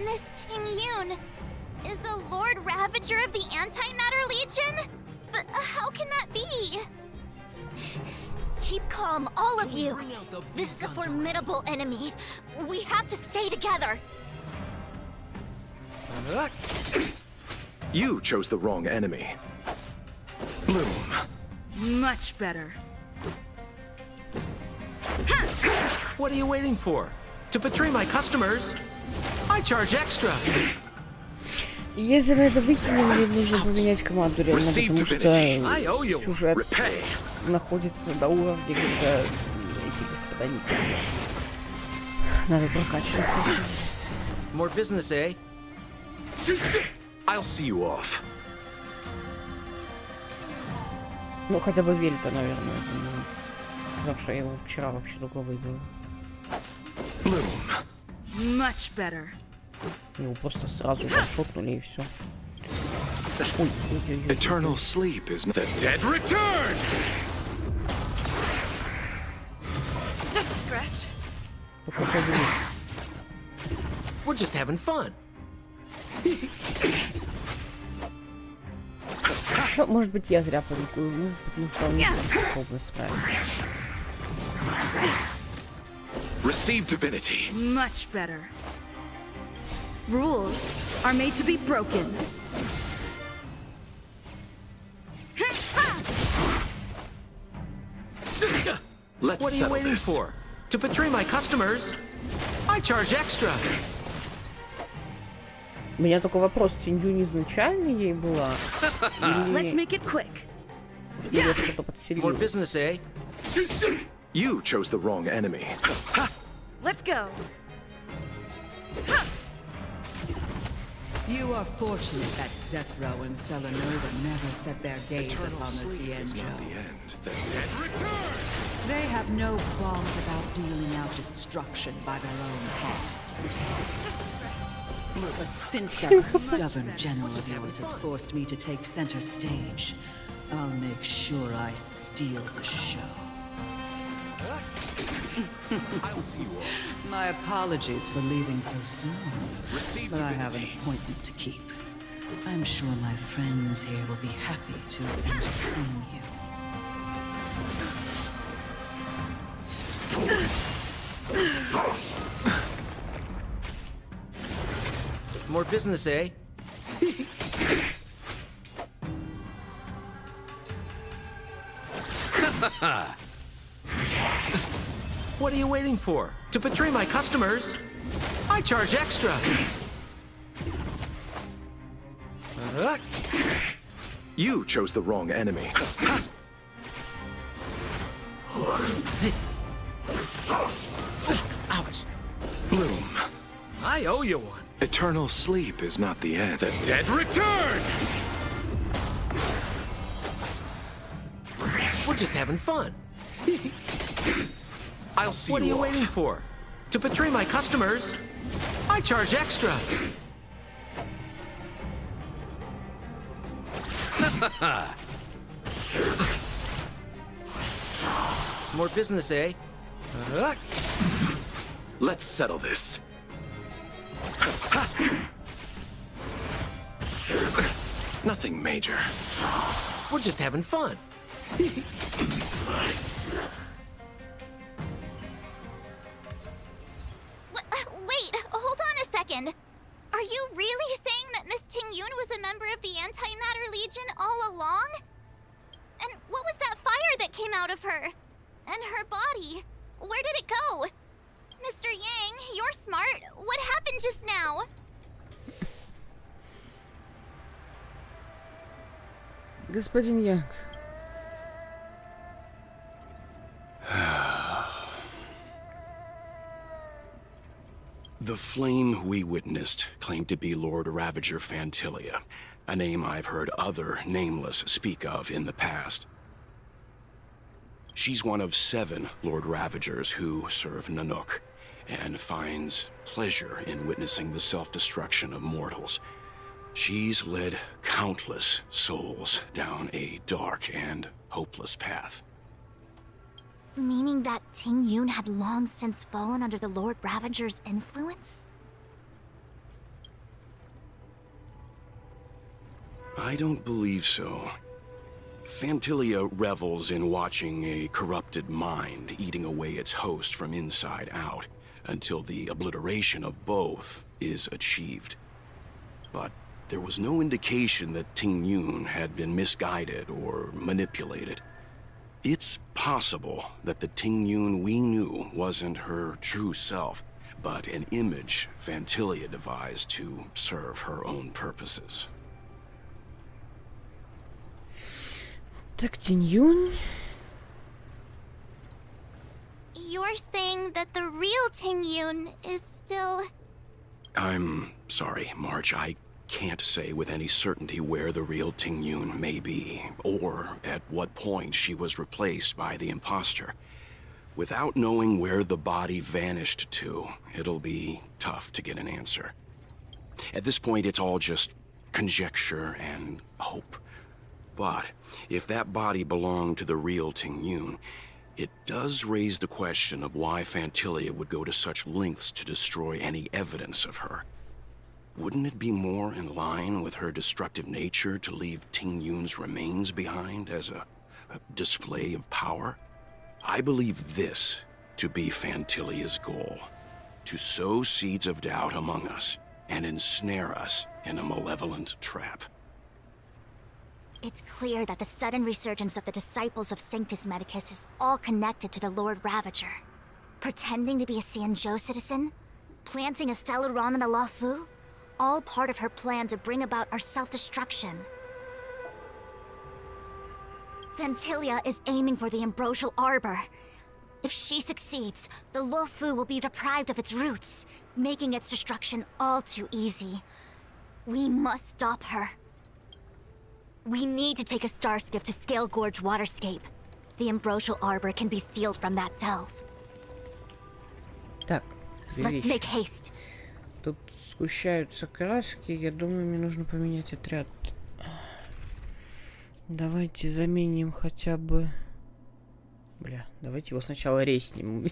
Miss Ting-Yoon is the Lord Ravager of the Antimatter Legion? But how can that be? Keep calm, all of you. This is a formidable enemy. We have to stay together. You chose the wrong enemy. Bloom. Much better. What are you waiting for? To betray my customers? I charge extra. Если мы это выкинем, мне нужно поменять команду реально, потому что сюжет находится до уровня, когда эти господа не помнят. Надо прокачивать. More business, eh? I'll see you off. Ну, хотя бы Вельта, наверное, заменить. Потому что я его вчера вообще только выбил. Much better. Его просто сразу шотнули и все. Eternal sleep is the dead return. Just a scratch. We're just having fun. Ну, может быть, я зря паникую, может быть, мы вполне способны справиться. Receive divinity. Much better. Rules are made to be broken. What are you waiting for? To betray my customers? I charge extra. У меня только вопрос, Тинь-Юнь изначально ей была? Let's make it quick. Или что-то подселил? More business, eh? You chose the wrong enemy. Let's go. You are fortunate that Zethro and Selenova never set their gaze upon the Xianzhou. They have no qualms about dealing out destruction by their own hand. But since that stubborn general of yours has forced me to take center stage, I'll make sure I steal the show. My apologies for leaving so soon, but I have an appointment to keep. I'm sure my friends here will be happy to entertain you. More business, eh? What are you waiting for? To betray my customers? I charge extra. You chose the wrong enemy. Ouch. Bloom. I owe you one. Eternal sleep is not the end. The dead return! We're just having fun. I'll see What are you you off. waiting for? To betray my customers? I charge extra. More business, eh? Let's settle this. Nothing major. We're just having fun. Wait, hold on a second. Are you really saying that And her body, where did it go? Mr. Yang, you're smart. What happened just now? Господин Янг. The flame we witnessed claimed to be Lord Ravager Fantilia, a name I've heard other nameless speak of in the past. She's one of 7 Lord Ravagers who serve Nanook, and finds pleasure in witnessing the self-destruction of mortals. She's led countless souls down a dark and hopeless path. Meaning that Ting Yun had long since fallen under the Lord Ravager's influence? I don't believe so. Fantilia revels in watching a corrupted mind eating away its host from inside out, until the obliteration of both is achieved. But there was no indication that Ting Yun had been misguided or manipulated. It's possible that the Ting Yun we knew wasn't her true self, but an image Fantilia devised to serve her own purposes. Так, Ting Yun. You're saying that the real Ting Yun is still... I'm sorry, March. I can't say with any certainty where the real Ting Yun may be, or at what point she was replaced by the imposter. Without knowing where the body vanished to, it'll be tough to get an answer. At this point, it's all just conjecture and hope. But if that body belonged to the real Ting Yun, it does raise the question of why Fantilia would go to such lengths to destroy any evidence of her. Wouldn't it be more in line with her destructive nature to leave Ting Yun's remains behind as a display of power? I believe this to be Fantilia's goal: to sow seeds of doubt among us and ensnare us in a malevolent trap. It's clear that the sudden resurgence of the disciples of Sanctus Medicus is all connected to the Lord Ravager. Pretending to be a Xianzhou citizen? Planting a Stellaron in the Luofu? All part of her plan to bring about our self-destruction. Fantilia is aiming for the Ambrosial Arbor. If she succeeds, the Luofu will be deprived of its roots, making its destruction all too easy. We must stop her. We need to take a star skiff to Scale Gorge Waterscape. The Ambrosial Arbor can be sealed from that delve. Так, Let's make haste. Тут сгущаются краски. Я думаю, мне нужно поменять отряд. Давайте заменим хотя бы... Бля, давайте его сначала резнем.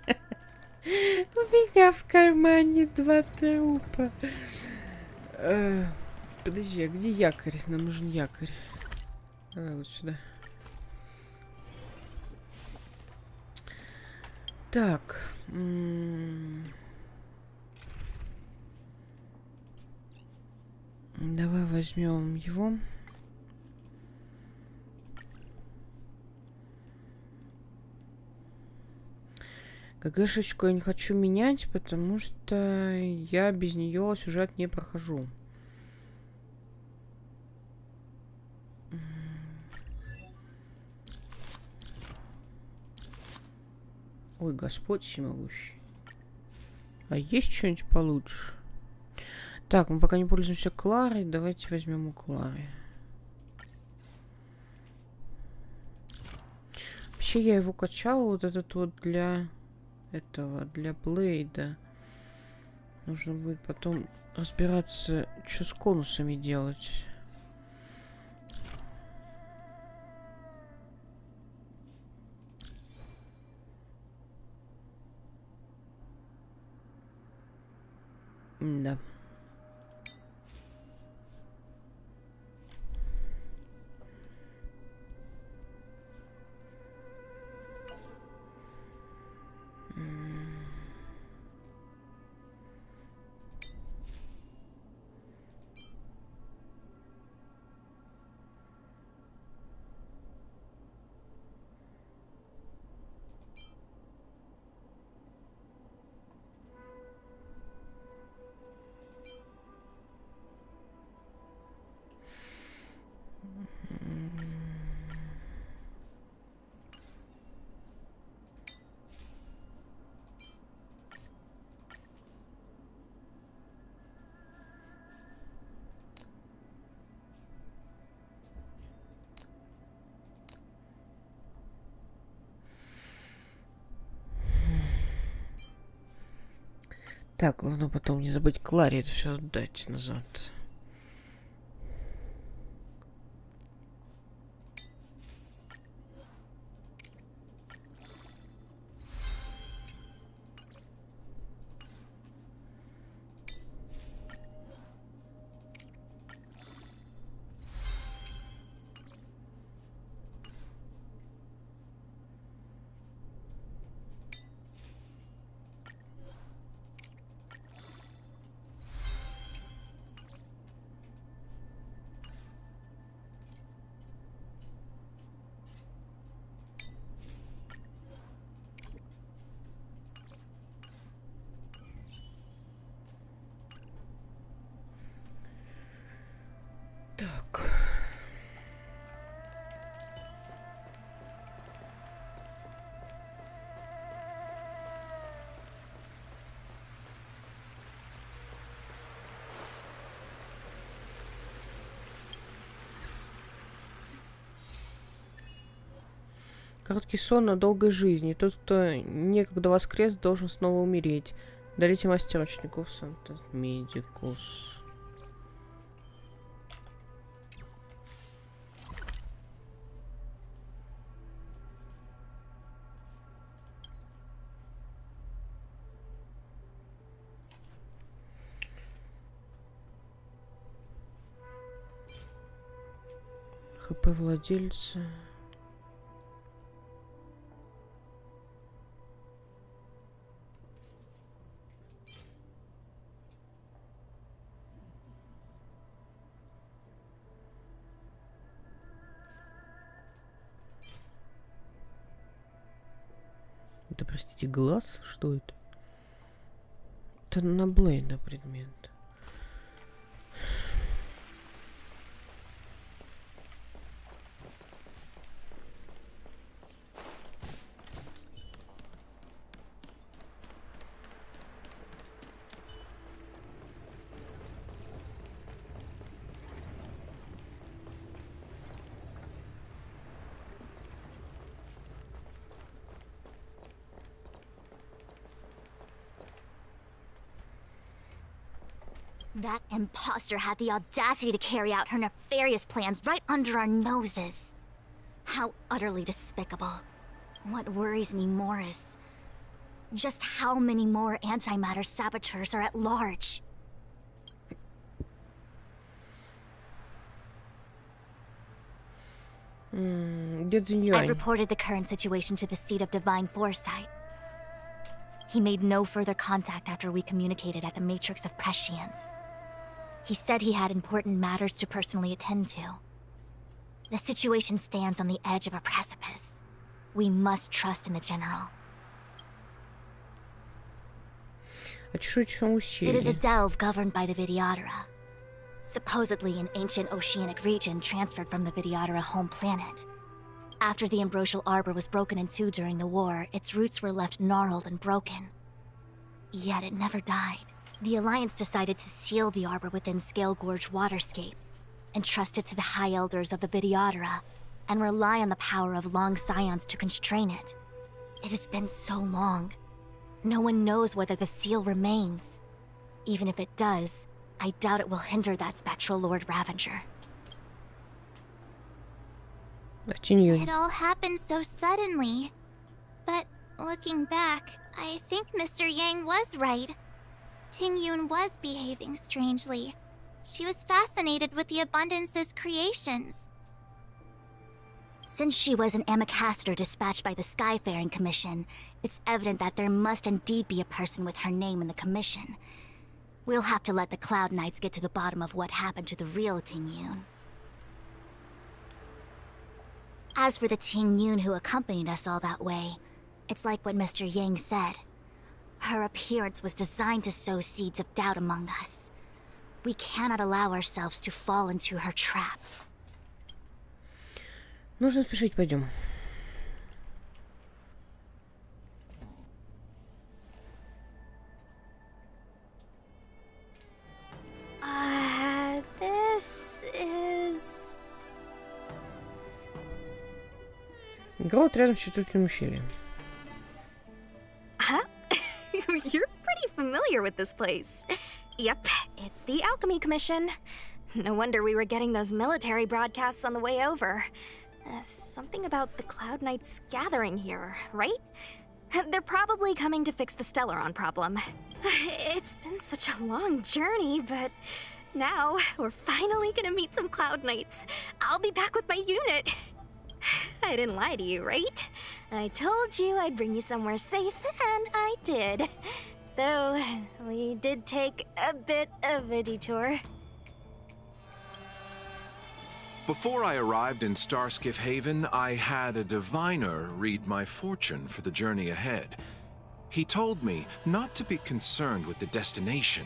У меня в кармане 2 трупа. Подожди, а где якорь? Нам нужен якорь. Давай вот сюда. Так. Давай возьмем его. ГГшечку я не хочу менять, потому что я без нее сюжет не прохожу. Ой, Господь всемогущий. А есть что-нибудь получше? Так, мы пока не пользуемся Кларой. Давайте возьмем у Клары. Вообще я его качал, вот этот вот для этого, для Блейда. Нужно будет потом разбираться, что с конусами делать. Да. Так, главное потом не забыть Кларе это все отдать назад. Так. Короткий сон на долгой жизни. Тот, кто некогда воскрес, должен снова умереть. Дарите мастерочнику Санта Медикус. ХП владельца. Это, простите, глаз? Что это? Это на Блейда предмет. That imposter had the audacity to carry out her nefarious plans right under our noses. How utterly despicable. What worries me more is just how many more antimatter saboteurs are at large. I've reported the current situation to the seat of divine foresight. He made no further contact after we communicated at the Matrix of Prescience. He said he had important matters to personally attend to. The situation stands on the edge of a precipice. We must trust in the General. It is a delve governed by the Vidyadhara. Supposedly an ancient oceanic region transferred from the Vidyadhara home planet. After the Ambrosial Arbor was broken in two during the war, its roots were left gnarled and broken. Yet it never died. The Alliance decided to seal the Arbor within Scale Gorge Waterscape, entrust it to the High Elders of the Vidyadhara, and rely on the power of long scions to constrain it. It has been so long. No one knows whether the seal remains. Even if it does, I doubt it will hinder that spectral Lord Ravager. It all happened so suddenly. But looking back, I think Mr. Yang was right. Ting Yun was behaving strangely. She was fascinated with the Abundance's creations. Since she was an Amicastor dispatched by the Skyfaring Commission, it's evident that there must indeed be a person with her name in the Commission. We'll have to let the Cloud Knights get to the bottom of what happened to the real Ting Yun. As for the Ting Yun who accompanied us all that way, it's like what Mr. Yang said. Her appearance was designed to sow seeds of doubt among us. We cannot allow ourselves to fall into her trap. Нужно спешить, пойдем. This is... Город рядом с чудесным ущельем. You're pretty familiar with this place. Yep, it's the Alchemy Commission. No wonder we were getting those military broadcasts on the way over. Something about the Cloud Knights gathering here, right? They're probably coming to fix the Stellaron problem. It's been such a long journey, but now we're finally gonna meet some Cloud Knights. I'll be back with my unit. I didn't lie to you, right? I told you I'd bring you somewhere safe, and I did. Though, we did take a bit of a detour. Before I arrived in Starskiff Haven, I had a diviner read my fortune for the journey ahead. He told me not to be concerned with the destination,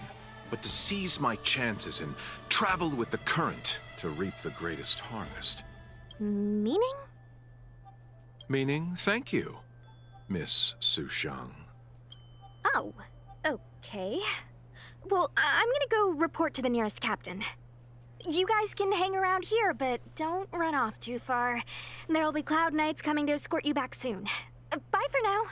but to seize my chances and travel with the current to reap the greatest harvest. Meaning? Meaning, thank you, Miss Sushang. Oh, okay. Well, I'm gonna go report to the nearest captain. You guys can hang around here, but don't run off too far. There'll be Cloud Knights coming to escort you back soon. Bye for now.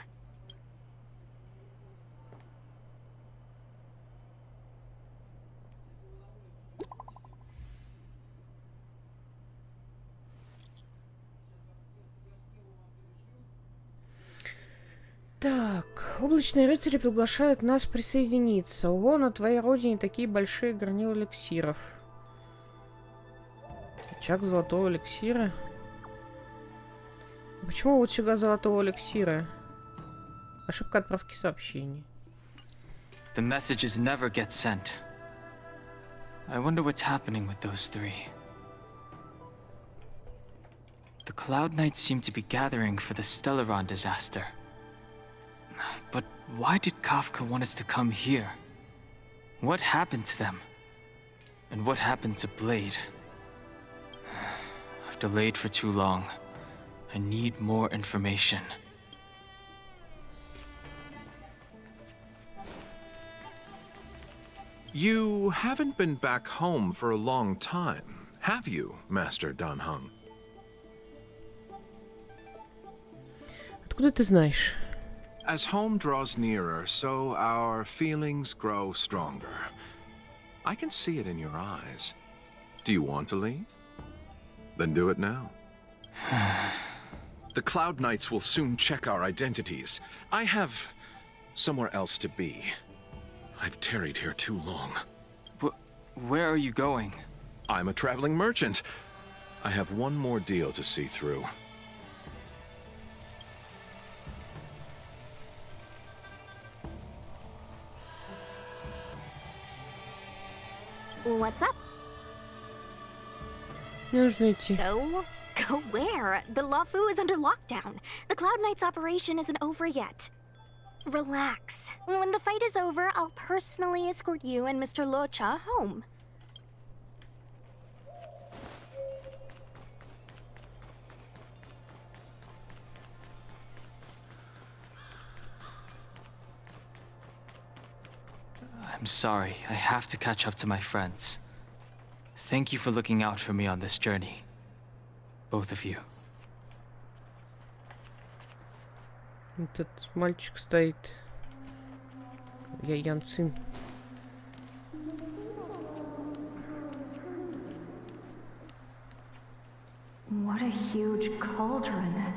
Так, облачные рыцари приглашают нас присоединиться. Ого, на твоей родине такие большие горнила эликсиров. Очаг золотого эликсира. Почему очага золотого эликсира? Ошибка отправки сообщений. The messages never get sent. I wonder what's happening with those three. The Cloud Knights seem to be gathering for the Stellaron disaster. But why did Kafka want us to come here? What happened to them? And what happened to Blade? I've delayed for too long. I need more information. You haven't been back home for a long time, have you, Master Danheng? Откуда ты знаешь? As home draws nearer, so our feelings grow stronger. I can see it in your eyes. Do you want to leave? Then do it now. The Cloud Knights will soon check our identities. I have somewhere else to be. I've tarried here too long. Where are you going? I'm a traveling merchant. I have one more deal to see through. What's up? Мне нужно идти. Go where? The Luofu is under lockdown. The Cloud Knights operation isn't over yet. Relax. When the fight is over, I'll personally escort you and Mr. Locha home. I'm sorry, I have to catch up to my friends. Thank you for looking out for me on this journey. Both of you. Этот мальчик стоит. Ян Цин. What a huge cauldron.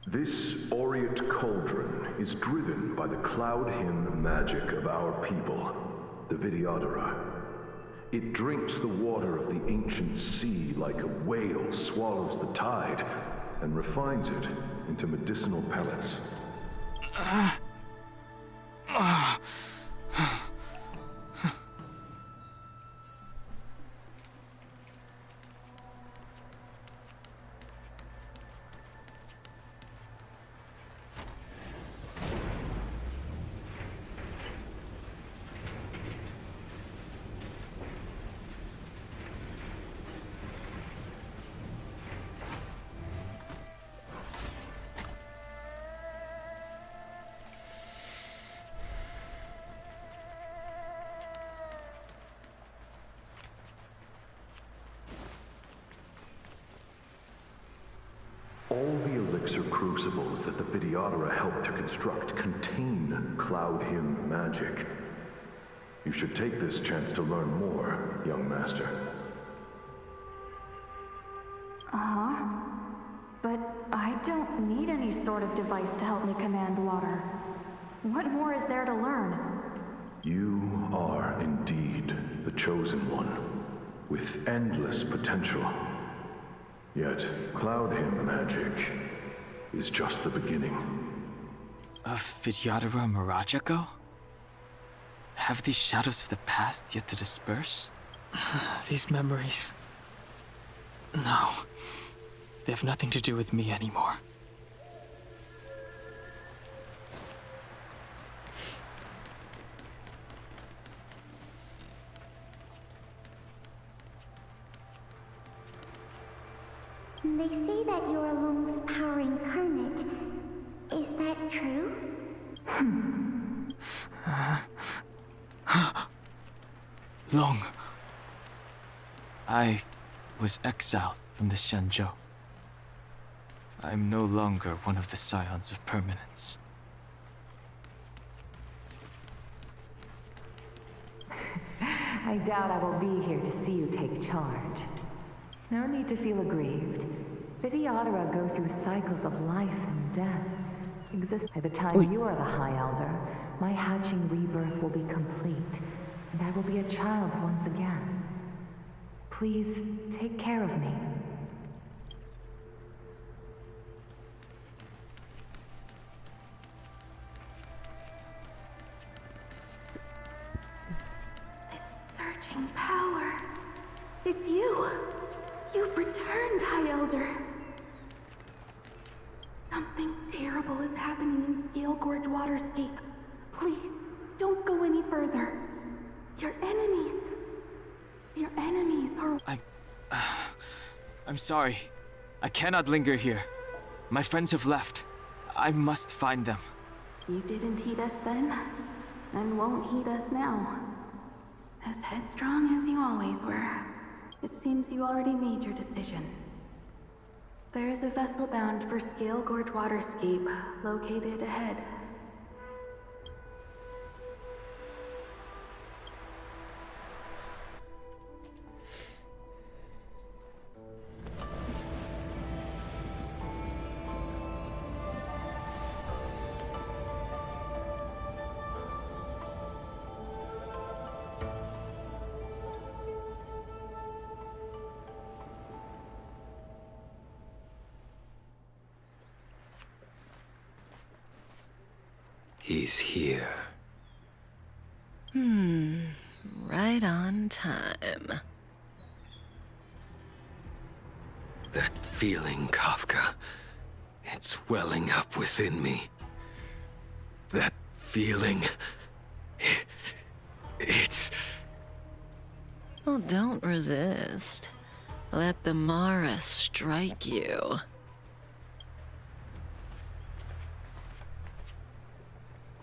This aureate cauldron is driven by the cloud hymn magic of our people, the Vidyadhara. It drinks the water of the ancient sea like a whale swallows the tide, and refines it into medicinal pellets. crucibles that the Videodora helped to construct contain Cloud Hymn magic. You should take this chance to learn more, young master. Uh-huh. But I don't need any sort of device to help me command water. What more is there to learn? You are indeed the chosen one, with endless potential. Yet, Cloud Hymn magic is just the beginning. Of Videodora Mirajago? Have these shadows of the past yet to disperse? These memories... No. They have nothing to do with me anymore. They say that you're Lung's power incarnate. Is that true? Long. I was exiled from the Xianzhou. I'm no longer one of the Scions of Permanence. I doubt I will be here to see you take charge. No need to feel aggrieved. Videodora go through cycles of life and death. Exist by the time you are the High Elder, my hatching rebirth will be complete, and I will be a child once again. Please take care of me. Surging power. It's you. You've returned, High Elder. Something terrible is happening in Scale Gorge Waterscape. Please, don't go any further. Your enemies are... I'm sorry. I cannot linger here. My friends have left. I must find them. You didn't heed us then, and won't heed us now. As headstrong as you always were, it seems you already made your decision. There is a vessel bound for Scale Gorge Waterscape, located ahead. He's here. Right on time. That feeling, Kafka, it's welling up within me. That feeling... it's... Well, don't resist. Let the Mara strike you.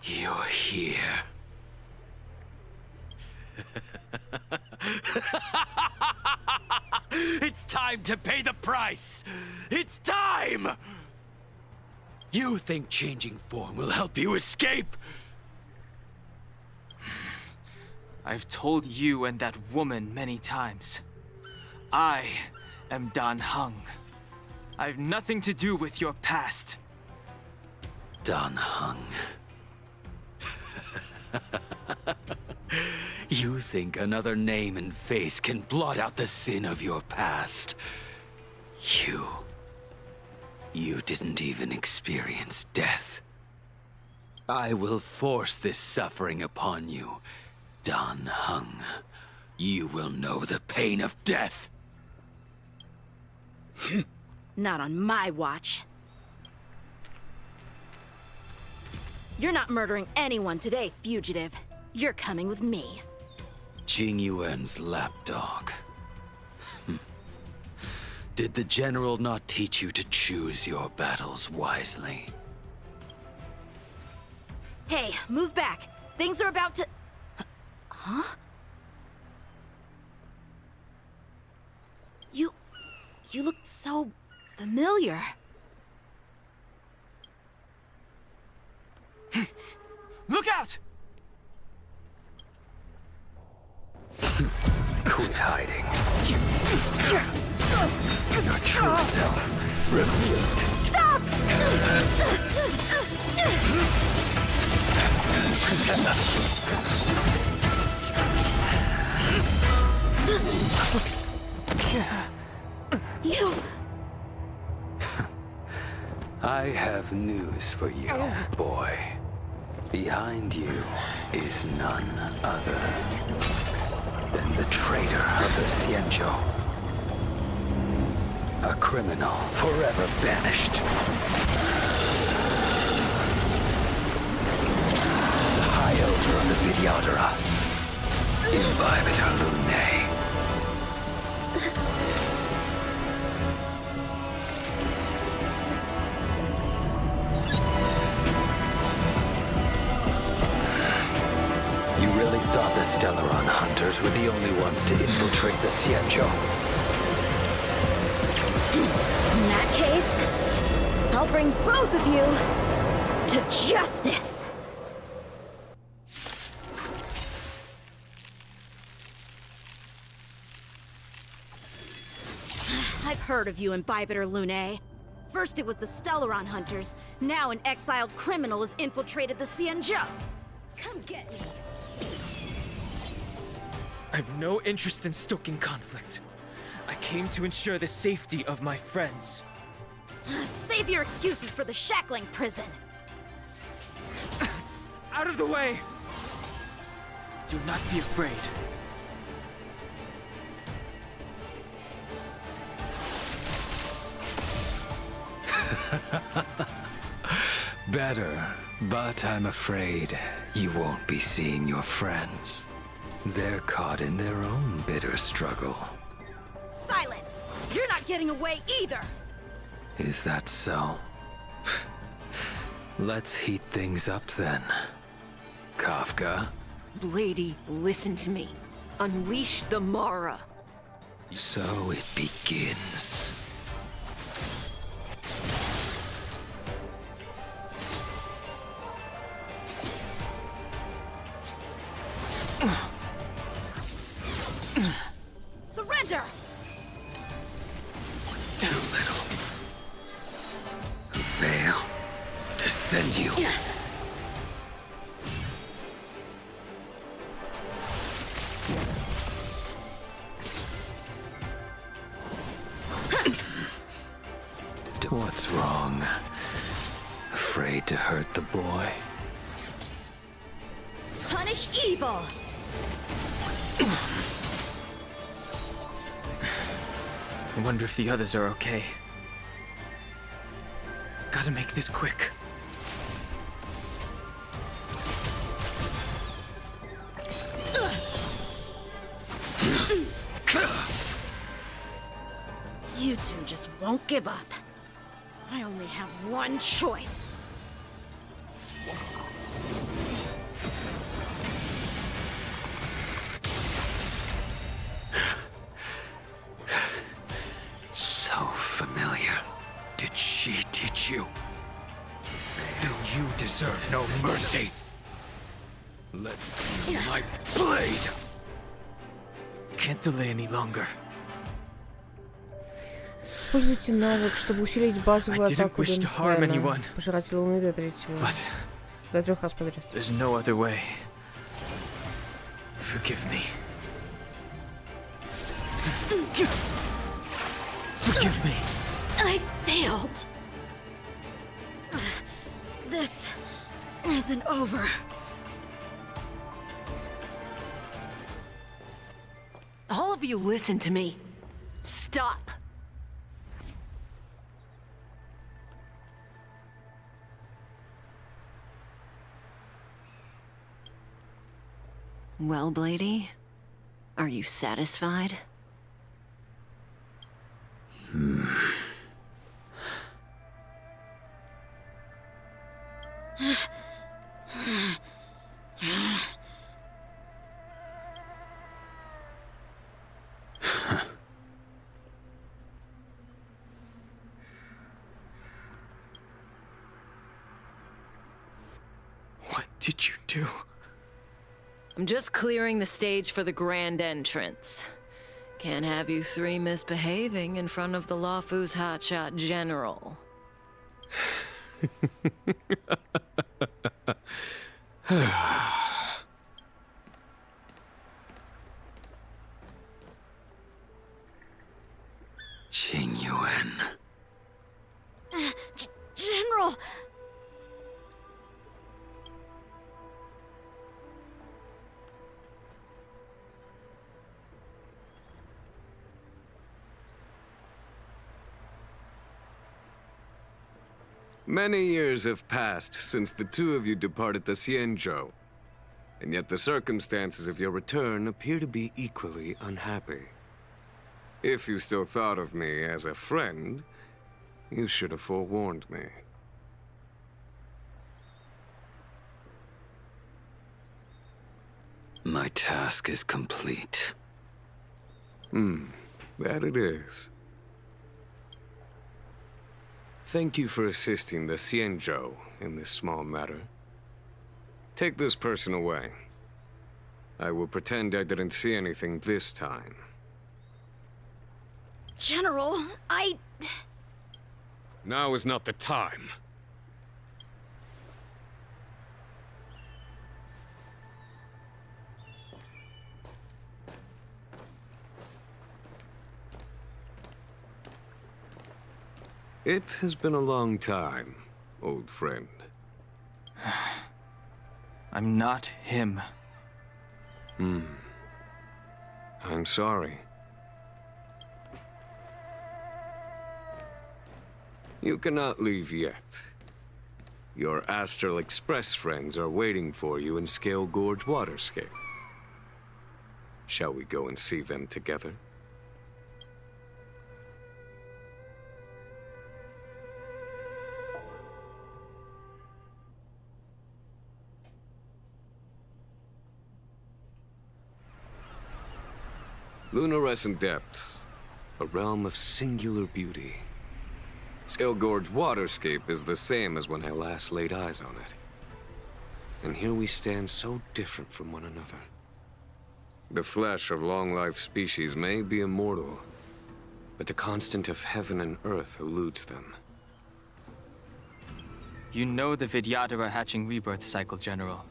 You're here. It's time to pay the price! It's time! You think changing form will help you escape? I've told you and that woman many times. I am Dan Heng. I have nothing to do with your past. Dan Heng. You think another name and face can blot out the sin of your past? You didn't even experience death. I will force this suffering upon you, Dan Heng. You will know the pain of death. Not on my watch. You're not murdering anyone today, fugitive. You're coming with me. Jing Yuan's lapdog. Did the General not teach you to choose your battles wisely? Hey, move back. Things are about to... Huh? You looked so familiar. Look out! Quit hiding. Your true self revealed. Stop! You. I have news for you, boy. Behind you is none other than the traitor of the Xianzhou. A criminal forever banished. The High Elder of the Vidyadhara. Imbibitor Lunae. You really thought the Stellaron hunters were the only ones to infiltrate the Xianzhou? In that case, I'll bring both of you to justice. I've heard of you, Imbibitor Lunae. First it was the Stellaron hunters, now an exiled criminal has infiltrated the Xianzhou. Come get me. I've no interest in stoking conflict. I came to ensure the safety of my friends. Save your excuses for the shackling prison. Out of the way! Do not be afraid. Better, but I'm afraid you won't be seeing your friends. They're caught in their own bitter struggle. Silence! You're not getting away either! Is that so? Let's heat things up then. Kafka? Lady, listen to me. Unleash the Mara. So it begins. Surrender! Too little. Fail to send you. What's wrong? Afraid to hurt the boy? Punish evil! I wonder if the others are okay. Gotta make this quick. You two just won't give up. I only have one choice. So familiar. Did she teach you? Then you deserve no mercy. Let's do my blade. Can't delay any longer. Используйте навык, чтобы усилить базовую атаку anyone, Пожирателя Луны до 3 раз подряд. There's no other way. Forgive me. Forgive me. I failed. This isn't over. All of you listen to me. Stop. Well, Blady, are you satisfied? What did you do? I'm just clearing the stage for the grand entrance. Can't have you three misbehaving in front of the Lawfu's hotshot general. Qingyuan. General! Many years have passed since the two of you departed the Xianzhou, and yet the circumstances of your return appear to be equally unhappy. If you still thought of me as a friend, you should have forewarned me. My task is complete. That it is. Thank you for assisting the Xianzhou in this small matter. Take this person away. I will pretend I didn't see anything this time. General, Now is not the time. It has been a long time, old friend. I'm not him. I'm sorry. You cannot leave yet. Your Astral Express friends are waiting for you in Scale Gorge Waterscape. Shall we go and see them together? Lunarescent Depths, a realm of singular beauty. Scale Gorge Waterscape is the same as when I last laid eyes on it. And here we stand so different from one another. The flesh of long-life species may be immortal, but the constant of heaven and earth eludes them. You know the Vidyadhara hatching rebirth cycle, General.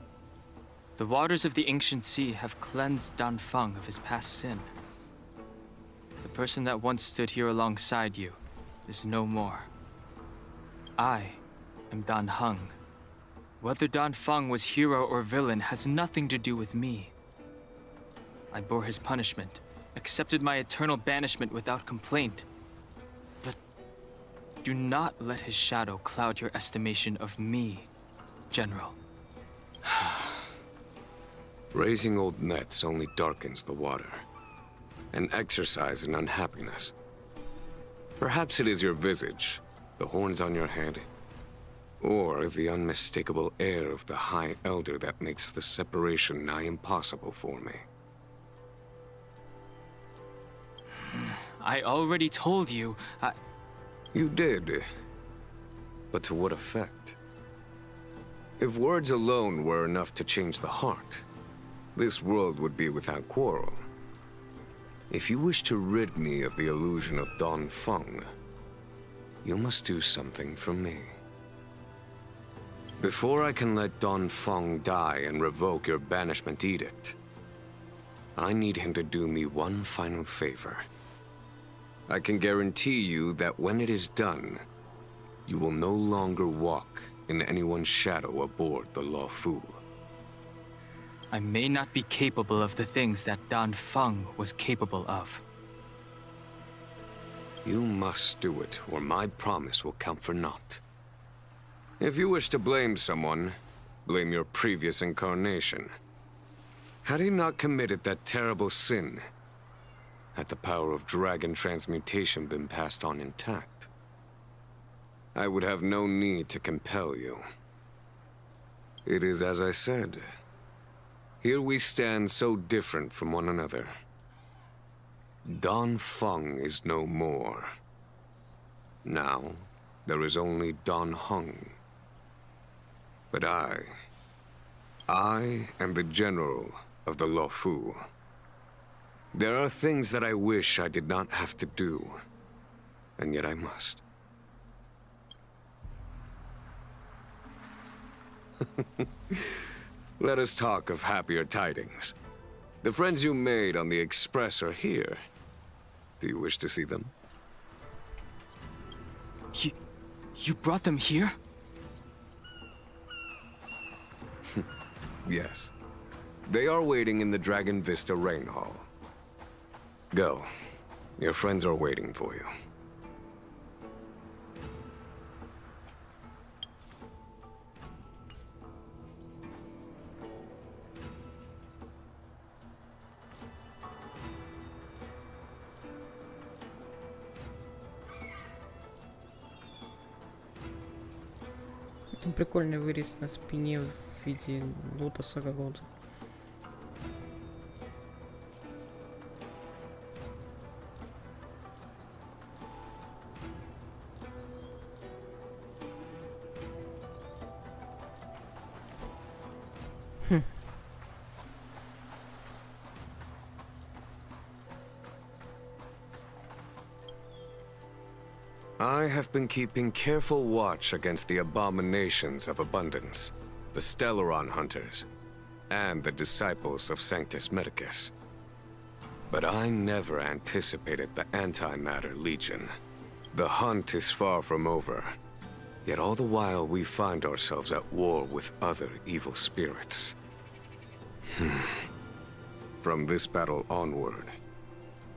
The waters of the ancient sea have cleansed Danfeng of his past sin. The person that once stood here alongside you is no more. I am Dan Heng. Whether Danfeng was hero or villain has nothing to do with me. I bore his punishment, accepted my eternal banishment without complaint. But do not let his shadow cloud your estimation of me, General. Raising old nets only darkens the water. An exercise in unhappiness. Perhaps it is your visage, the horns on your head, or the unmistakable air of the High Elder that makes the separation nigh impossible for me. I already told you, You did. But to what effect? If words alone were enough to change the heart, this world would be without quarrel. If you wish to rid me of the illusion of Danfeng, you must do something for me. Before I can let Danfeng die and revoke your banishment edict, I need him to do me one final favor. I can guarantee you that when it is done, you will no longer walk in anyone's shadow aboard the Lawfu. I may not be capable of the things that Danfeng was capable of. You must do it, or my promise will count for naught. If you wish to blame someone, blame your previous incarnation. Had he not committed that terrible sin, had the power of dragon transmutation been passed on intact, I would have no need to compel you. It is as I said. Here we stand so different from one another. Danfeng is no more. Now, there is only Dan Heng. But I I am the general of the Luofu. There are things that I wish I did not have to do, and yet I must. Let us talk of happier tidings. The friends you made on the Express are here. Do you wish to see them? You brought them here? Yes. They are waiting in the Dragon Vista Rain Hall. Go. Your friends are waiting for you. Там прикольный вырез на спине в виде лотоса какого-то. I have been keeping careful watch against the abominations of abundance, the Stellaron hunters, and the disciples of Sanctus Medicus. But I never anticipated the Antimatter Legion. The hunt is far from over, yet all the while we find ourselves at war with other evil spirits. From this battle onward,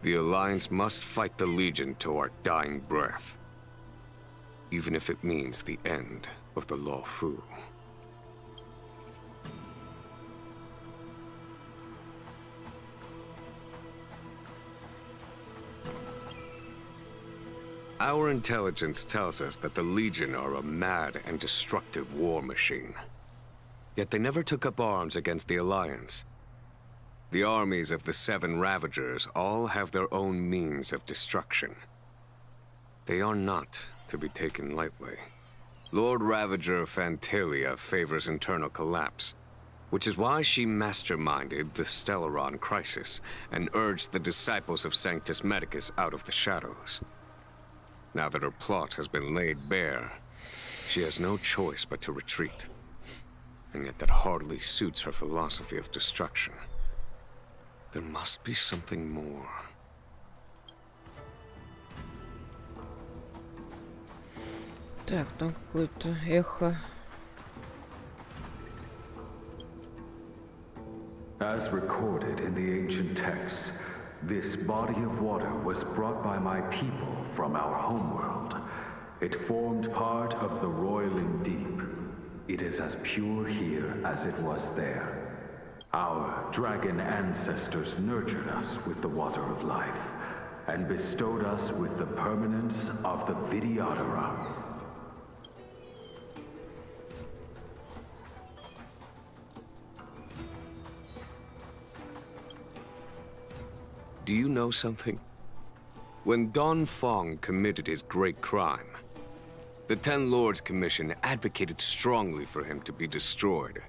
the Alliance must fight the Legion to our dying breath. Even if it means the end of the Luofu. Our intelligence tells us that the Legion are a mad and destructive war machine. Yet they never took up arms against the Alliance. The armies of the Seven Ravagers all have their own means of destruction. They are not to be taken lightly. Lord Ravager Fantilia favors internal collapse, which is why she masterminded the Stellaron crisis and urged the disciples of Sanctus Medicus out of the shadows. Now that her plot has been laid bare, she has no choice but to retreat. And yet that hardly suits her philosophy of destruction. There must be something more. Так, там какое-то эхо. As recorded in the ancient texts, this body of water was brought by my people from our homeworld. It formed part of the roiling deep. It is as pure here as it was there. Our dragon ancestors nurtured us with the water of life, and bestowed us with the permanence of the Vidyadhara. Do you know something? When Don Fong committed his great crime, the Ten Lords Commission advocated strongly for him to be destroyed.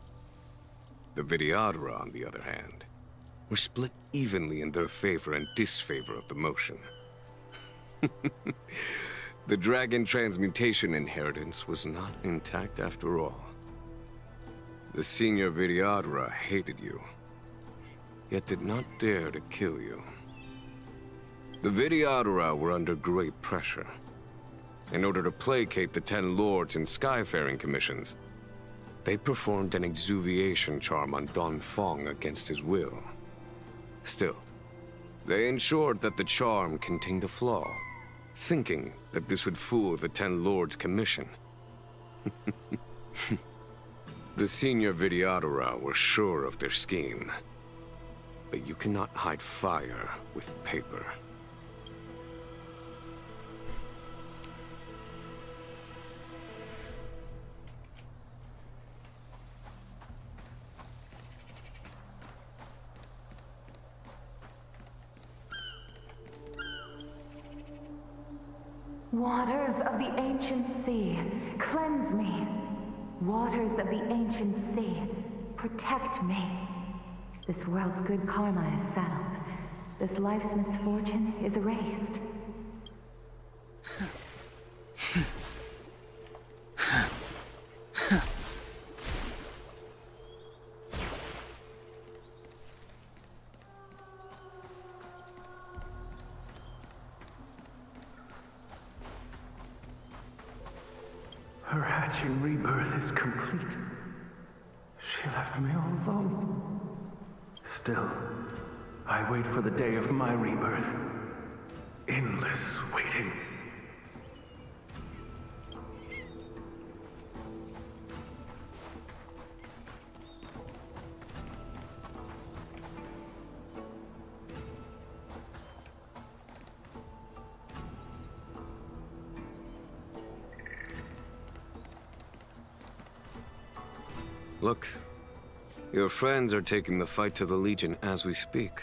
The Vidyadhara, on the other hand, were split evenly in their favor and disfavor of the motion. The dragon transmutation inheritance was not intact after all. The senior Vidyadhara hated you, yet did not dare to kill you. The Vidyadhara were under great pressure. In order to placate the Ten Lords and Skyfaring Commissions, they performed an exuviation charm on Don Fong against his will. Still, they ensured that the charm contained a flaw, thinking that this would fool the Ten Lords Commission. The senior Vidyadhara were sure of their scheme. But you cannot hide fire with paper. Waters of the ancient sea, cleanse me. Waters of the ancient sea, Protect me. This world's good karma is settled. This life's misfortune is erased. Her hatching rebirth is complete. She left me all alone. Still, I wait for the day of my rebirth. Endless waiting. Look, your friends are taking the fight to the Legion as we speak.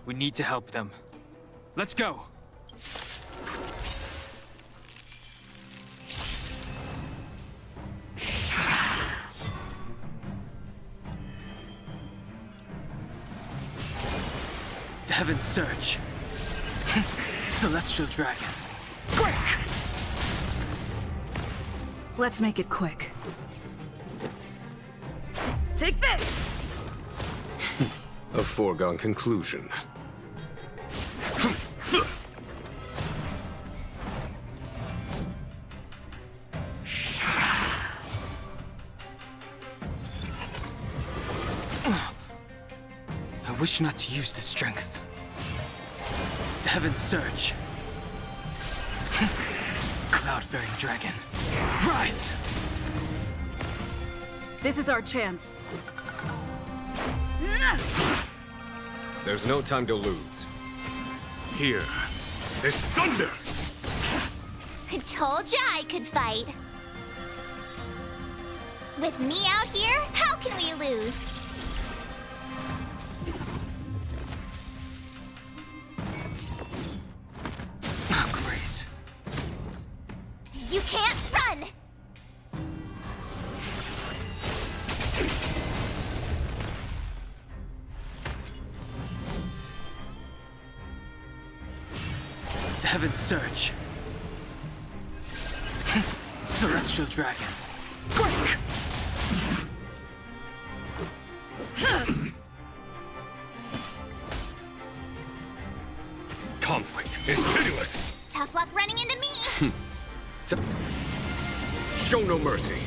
We need to help them. Let's go! The Heavens Surge. Celestial Dragon. Quick! Let's make it quick. Take this! A foregone conclusion. I wish not to use the strength. The Heavens Surge. Cloud-bearing dragon. Rise! This is our chance. There's no time to lose. Here, there's thunder! I told ya I could fight. With me out here, how can we lose? Oh, Grace. You can't run! The Heavens Surge. Celestial Dragon. Quick! Conflict is pitiless! Tough luck running into me! Show no mercy.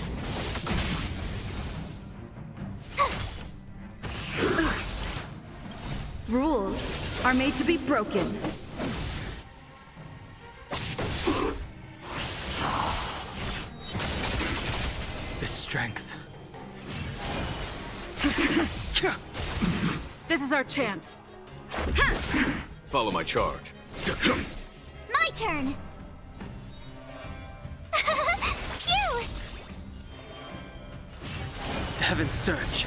Rules are made to be broken. The strength. This is our chance. Follow my charge. My turn! Phew! The Heavens Surge.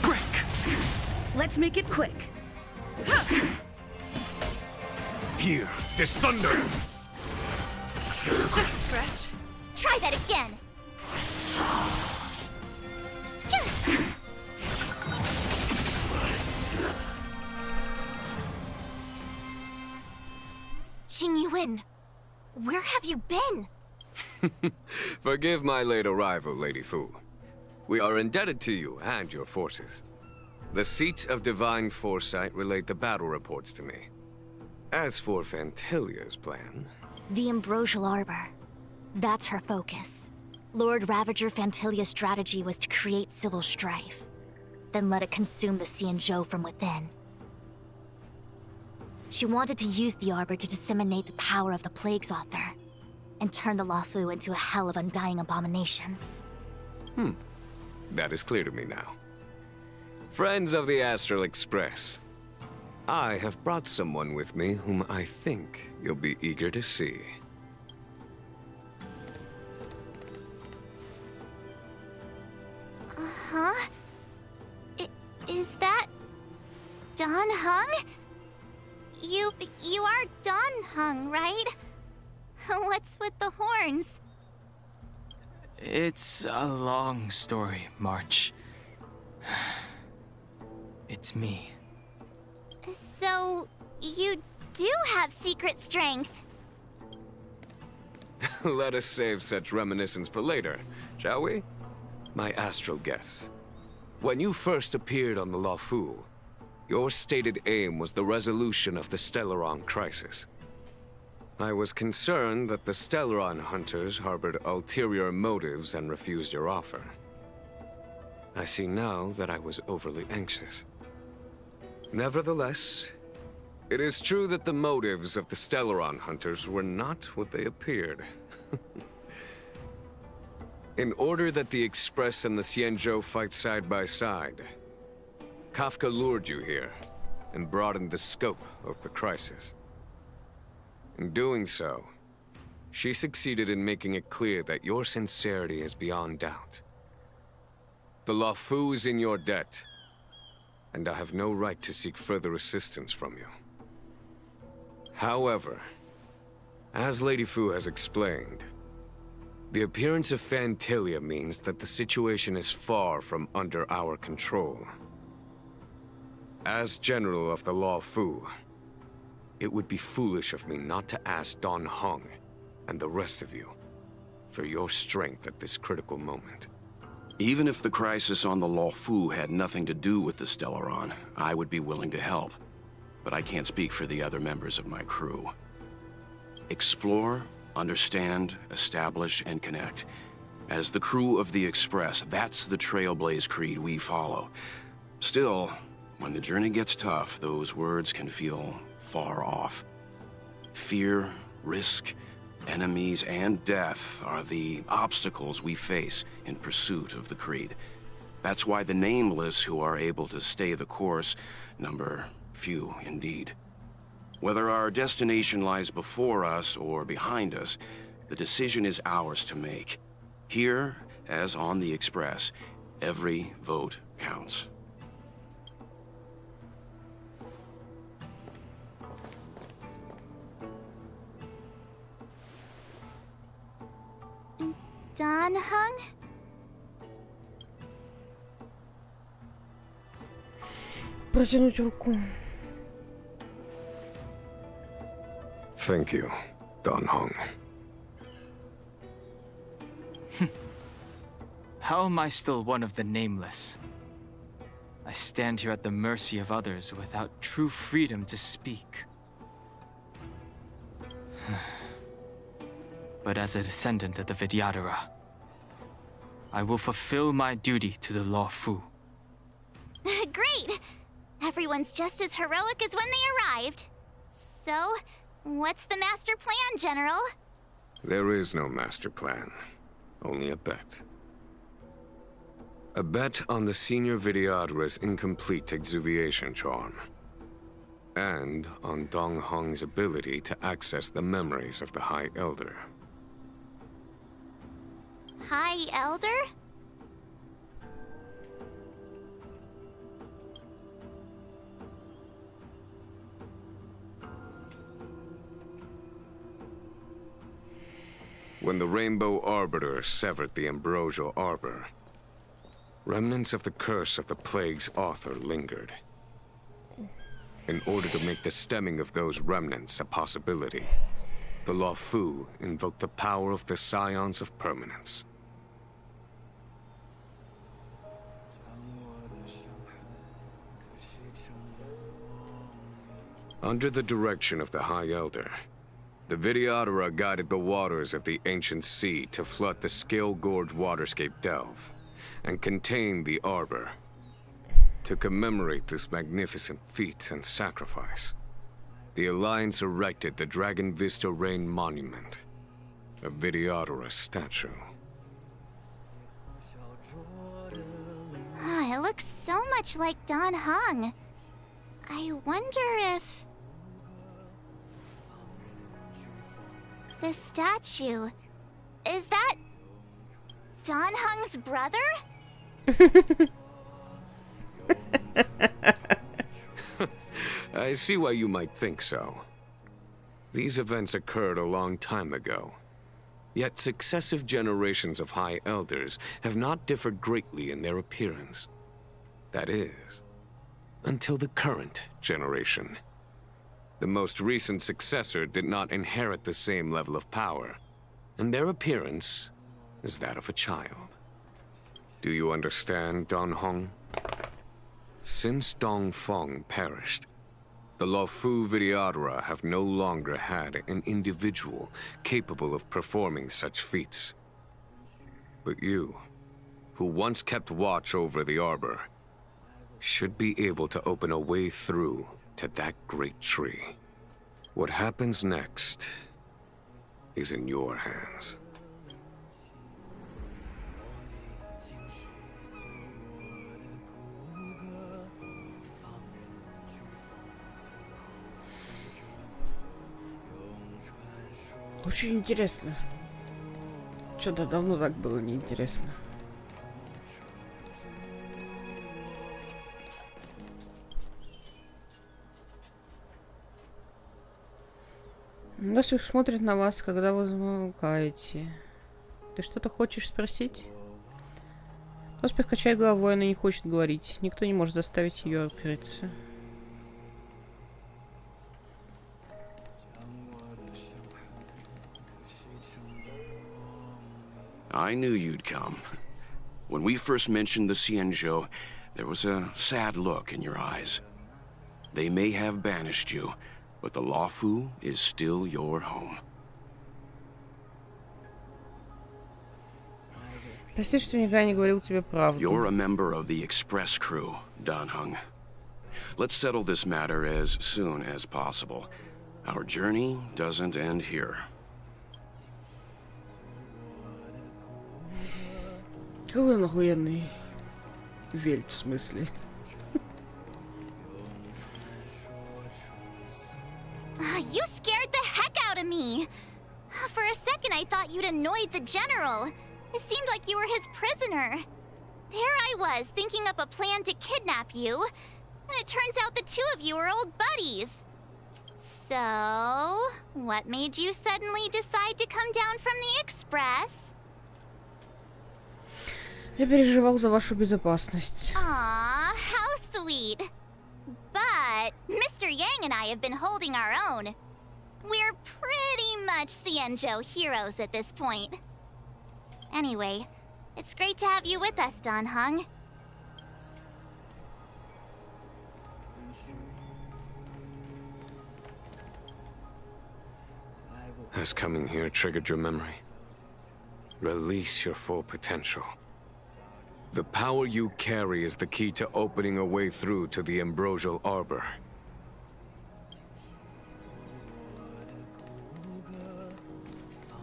Break! Let's make it quick. Here, there's thunder! Just a scratch. Try that again. Jing Yuan, where have you been? Forgive my late arrival, Lady Fu. We are indebted to you and your forces. The Seats of Divine Foresight relate the battle reports to me. As for Fantilia's plan... The Ambrosial Arbor. That's her focus. Lord Ravager Fantilia's strategy was to create civil strife, then let it consume the Xianzhou from within. She wanted to use the Arbor to disseminate the power of the Plague's author, and turn the Luofu into a hell of undying abominations. That is clear to me now. Friends of the Astral Express, I have brought someone with me whom I think you'll be eager to see. Huh? Is that... Dan Heng? You are Dan Heng, right? What's with the horns? It's a long story, March. It's me. So, you do have secret strength. Let us save such reminiscence for later, shall we? My astral guess. When you first appeared on the Luofu, your stated aim was the resolution of the Stellaron crisis. I was concerned that the Stellaron hunters harbored ulterior motives and refused your offer. I see now that I was overly anxious. Nevertheless, it is true that the motives of the Stellaron hunters were not what they appeared. In order that the Express and the Xianzhou fight side by side, Kafka lured you here and broadened the scope of the crisis. In doing so, she succeeded in making it clear that your sincerity is beyond doubt. The Luofu is in your debt, and I have no right to seek further assistance from you. However, as Lady Fu has explained, the appearance of Fantilia means that the situation is far from under our control. As General of the Luofu, it would be foolish of me not to ask Don Hong and the rest of you for your strength at this critical moment. Even if the crisis on the Luofu had nothing to do with the Stellaron, I would be willing to help. But I can't speak for the other members of my crew. Explore, understand, establish, and connect. As the crew of the Express, that's the Trailblaze creed we follow. Still, when the journey gets tough, those words can feel far off. Fear, risk, enemies, and death are the obstacles we face in pursuit of the creed. That's why the nameless who are able to stay the course number few indeed. Whether our destination lies before us or behind us, the decision is ours to make. Here, as on the Express, every vote counts. Don Hung? Протянуть руку. Thank you, Don Hong. How am I still one of the nameless? I stand here at the mercy of others without true freedom to speak. But as a descendant of the Vidyadhara, I will fulfill my duty to the Luofu. Great! Everyone's just as heroic as when they arrived. So, what's the master plan, General? There is no master plan, only a bet. A bet on the senior Vidyadhara's incomplete exuviation charm. And on Dong Hong's ability to access the memories of the High Elder. High Elder? When the Rainbow Arbiter severed the Ambrosial Arbor, remnants of the curse of the plague's author lingered. In order to make the stemming of those remnants a possibility, the Luofu invoked the power of the Scions of Permanence. Under the direction of the High Elder, the Vidyadhara guided the waters of the ancient sea to flood the Scale Gorge waterscape delve and contain the Arbor. To commemorate this magnificent feat and sacrifice, the Alliance erected the Dragon Vista Rain Monument, a Vidyadhara statue. It looks so much like Don Hong. I wonder if... the statue... is that... Don Hong's brother? I see why you might think so. These events occurred a long time ago, Yet successive generations of High Elders have not differed greatly in their appearance. That is, until the current generation. The most recent successor did not inherit the same level of power, and their appearance is that of a child. Do you understand, Don Hong? Since Dong Feng perished, the Luofu Vidyadhara have no longer had an individual capable of performing such feats. But you, who once kept watch over the arbor, should be able to open a way through to that great tree. What happens next is in your hands. Очень интересно. Что-то давно так было неинтересно. Досик смотрит на вас, когда вы замолкаете. Ты что-то хочешь спросить? Оспех качает головой, она не хочет говорить. Никто не может заставить ее открыться. I knew you'd come. When we first mentioned the Xianzhou, there was a sad look in your eyes. They may have banished you, but the Luofu is still your home. Прости, что никогда не говорил тебе правду. You're a member of the Express crew, Dan Heng. Let's settle this matter as soon as possible. Our journey doesn't end here. Какой он охуенный вельт, в смысле. You scared the heck out of me. For a second, I thought you'd annoyed the general. It seemed like you were his prisoner. There I was, thinking up a plan to kidnap you. And it turns out the two of you are old buddies. So, what made you suddenly decide to come down from the Express? Я переживал за вашу безопасность. Aw, how sweet. But Mr. Yang and I have been holding our own. We're pretty much Xianzhou heroes at this point. Anyway, it's great to have you with us, Dan Heng. Has coming here triggered your memory? Release your full potential. The power you carry is the key to opening a way through to the ambrosial arbor.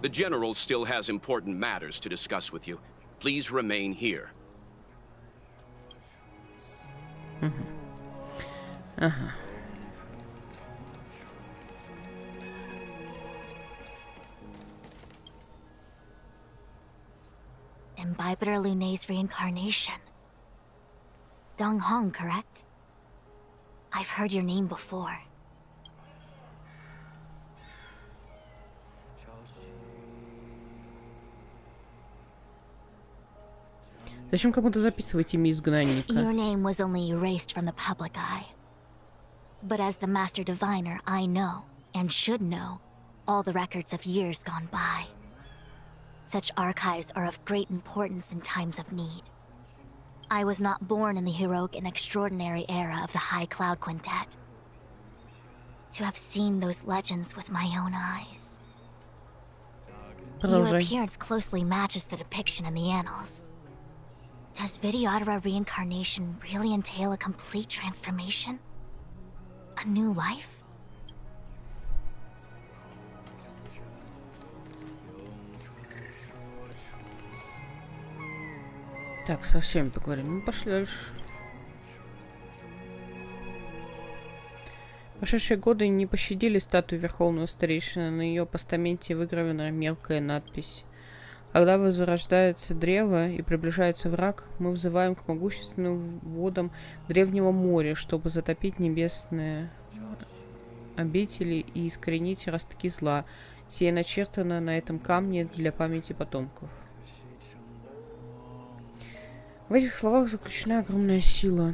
The General still has important matters to discuss with you. Please remain here. Imbibitor Lunay's reincarnation. Dong Hong, correct? I've heard your name before. Зачем кому-то записывать имя изгнанника? Your name was only erased from the public eye. But as the Master Diviner, I know, and should know, all the records of years gone by. Such archives are of great importance in times of need. I was not born in the heroic and extraordinary era of the High Cloud Quintet. To have seen those legends with my own eyes. Your appearance closely matches the depiction in the annals. Does Vidyadhara reincarnation really entail a complete transformation? A new life? Так, совсем поговорим. Ну, пошли дальше. Прошедшие годы не пощадили статую Верховного Старейшины. На ее постаменте выгравирована мелкая надпись. Когда возрождается древо и приближается враг, мы взываем к могущественным водам Древнего моря, чтобы затопить небесные обители и искоренить ростки зла. Сие начертано на этом камне для памяти потомков. В этих словах заключена огромная сила.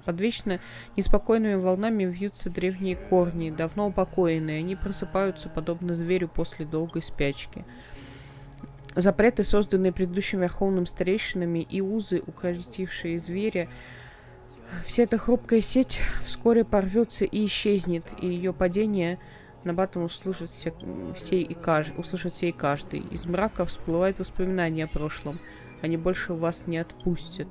Под вечно неспокойными волнами вьются древние корни, давно упокоенные. Они просыпаются, подобно зверю после долгой спячки. Запреты, созданные предыдущими верховными старейшинами, и узы, укротившие зверя, вся эта хрупкая сеть вскоре порвется и исчезнет, и ее падение на батом услышат все и каждый. Из мрака всплывает воспоминание о прошлом. Они больше вас не отпустят.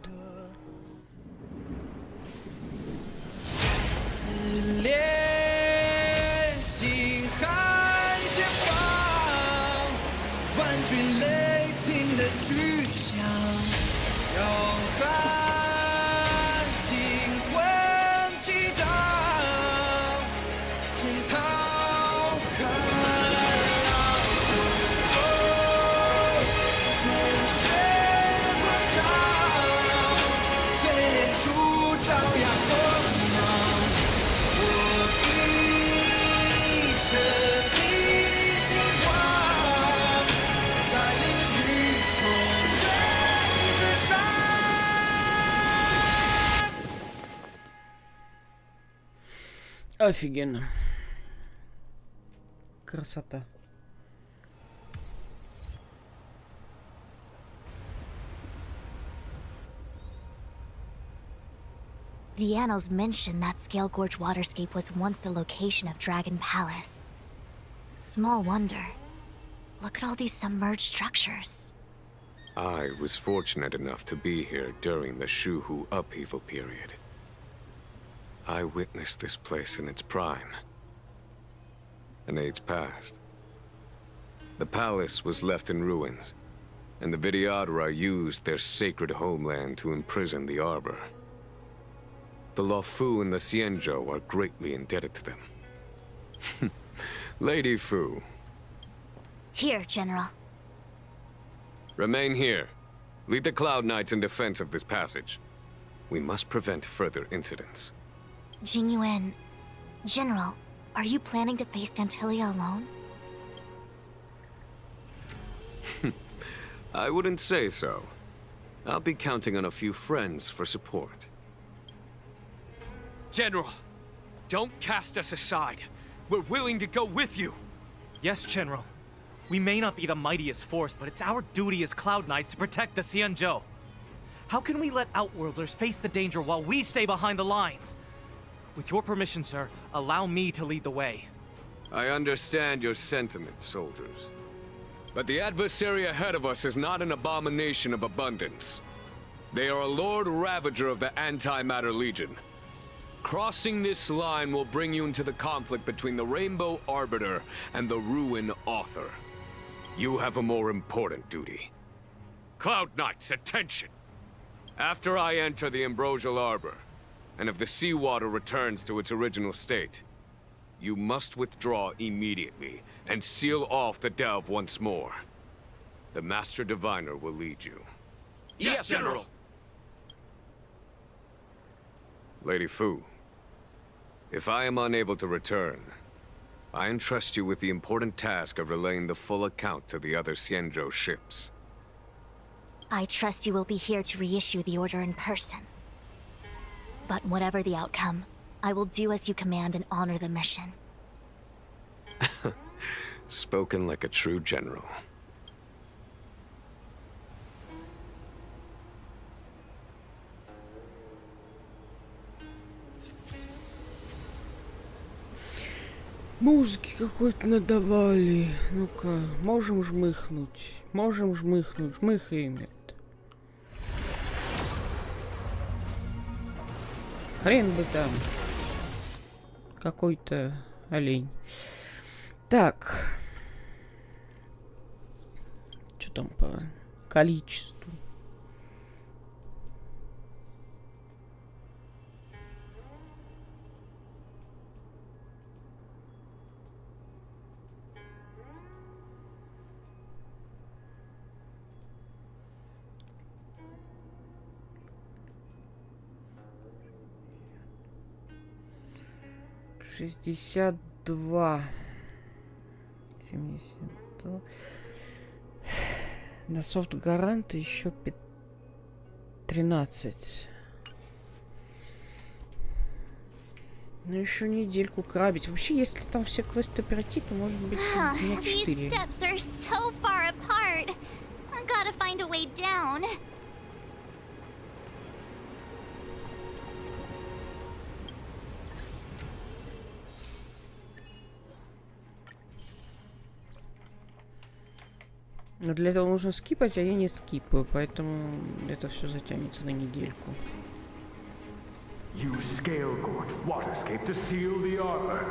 Офигенно. Красота. The annals mention that Scale Gorge waterscape was once the location of Dragon Palace. Small wonder. Look at all these submerged structures. I was fortunate enough to be here during the Shuhu upheaval period. I witnessed this place in its prime. An age passed. The palace was left in ruins, and the Vidyadhara used their sacred homeland to imprison the Arbor. The Luofu and the Xianzhou are greatly indebted to them. Lady Fu. Here, General. Remain here. Lead the Cloud Knights in defense of this passage. We must prevent further incidents. Jingyuan, General, are you planning to face Fantilia alone? I wouldn't say so. I'll be counting on a few friends for support. General, don't cast us aside. We're willing to go with you. Yes, General. We may not be the mightiest force, but it's our duty as Cloud Knights to protect the Xianzhou. How can we let Outworlders face the danger while we stay behind the lines? With your permission, sir, allow me to lead the way. I understand your sentiments, soldiers. But the adversary ahead of us is not an abomination of abundance. They are a Lord Ravager of the Antimatter Legion. Crossing this line will bring you into the conflict between the Rainbow Arbiter and the Ruin Author. You have a more important duty. Cloud Knights, attention! After I enter the Ambrosial Arbor, and if the seawater returns to its original state, you must withdraw immediately and seal off the delve once more. The Master Diviner will lead you. Yes, General! Lady Fu, if I am unable to return, I entrust you with the important task of relaying the full account to the other Xianzhou ships. I trust you will be here to reissue the order in person. But whatever the outcome, I will do as you command and honor the mission. Spoken like a true general. Музыки какой-то надавали. Ну-ка, можем жмыхнуть. Можем жмыхнуть. Жмыхаем. Хрен бы там. Какой-то олень. Так. Что там по количеству? $62. 70. То... На софт-гаранты еще 13. Ну еще недельку крабить. Вообще, если там все квесты пройти, то может быть дня 4. These steps are so far apart. I gotta find a way down. Но для этого нужно скипать, а я не скипаю, поэтому это все затянется на недельку. You scale-gorge waterscape to seal the arbor.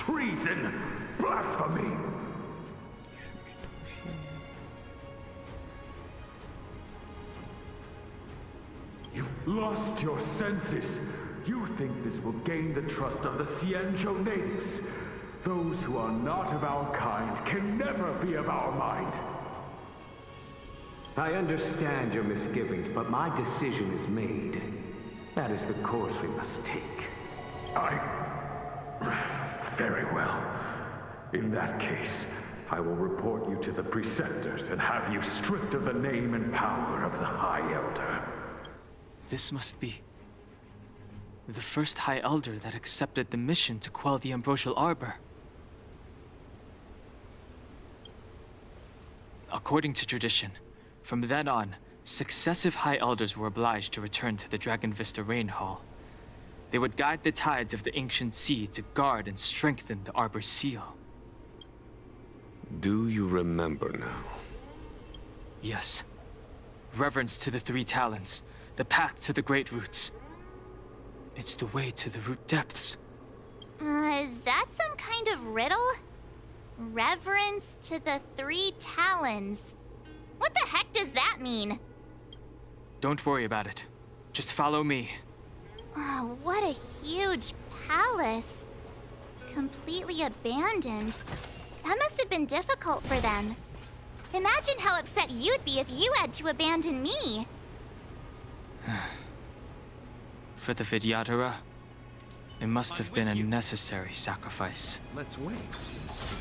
Treason! Blasphemy! You've lost your senses. You think this will gain the trust of the Cienjo natives. Those who are not of our kind can never be of our mind. I understand your misgivings, but my decision is made. That is the course we must take. Very well. In that case, I will report you to the preceptors and have you stripped of the name and power of the High Elder. This must be the first High Elder that accepted the mission to quell the Ambrosial Arbor. According to tradition, from then on, successive High Elders were obliged to return to the Dragon Vista Rain Hall. They would guide the tides of the ancient sea to guard and strengthen the Arbor's seal. Do you remember now? Yes. Reverence to the Three Talons, the path to the Great Roots. It's the way to the root depths. Is that some kind of riddle? Reverence to the Three Talons. What the heck does that mean? Don't worry about it. Just follow me. Oh, what a huge palace. Completely abandoned. That must have been difficult for them. Imagine how upset you'd be if you had to abandon me. For the Vidyadhara, it must have been a necessary sacrifice. Let's wait and see.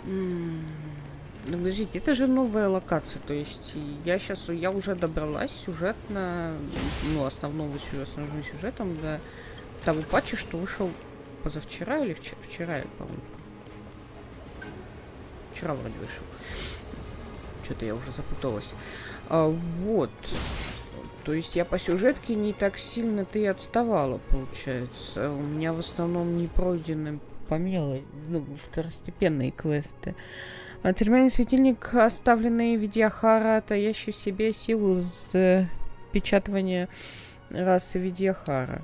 Ну, подождите, это же новая локация, то есть я уже добралась сюжетно, ну, основным сюжетом до того патча, что вышел позавчера или вчера, по-моему. Вчера вроде вышел. Что-то я уже запуталась. Вот. То есть я по сюжетке не так сильно-то и отставала, получается. У меня в основном не пройдены второстепенные квесты. Терминальный светильник, оставленный Видьяхара, таящий в себе силу запечатывания расы Видьяхара.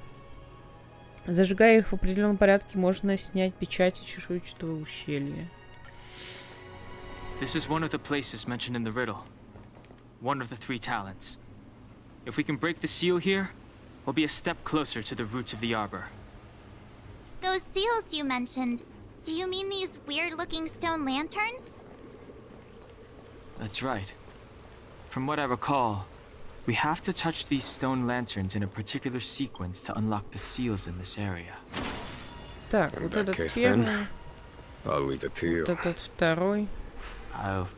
Зажигая их в определенном порядке, можно снять печати чешуйчатого ущелья. This is one of the places mentioned in the riddle. One of the Three Talons. If we can break the seal here, we'll be a step closer to the roots of the arbor. Those seals you mentioned, do you mean these weird-looking stone lanterns? That's right. From what I recall, we have to touch these stone lanterns in a particular sequence to unlock the seals in this area. Так, вот этот первый. I'll leave it to you. Вот этот второй. I'll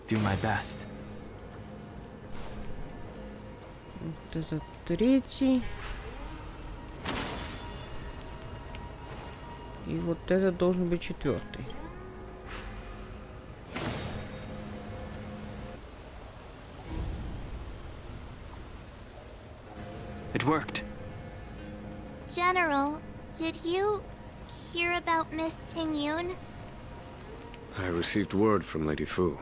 do my best. Вот этот третий. И вот этот должен быть четвертый. It worked. General, did you hear about Miss Tingyun? I received word from Lady Fu.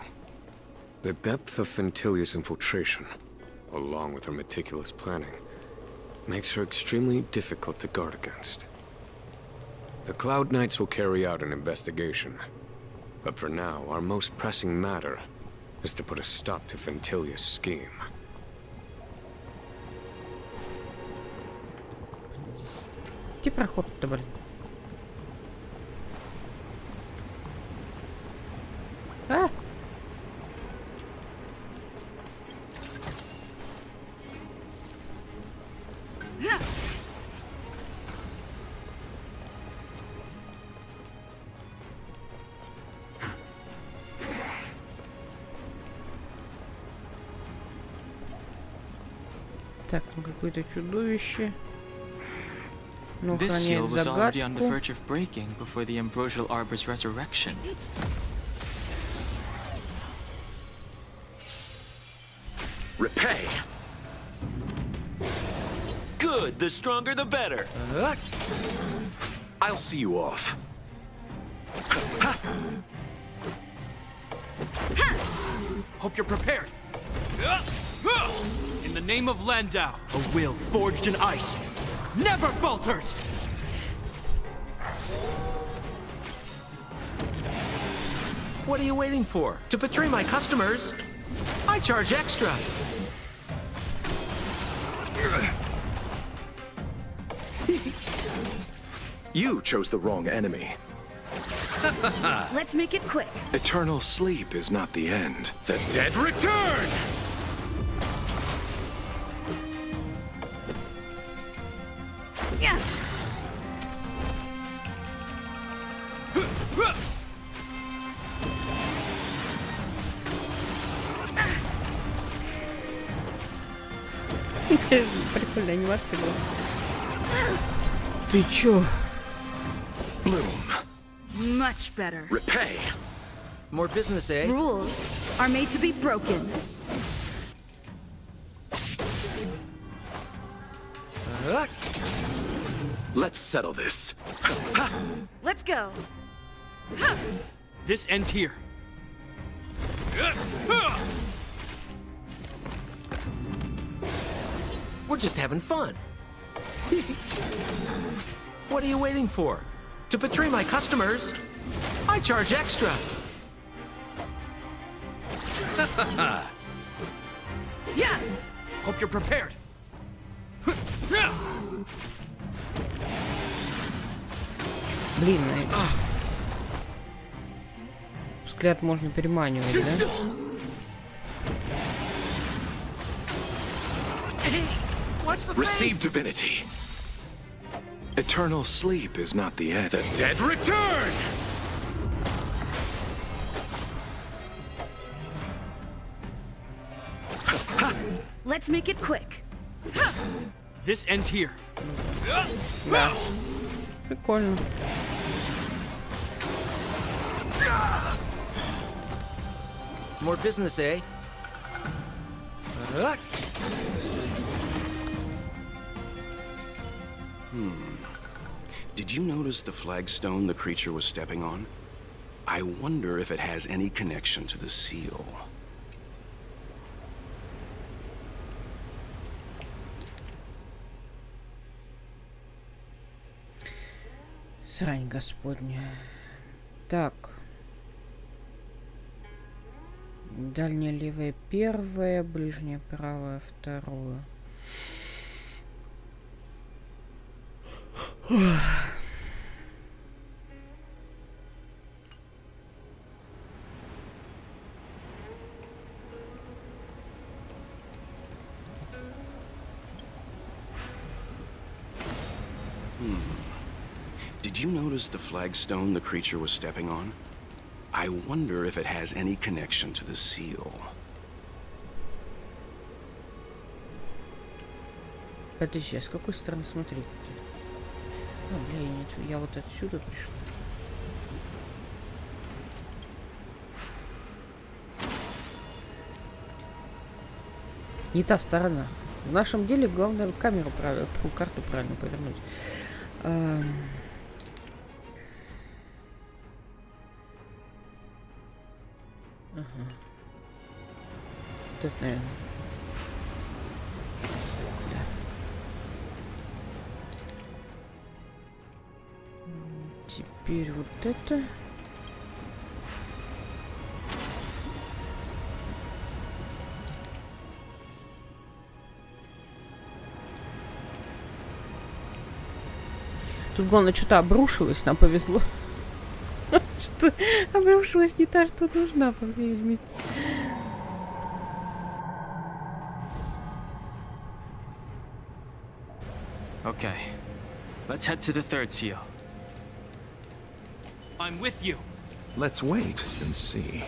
The depth of Fantilia's infiltration, along with her meticulous planning, makes her extremely difficult to guard against. The Cloud Knights will carry out an investigation, but for now, our most pressing matter is to put a stop to Fantilia's scheme. Где проход-то, блин? А! Так, там какое-то чудовище. Но This seal охраняет was already on the загадку. verge of breaking before the ambrosial arbor's resurrection. Repay. Good. The stronger, the better. I'll see you off. Hope you're prepared. In the name of Landau, a will forged in ice never falters! What are you waiting for? To betray my customers? I charge extra. You chose the wrong enemy. Let's make it quick. Eternal sleep is not the end. The dead return! Yeah. Прикольная анимация была. Ты чё? Bloom. Much better. Repay. More business, eh? Rules are made to be broken. Let's settle this. Let's go. This ends here. We're just having fun. What are you waiting for? To betray my customers? I charge extra. Yeah. Hope you're prepared. Блин, взгляд можно переманивать, да? Receive divinity. Eternal sleep is not the end. The dead return! Let's make it quick. This ends here. Да. Прикольно. More business, eh? Did you notice the flagstone the creature was stepping on? I wonder if it has any connection to the seal. Срань господня. Так. Дальняя левая первая, ближняя правая вторую. Did you notice the flagstone the creature was stepping on? I wonder if it has any connection to the seal. Подожди, а с какой стороны смотреть? А, бля, нет, я вот отсюда пришла. Не та сторона. В нашем деле главное камеру правильно, карту правильно повернуть. Ага. Вот это, наверное. Да. Теперь вот это. Тут главное, что-то обрушилось, нам повезло. Что обрушилась не та, что нужна, по всей вместе. Okay, let's head to the third seal. I'm with you. Let's wait and see.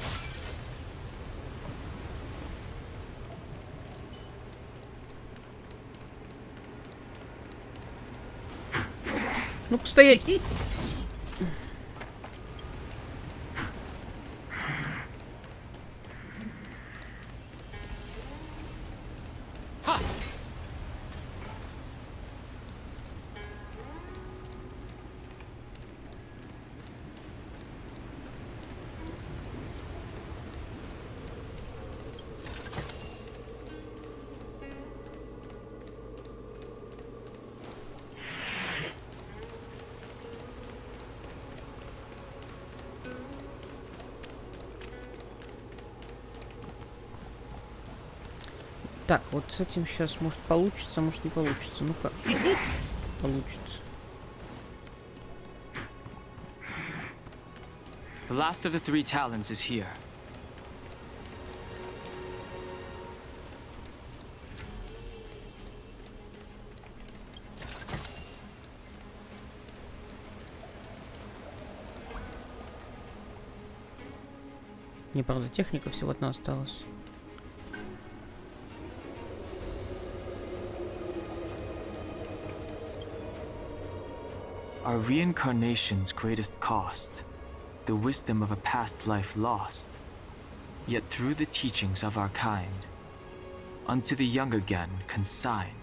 Ну-ка, стоять! Так, вот с этим сейчас может получится, может не получится. Ну-ка. Получится. The last of the three talons is here. Не, правда, техника всего одна осталась. Our reincarnation's greatest cost, the wisdom of a past life lost, yet through the teachings of our kind, unto the young again consigned.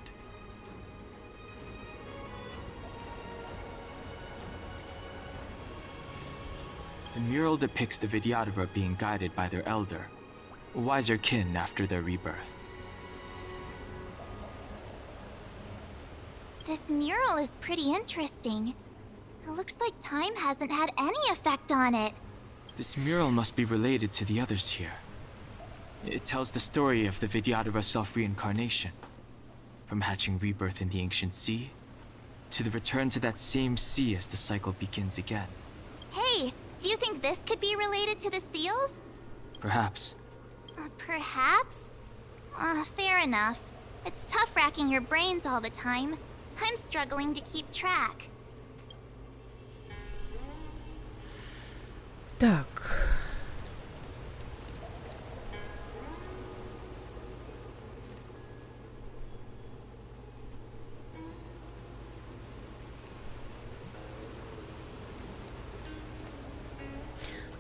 The mural depicts the Vidyadhara being guided by their elder, wiser kin after their rebirth. This mural is pretty interesting. It looks like time hasn't had any effect on it. This mural must be related to the others here. It tells the story of the Vidyadhara self-reincarnation, from hatching rebirth in the ancient sea, to the return to that same sea as the cycle begins again. Hey, do you think this could be related to the seals? Perhaps. Perhaps? Fair enough. It's tough racking your brains all the time. I'm struggling to keep track. Так.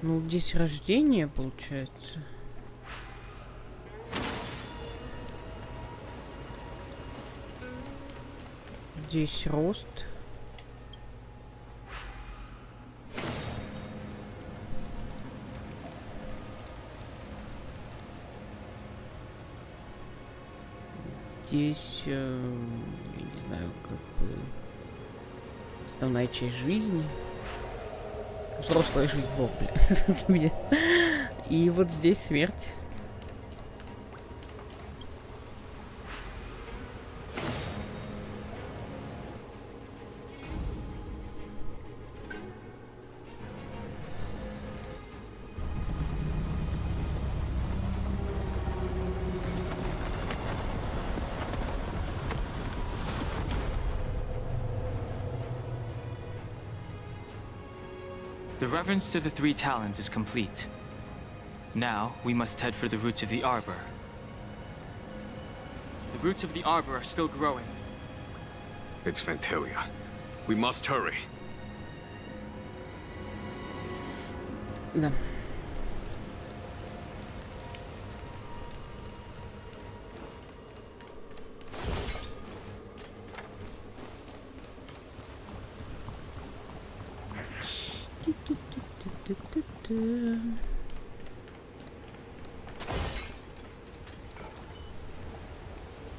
Ну, здесь рождение, получается. Здесь рост. Здесь, я не знаю, как бы основная часть жизни. Взрослая жизнь, блин. И вот здесь смерть. The reverence to the three talons is complete. Now, we must head for the roots of the arbor. The roots of the arbor are still growing. It's Fantilia. We must hurry. Да.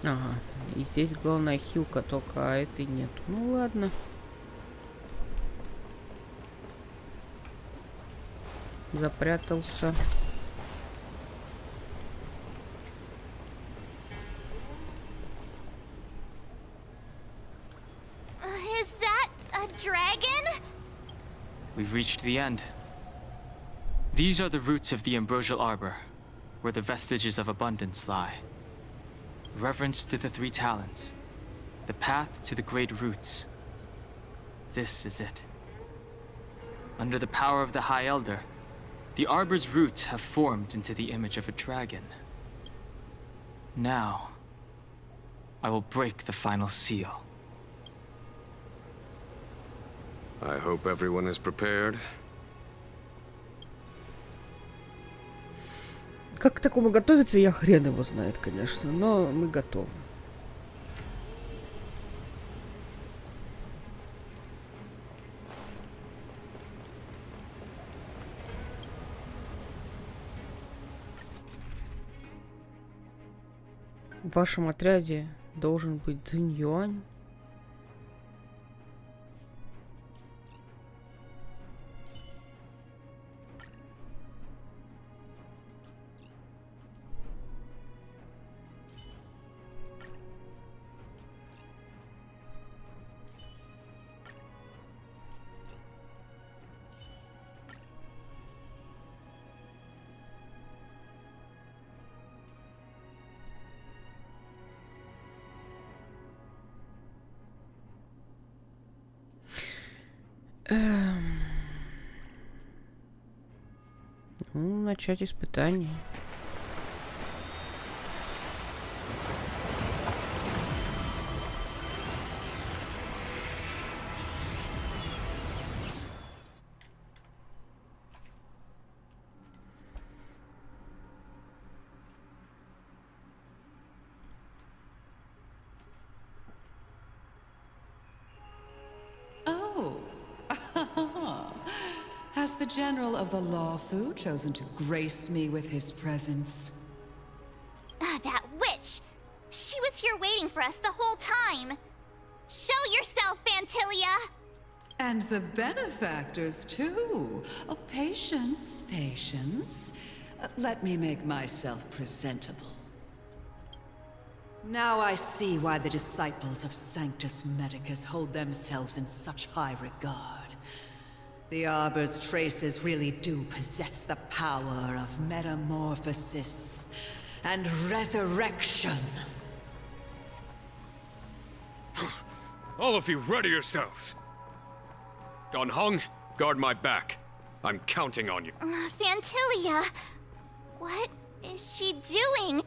Ага, и здесь главная хилка только, а этой нет. Ну ладно. Запрятался. Is that a dragon? We've reached the end. These are the roots of the ambrosial arbor, where the vestiges of abundance lie. Reverence to the three talons, the path to the great roots. This is it. Under the power of the High Elder, the arbor's roots have formed into the image of a dragon. Now, I will break the final seal. I hope everyone is prepared. Как к такому готовиться, я хрен его знает, конечно, но мы готовы. В вашем отряде должен быть Цзинь-Юань. Ну, начать испытание. Has the General of the Lawfu chosen to grace me with his presence? That witch! She was here waiting for us the whole time! Show yourself, Fantilia! And the benefactors, too. Oh, patience, patience. Let me make myself presentable. Now I see why the disciples of Sanctus Medicus hold themselves in such high regard. The Arbor's traces really do possess the power of metamorphosis and resurrection. All of you, ready yourselves. Don Hong, guard my back. I'm counting on you. Fantilia! What is she doing?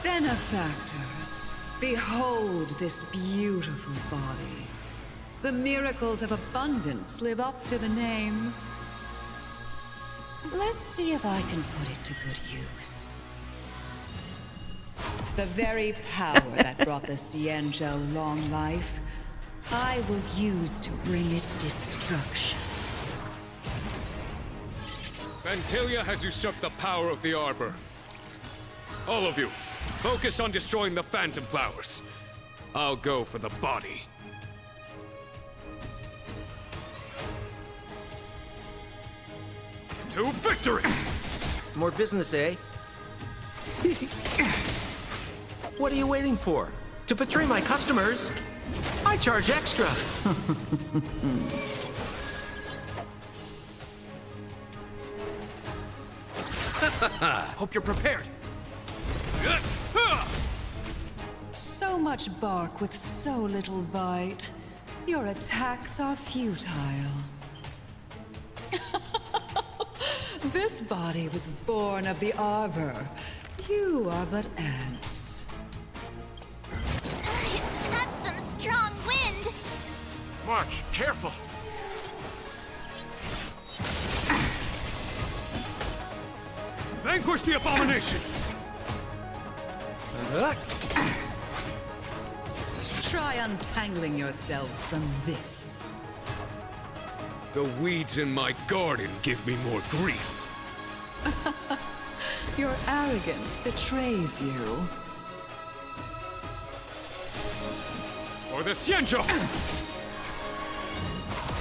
Benefactors, behold this beautiful body. The miracles of abundance live up to the name. Let's see if I can put it to good use. The very power that brought the Xianzhou long life, I will use to bring it destruction. Fantilia has usurped the power of the Arbor. All of you, focus on destroying the Phantom Flowers. I'll go for the body. To victory! More business, eh? What are you waiting for? To betray my customers? I charge extra. Hope you're prepared. So much bark with so little bite. Your attacks are futile. This body was born of the Arbor. You are but ants. That's some strong wind! March, careful! Vanquish the abomination! Try untangling yourselves from this. The weeds in my garden give me more grief. Your arrogance betrays you. For the Xianzhou!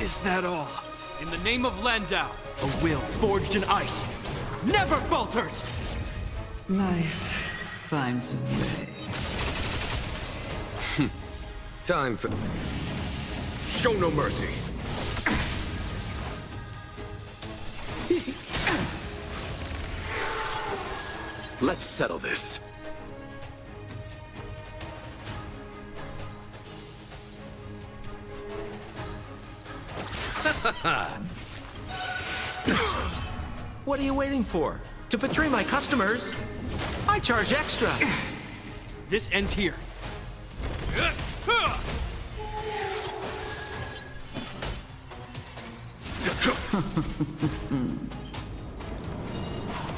Is that all? In the name of Landau, a will forged in ice never falters! Life finds a way. Time for... Show no mercy. Let's settle this. What are you waiting for? To betray my customers? I charge extra. This ends here.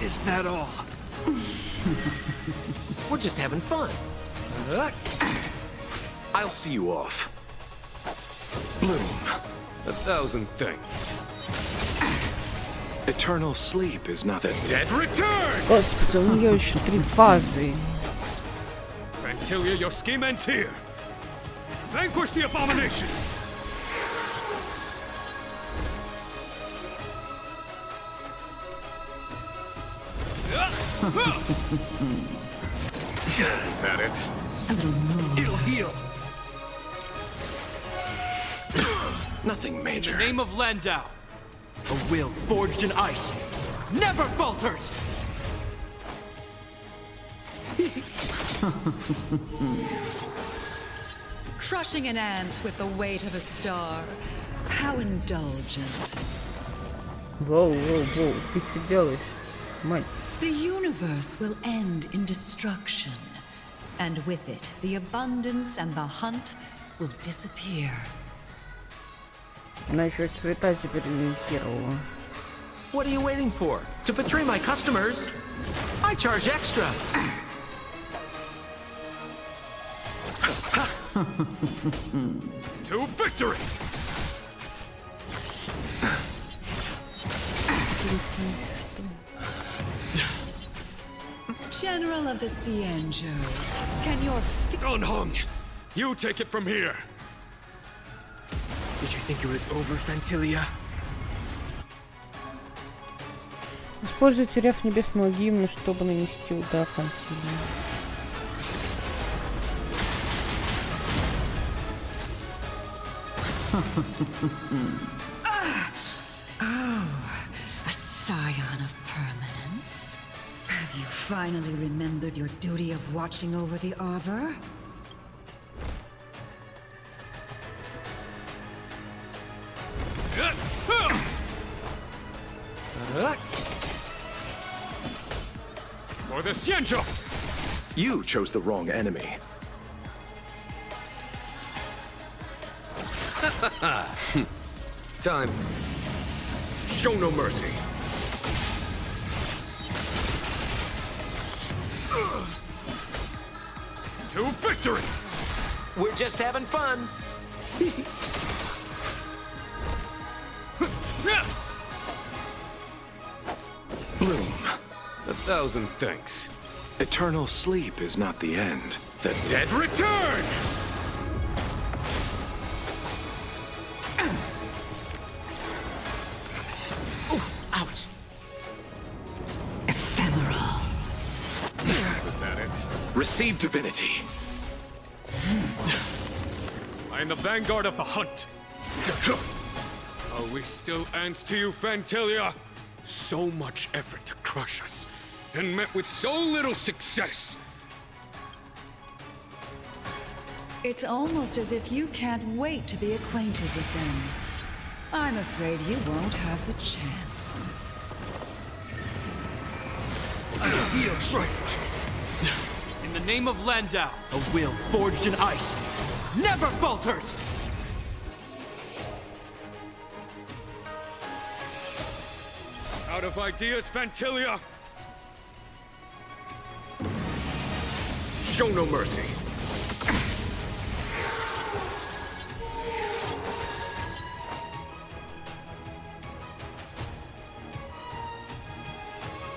Is that all? We're just having fun. I'll see you off. Bloom. 1,000 things. Eternal sleep is not The dead return! Господи, у нее еще 3 фазы. Фантилия, your scheme ends here. Vanquish the abomination! Is that it? It'll heal. nothing major. In the name of Landau, a will forged in ice never falters! Crushing an ant with the weight of a star. How indulgent. Воу, ты что делаешь, мать? The universe will end in destruction, and with it, the abundance and the hunt will disappear. Она еще цвета теперь имитировала. What are you waiting for? To betray my customers? I charge extra. To victory! General of the Cienjo, can your Gonhong, you take it from here. Did you think it was over, Фантилия? Используйте рев небесного гимна, чтобы нанести удар Фантилии. a scion of permanence? Have you finally remembered your duty of watching over the arbor? For the Cienjo! You chose the wrong enemy. Time. Show no mercy. To victory! We're just having fun. Bloom. 1,000 thanks. Eternal sleep is not the end. The dead return! Ouch. Ephemeral. Was that it? Receive divinity. I am the vanguard of the hunt. Are we still ants to you, Fantilia? So much effort to crush us, and met with so little success. It's almost as if you can't wait to be acquainted with them. I'm afraid you won't have the chance. I'll heal trifling. In the name of Landau, a will forged in ice never falters! Out of ideas, Fantilia? Show no mercy.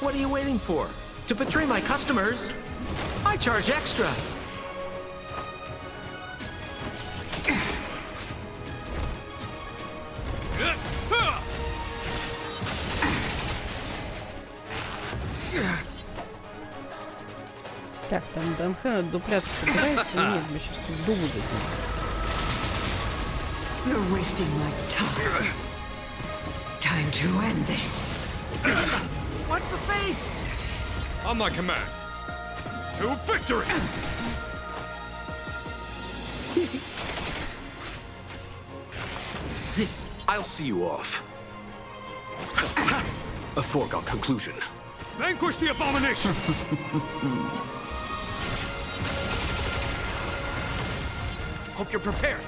What are you waiting for? To betray my customers? I charge extra. Так, там ДМХ на дупляцию собирается? Нет, мы сейчас тут думу дадим. You're wasting my time. Time to end this. Watch the face! On my command. To victory! I'll see you off. A foregone conclusion. Vanquish the abomination! Hope you're prepared.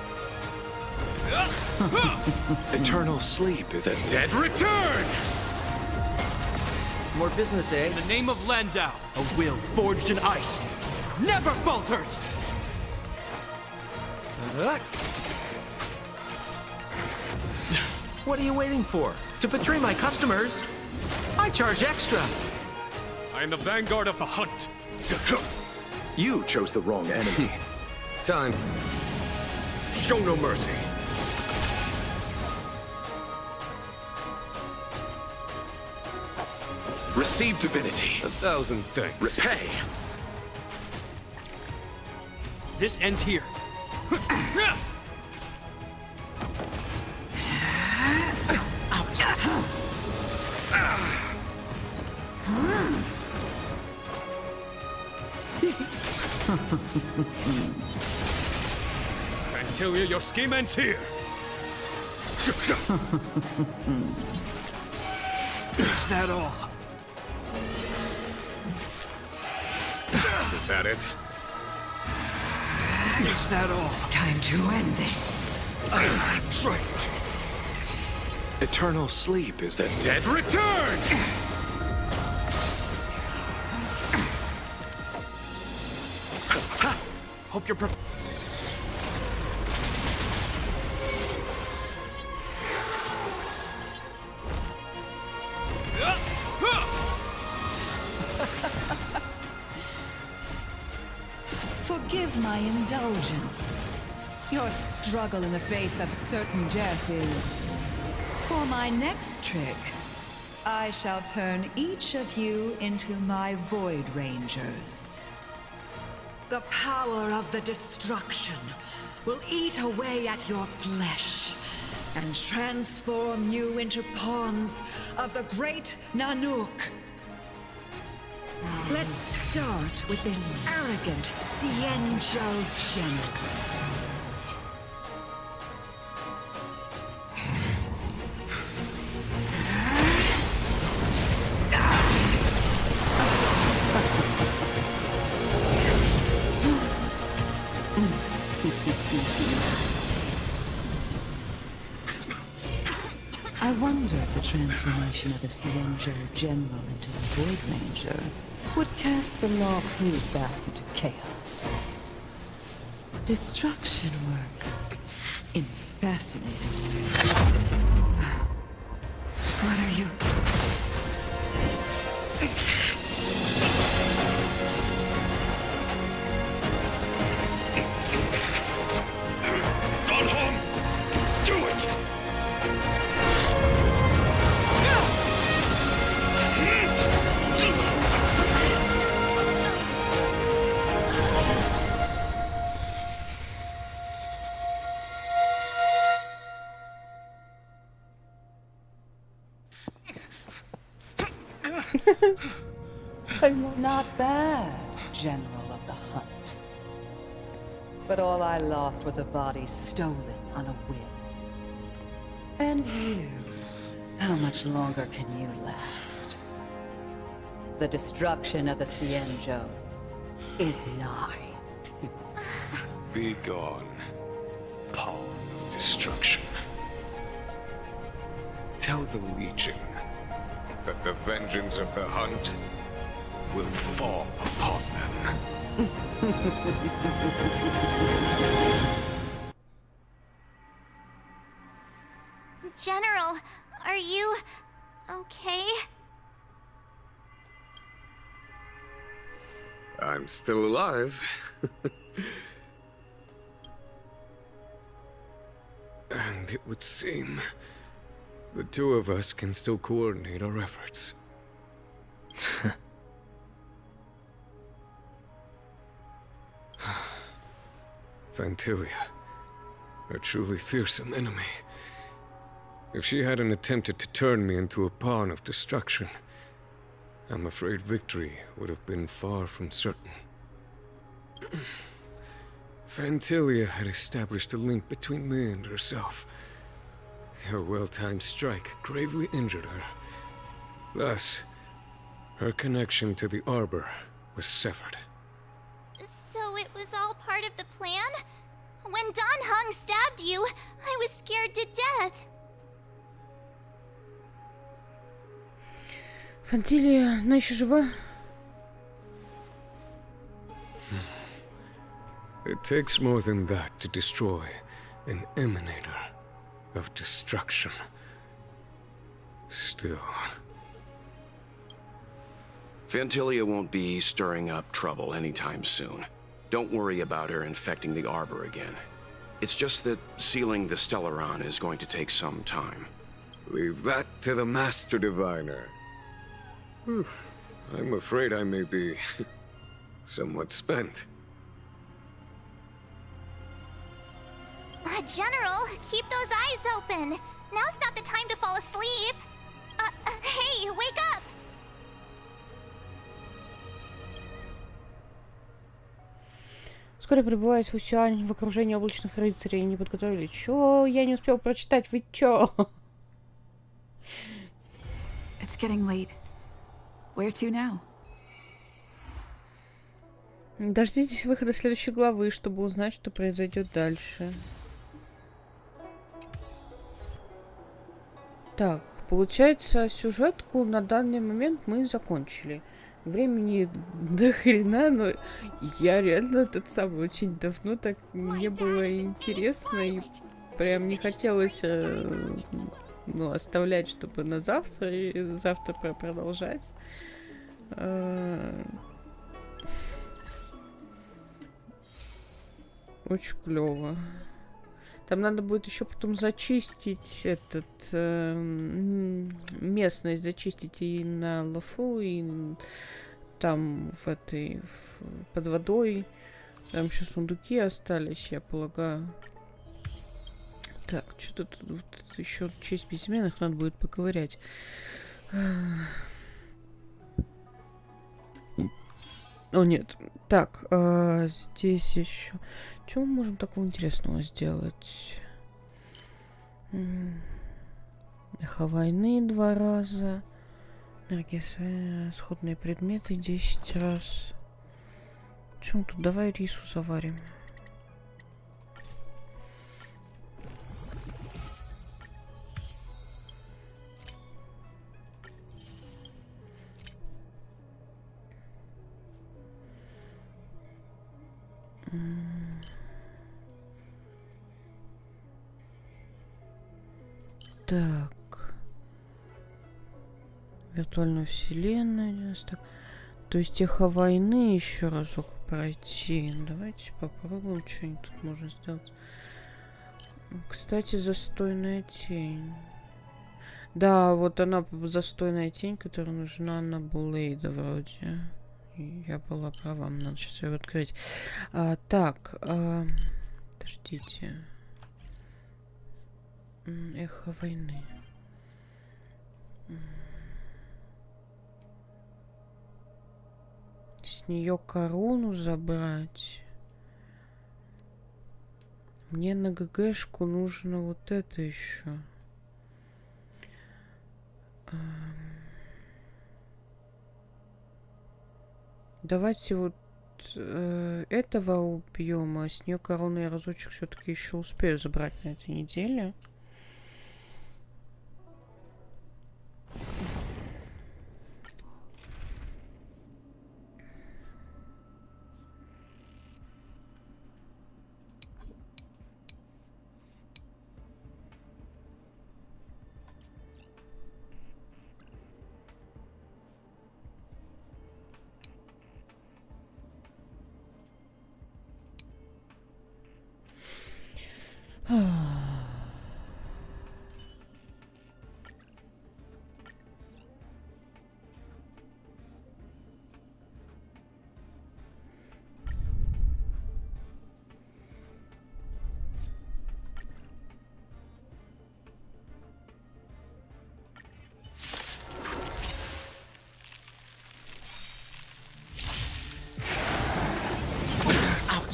Eternal sleep is The dead return! More business, eh? In the name of Landau, a will forged in ice never falters! What are you waiting for? To betray my customers? I charge extra. I am the vanguard of the hunt. You chose the wrong enemy. Time. Show no mercy. Receive divinity. 1,000 thanks. Repay. This ends here. Fantilia, your scheme ends here. Is that all? Is that it? Is that all? Time to end this. Trifling. Eternal sleep is The dead return! Hope you're prepared. Forgive my indulgence. Your struggle in the face of certain death is... For my next trick, I shall turn each of you into my Void Rangers. The power of the destruction will eat away at your flesh and transform you into pawns of the great Nanook. Let's start with this arrogant Xianzhou general. I wonder if the transformation of a Xianzhou general into a Void Ranger would cast the law food back into chaos. Destruction works in fascinating ways. What are you... Gone home! Do it! Not bad, General of the Hunt. But all I lost was a body stolen on a whim. And you, how much longer can you last? The destruction of the Xianzhou is nigh. Be gone, pawn of destruction. Tell the Legion that the vengeance of the hunt will fall upon them. General, are you okay? I'm still alive. And it would seem the two of us can still coordinate our efforts. Fantilia, a truly fearsome enemy. If she hadn't attempted to turn me into a pawn of destruction, I'm afraid victory would have been far from certain. Fantilia had established a link between me and herself. Her well-timed strike gravely injured her. Thus, her connection to the Arbor was severed. So it was all part of the plan? When Don Hung stabbed you, I was scared to death. Фантилия, она еще жива? It takes more than that to destroy an emanator of destruction. Still. Fantilia won't be stirring up trouble anytime soon. Don't worry about her infecting the Arbor again. It's just that sealing the Stellaron is going to take some time. Leave that to the Master Diviner. I'm afraid I may be somewhat spent. General, keep those eyes open. Now's not the time to fall asleep. Hey, wake up! Вскоре прибывает в Усюань в окружении облачных рыцарей. Не подготовили. Чё? Я не успел прочитать. Вы чё? It's getting late. Where to now? Дождитесь выхода следующей главы, чтобы узнать, что произойдет дальше. Так, получается, сюжетку на данный момент мы закончили. Времени до хрена, но я реально этот самый очень давно так мне было интересно и прям не хотелось оставлять, чтобы на завтра и завтра продолжать. Очень клево. Там надо будет еще потом зачистить местность, зачистить и на Лафу, и там под водой. Там еще сундуки остались, я полагаю. Так, что-то тут еще честь безымянных надо будет поковырять. О, нет. Так, здесь еще... Что мы можем такого интересного сделать? Эхо войны 2 раза. Сходные предметы 10 раз. Почему тут? Давай рису заварим. Так. Виртуальную вселенную. Так. То есть эхо войны еще разок пройти. Давайте попробуем, что-нибудь тут можно сделать. Кстати, застойная тень. Да, вот она, застойная тень, которая нужна на Блейда вроде. Я была права, надо сейчас ее открыть. Так, подождите. Эхо войны. С нее корону забрать. Мне на ГГшку нужно вот это еще. Давайте вот этого убьем, а с нее корону я разочек все-таки еще успею забрать на этой неделе.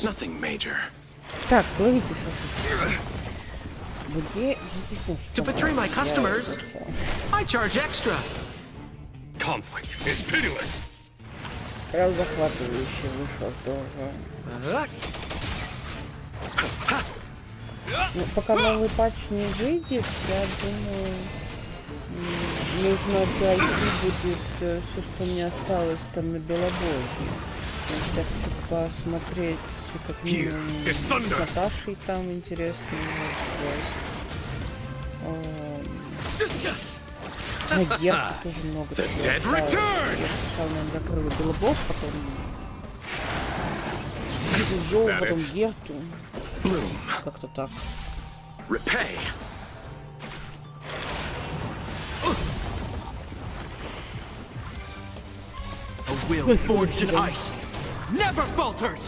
Nothing major. Так, ловите, Софи. Где действительно To betray my customers, I charge extra. Conflict is pitiless. Раз захватывающий вышел, здорово. Ну, пока новый патч не выйдет, я думаю, нужно пройти будет все, что мне осталось там на белобой. Потому что я хочу посмотреть, как минимум, с Наташей там интересно. На Герке тоже много чего. Я сначала, наверное, закрыла белобов, потом Джоу, потом Герту. Как-то так. A will forged in ice never falters.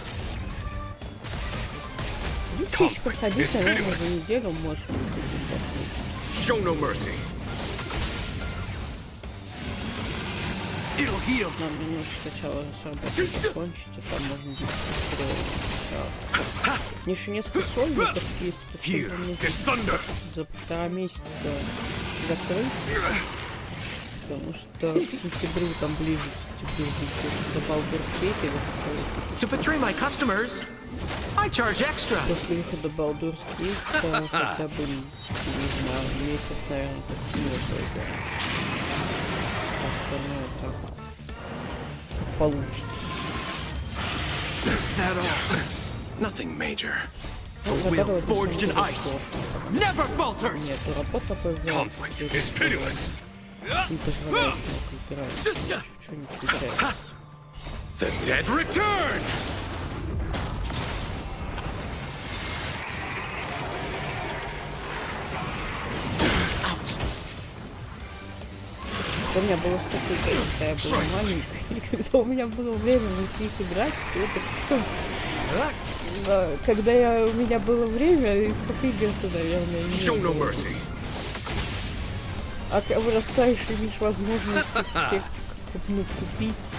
Если еще подходить, наверное, за неделю можно. Show no mercy. Нам немножко сначала шарбат закончить, а там можно будет построить. Мне еще несколько сольников есть, это все нужно за 1,5 месяца закрыть. Потому что к сентябрю, там ближе к сентябрю, до Baldur's Gate я хотела. После выхода Baldur's Gate хотя бы, не знаю, месяц, наверное, как остальное так получится. Nothing major. A will forged in ice never falters. Нет, работа появляется. Conflict is pitiless. Не позволяет много играть. Чуть-чуть не включается. The dead return. У меня было столько игр, когда я была маленькой, и когда у меня было время в них играть, это... Когда у меня было время, и столько игр, то, наверное, не было. А вырастаешь, имеешь возможность всех купить,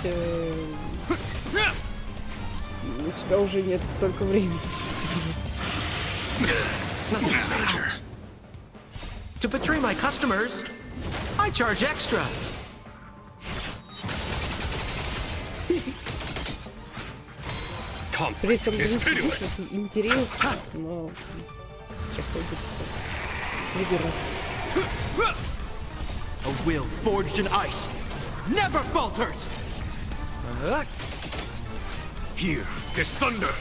у тебя уже нет столько времени, чтобы играть. To betray my customers, I charge extra. При этом интересно, но приходится выбирать. A will forged in ice never falters. Here is thunder.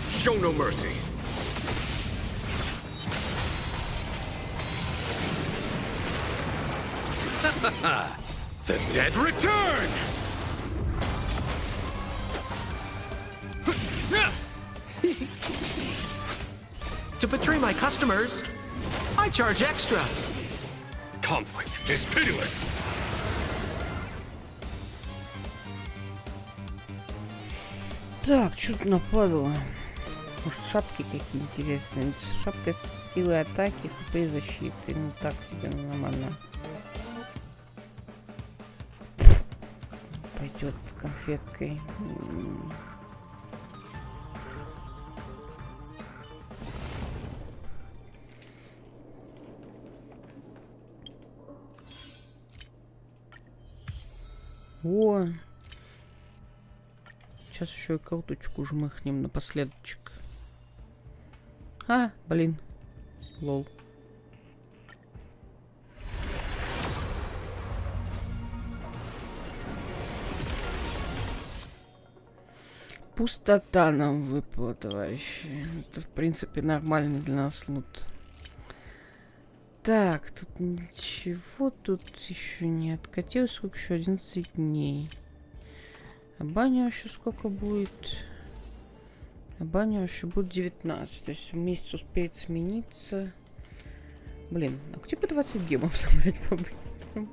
Show no mercy. The dead return. To betray my customers, I charge extra. Conflict is pitiless. Так, что-то нападало. Может, шапки какие интересные. Шапка с силой атаки, хп и защиты. Ну так себе нормально. Пойдет с конфеткой. О! Сейчас еще и карточку жмыхнем напоследочек. А, блин. Лол. Пустота нам выпала, товарищи. Это, в принципе, нормальный для нас лут. Так, тут ничего тут еще не откатилось. Сколько еще? 11 дней. А баня еще сколько будет? А баня еще будет 19. То есть месяц успеет смениться. Блин, а где бы 20 гемов собрать по-быстрому?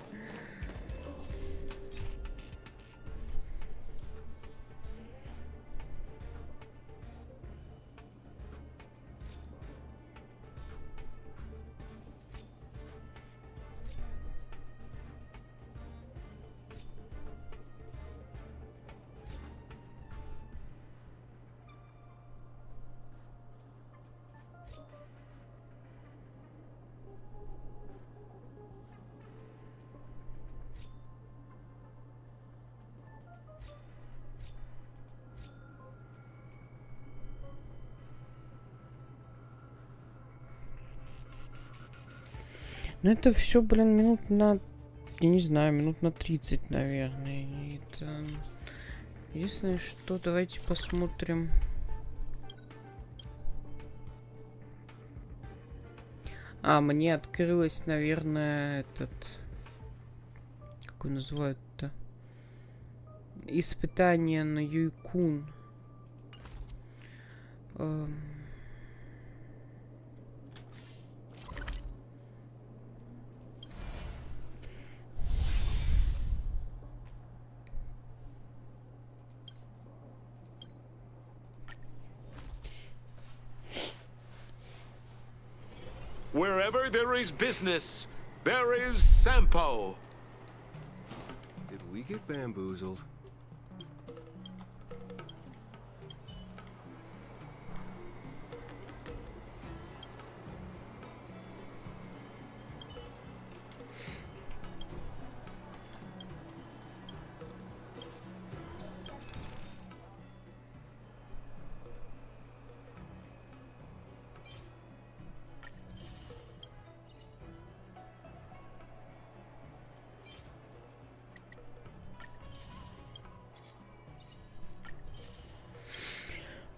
Ну это все, блин, минут на... Я не знаю, минут на 30, наверное. И это... Единственное, что... Давайте посмотрим... А, мне открылось, наверное, этот... Как его называют-то? Испытание на Юйкун. Wherever there is business, there is Sampo. Did we get bamboozled?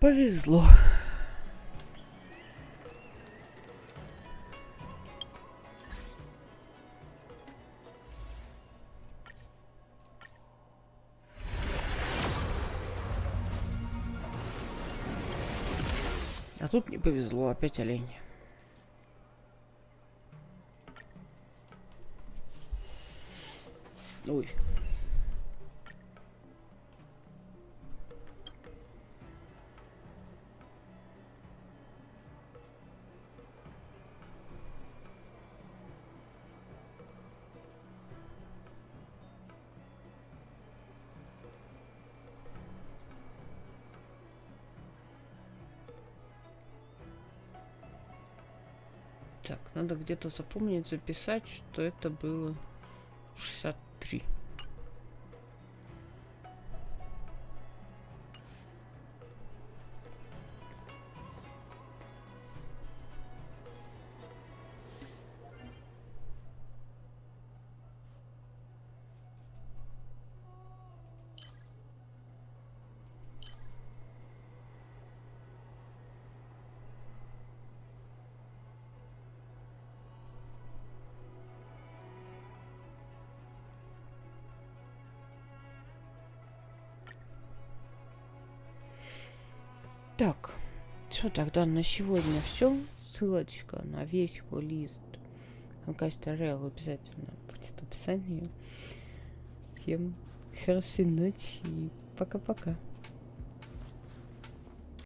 Повезло. А тут не повезло, опять олень. Ой. Так, надо где-то запомнить, записать, что это было 63. Так, что тогда на сегодня все. Ссылочка на весь плейлист Honkai обязательно будет в описании. Всем хорошей ночи и пока-пока.